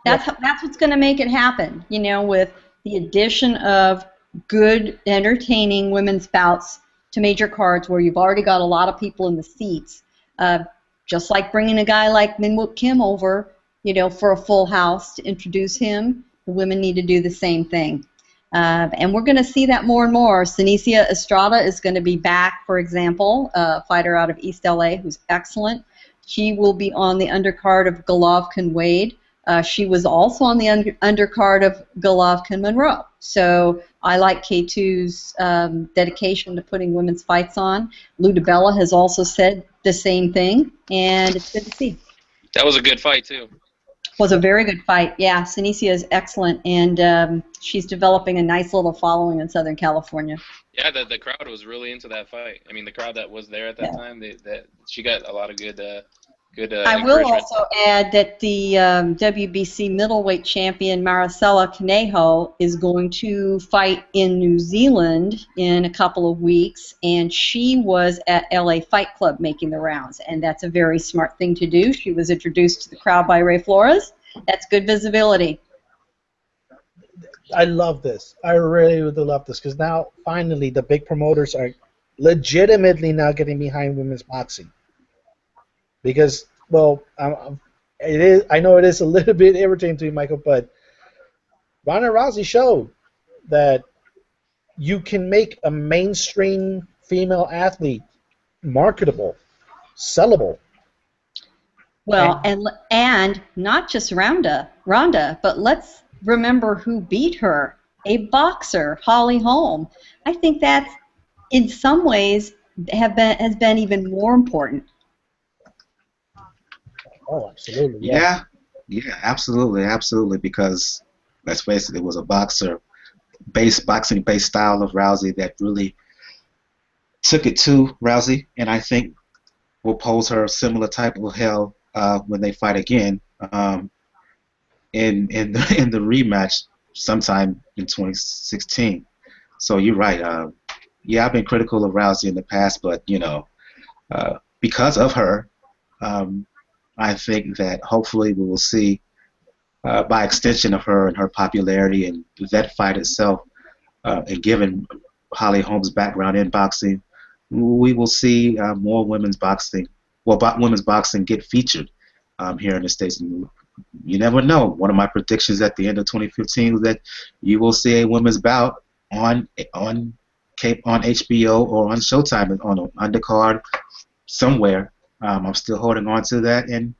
B: That's what's going to make it happen. You know, with the addition of good, entertaining women's bouts to major cards, where you've already got a lot of people in the seats. Just like bringing a guy like Minwook Kim over, you know, for a full house to introduce him, the women need to do the same thing. And we're going to see that more and more. Sinicia Estrada is going to be back, for example, a fighter out of East LA who's excellent. She will be on the undercard of Golovkin-Wade. She was also on the undercard of Golovkin-Monroe. So I like K2's dedication to putting women's fights on. Lou DiBella has also said the same thing, and it's good to see.
C: That was a good fight, too.
B: Was a very good fight. Yeah, Sinicia is excellent, and she's developing a nice little following in Southern California.
C: Yeah, the crowd was really into that fight. I mean, the crowd that was there at that time, she got a lot of good
B: I will also add that the WBC middleweight champion Maricela Conejo is going to fight in New Zealand in a couple of weeks, and she was at LA Fight Club making the rounds, and that's a very smart thing to do. She was introduced to the crowd by Ray Flores. That's good visibility.
E: I love this. I really would love this, because now finally the big promoters are legitimately now getting behind women's boxing. Because, well, it is. I know it is a little bit irritating to you, Michael, but Ronda Rousey showed that you can make a mainstream female athlete marketable, sellable.
B: Well, and not just Ronda, but let's remember who beat her, a boxer, Holly Holm. I think that, in some ways, has been even more important.
E: Oh, absolutely.
A: Yeah, absolutely. Because let's face it, it was a boxing-based style of Rousey that really took it to Rousey, and I think will pose her a similar type of hell when they fight again in the rematch sometime in 2016. So you're right. Yeah, I've been critical of Rousey in the past, but you know, because of her. I think that hopefully we will see, by extension of her and her popularity and that fight itself, and given Holly Holm's background in boxing, we will see more women's boxing. Well, women's boxing get featured here in the States. And you never know. One of my predictions at the end of 2015 was that you will see a women's bout on HBO or on Showtime on an undercard somewhere. I'm still holding on to that, and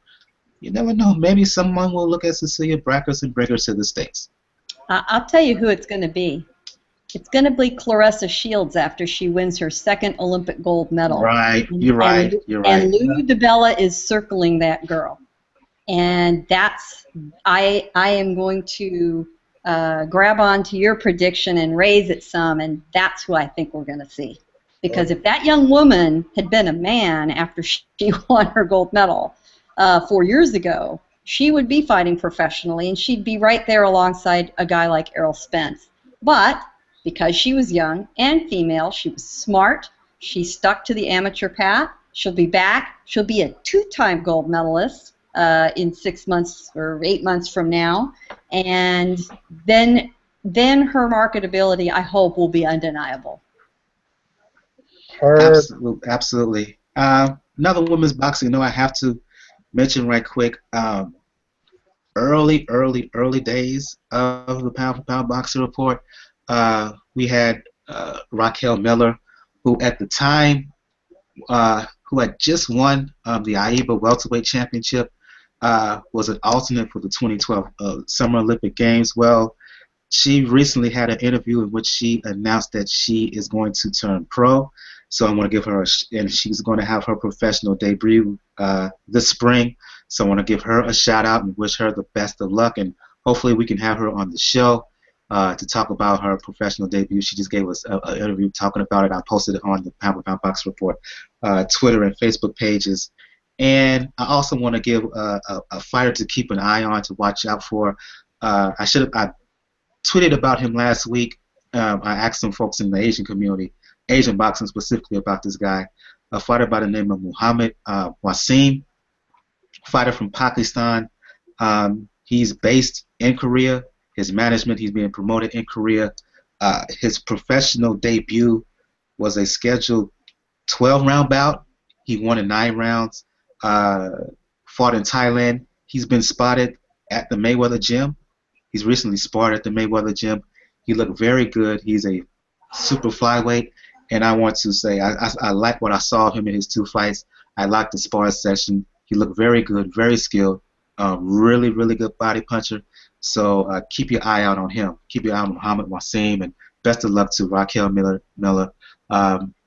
A: you never know. Maybe someone will look at Cecilia Braca and bring her to the States.
B: I'll tell you who it's going to be. It's going to be Claressa Shields after she wins her second Olympic gold medal.
A: Right, you're right.
B: And Lou DiBella is circling that girl. And that's, I am going to grab onto your prediction and raise it some, and that's who I think we're going to see. Because if that young woman had been a man after she won her gold medal 4 years ago, she would be fighting professionally, and she'd be right there alongside a guy like Errol Spence. But because she was young and female, she was smart, she stuck to the amateur path, she'll be back, she'll be a two-time gold medalist in 6 months or 8 months from now, and then her marketability, I hope, will be undeniable.
A: Absolutely. Another women's boxing, I have to mention right quick. Early days of the Pound for Pound Boxing Report. We had Raquel Miller, who at the time, who had just won the AIBA Welterweight Championship, was an alternate for the 2012 Summer Olympic Games. Well, she recently had an interview in which she announced that she is going to turn pro. So I want to give her and she's going to have her professional debut this spring. So I want to give her a shout out and wish her the best of luck, and hopefully we can have her on the show to talk about her professional debut. She just gave us an interview talking about it. I posted it on the Pound for Pound Box Report Twitter and Facebook pages. And I also want to give a fighter to keep an eye on, to watch out for. I tweeted about him last week. I asked some folks in the Asian community, Asian boxing specifically, about this guy, a fighter by the name of Muhammad Wasim, fighter from Pakistan. He's based in Korea. His management, he's being promoted in Korea. His professional debut was a scheduled 12-round bout. He won in 9 rounds. Fought in Thailand. He's been spotted at the Mayweather gym. He's recently sparred at the Mayweather gym. He looked very good. He's a super flyweight, and I want to say I like what I saw of him in his 2 fights. I liked the spar session. He looked very good, very skilled, really, really good body puncher. So keep your eye out on him. Keep your eye on Muhammad Wasim, and best of luck to Raquel Miller.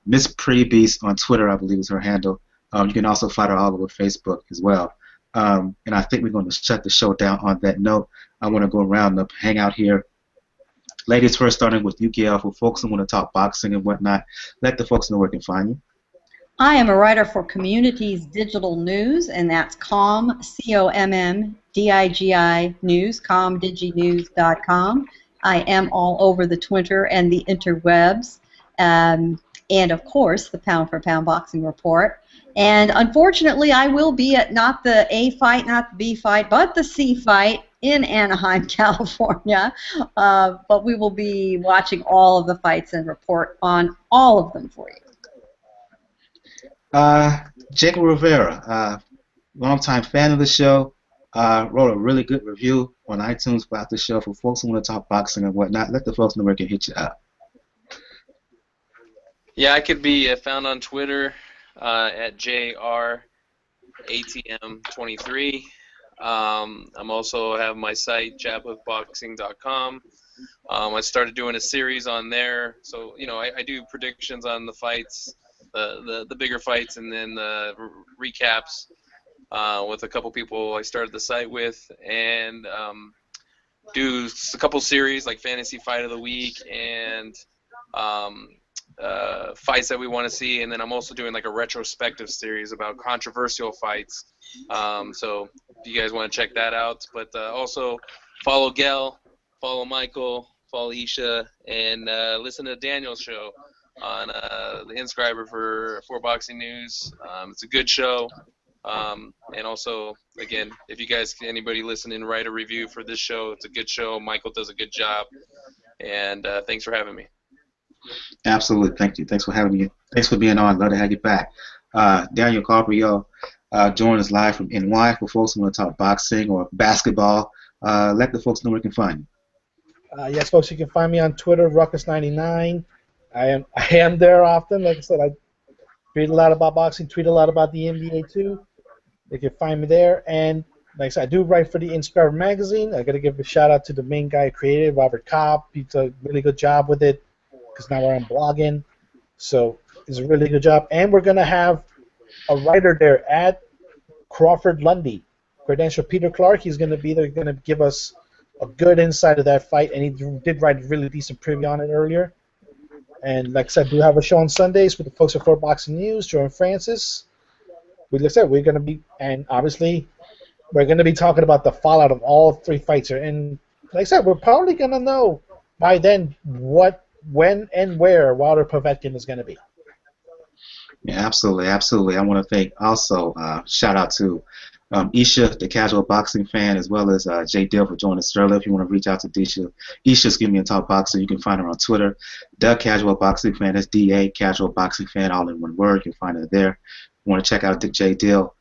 A: Miss Pretty Beast on Twitter, I believe is her handle. You can also find her all over Facebook as well. And I think we're going to shut the show down on that note. I want to go around and hang out here. Ladies first, starting with you, Gail, for folks who want to talk boxing and whatnot. Let the folks know where they can find you.
B: I am a writer for Communities Digital News, and that's COMM, COMMDIGI News, comdiginews.com. I am all over the Twitter and the interwebs, and of course the Pound for Pound Boxing Report. And unfortunately, I will be at not the A fight, not the B fight, but the C fight in Anaheim, California. But we will be watching all of the fights and report on all of them for you.
A: Jacob Rivera, longtime fan of the show, wrote a really good review on iTunes about the show. For folks who want to talk boxing and whatnot, let the folks know where they can hit you up.
C: Yeah, I could be found on Twitter at JRATM23. I'm also have my site, jabwithboxing.com. I started doing a series on there, so I do predictions on the fights, the bigger fights, and then recaps with a couple people I started the site with, and do a couple series like Fantasy Fight of the Week and fights that we want to see, and then I'm also doing like a retrospective series about controversial fights. So if you guys want to check that out, but also follow Gail, follow Michael, follow Isha, and listen to Daniel's show on the Inscriber for Boxing News. It's a good show. And also, again, if you guys, anybody listening, write a review for this show. It's a good show. Michael does a good job. And thanks for having me.
A: Absolutely. Thank you. Thanks for having me. Thanks for being on. Glad to have you back. Daniel Carpio joined us live from NY. For folks who want to talk boxing or basketball, let the folks know where they can find you.
E: Yes, folks, you can find me on Twitter, Ruckus99. I am there often. Like I said, I tweet a lot about boxing, tweet a lot about the NBA too. You can find me there. And like I said, I do write for the Inscriber magazine. I got to give a shout out to the main guy who created, Robert Cobb. He did a really good job with it, because now I'm blogging. So it's a really good job. And we're going to have a writer there at Crawford Lundy, Credential Peter Clark. He's going to be there, going to give us a good insight of that fight, and he did write a really decent preview on it earlier. And like I said, we have a show on Sundays with the folks at Fort Boxing News, Joe and Francis. Like I said, we're going to be, and obviously, we're going to be talking about the fallout of all 3 fights. And like I said, we're probably going to know by then what, when, and where Wilder Povetkin is going to be.
A: Yeah, absolutely, absolutely. I want to thank also, shout out to Isha, the casual boxing fan, as well as Jay Dill for joining us earlier. If you want to reach out to Isha's Give Me a Talk Boxer, you can find her on Twitter. The Casual Boxing Fan, that's D-A, Casual Boxing Fan, all in one word. You can find her there. You want to check out Jay Dill.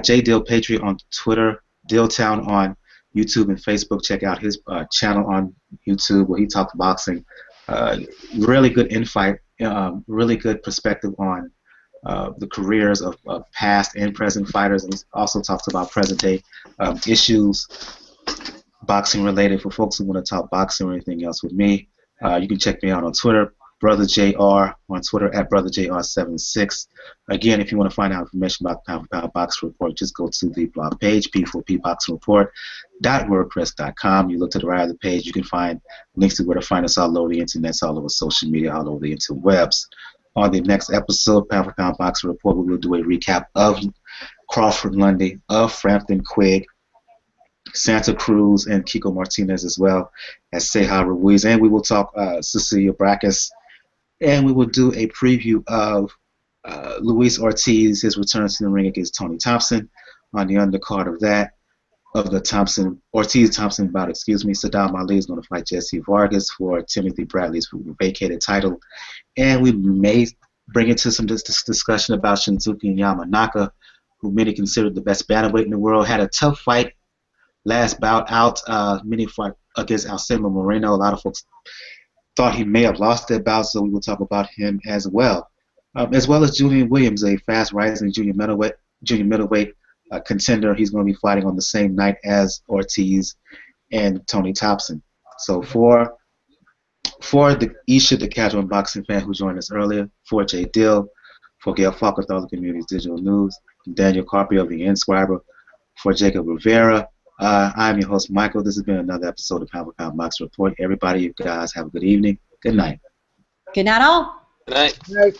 A: Jay Dill Patriot on Twitter, Dilltown on YouTube and Facebook. Check out his channel on YouTube where he talks boxing. Really good insight, really good perspective on the careers of past and present fighters, and he also talks about present-day issues, boxing-related. For folks who want to talk boxing or anything else with me, you can check me out on Twitter, brotherjr on Twitter at brotherjr76. Again, if you want to find out information about the Pound for Pound Boxing Report, just go to the blog page, p4pboxingreport.wordpress.com. You look to the right of the page, you can find links to where to find us all over the internet, all over social media, all over the interwebs. On the next episode, Pound for Pound Boxing Report, we will do a recap of Crawford Lundy, of Frampton Quigg, Santa Cruz, and Kiko Martinez, as well as Ceja Ruiz. And we will talk Cecilia Brackus, and we will do a preview of Luis Ortiz, his return to the ring against Tony Thompson. On the undercard of that, of the Ortiz-Thompson bout, Saddam Ali is going to fight Jesse Vargas for Timothy Bradley's vacated title. And we may bring into some discussion about Shinzuki Yamanaka, who many consider the best bantamweight in the world. Had a tough fight last bout out, many fight against Alcemo Moreno. A lot of folks thought he may have lost that bout, so we will talk about him as well. As well as Julian Williams, a fast-rising junior middleweight contender. He's going to be fighting on the same night as Ortiz and Tony Thompson. So for the Isha, the casual boxing fan who joined us earlier, for Jay Dill, for Gail Falk with All the Community's Digital News, Daniel Carpio of the Inscriber, for Jacob Rivera, I'm your host, Michael. This has been another episode of Pound for Pound Boxing Report. Everybody, you guys have a good evening. Good night.
B: Good night, all.
C: Good night.
E: Good night.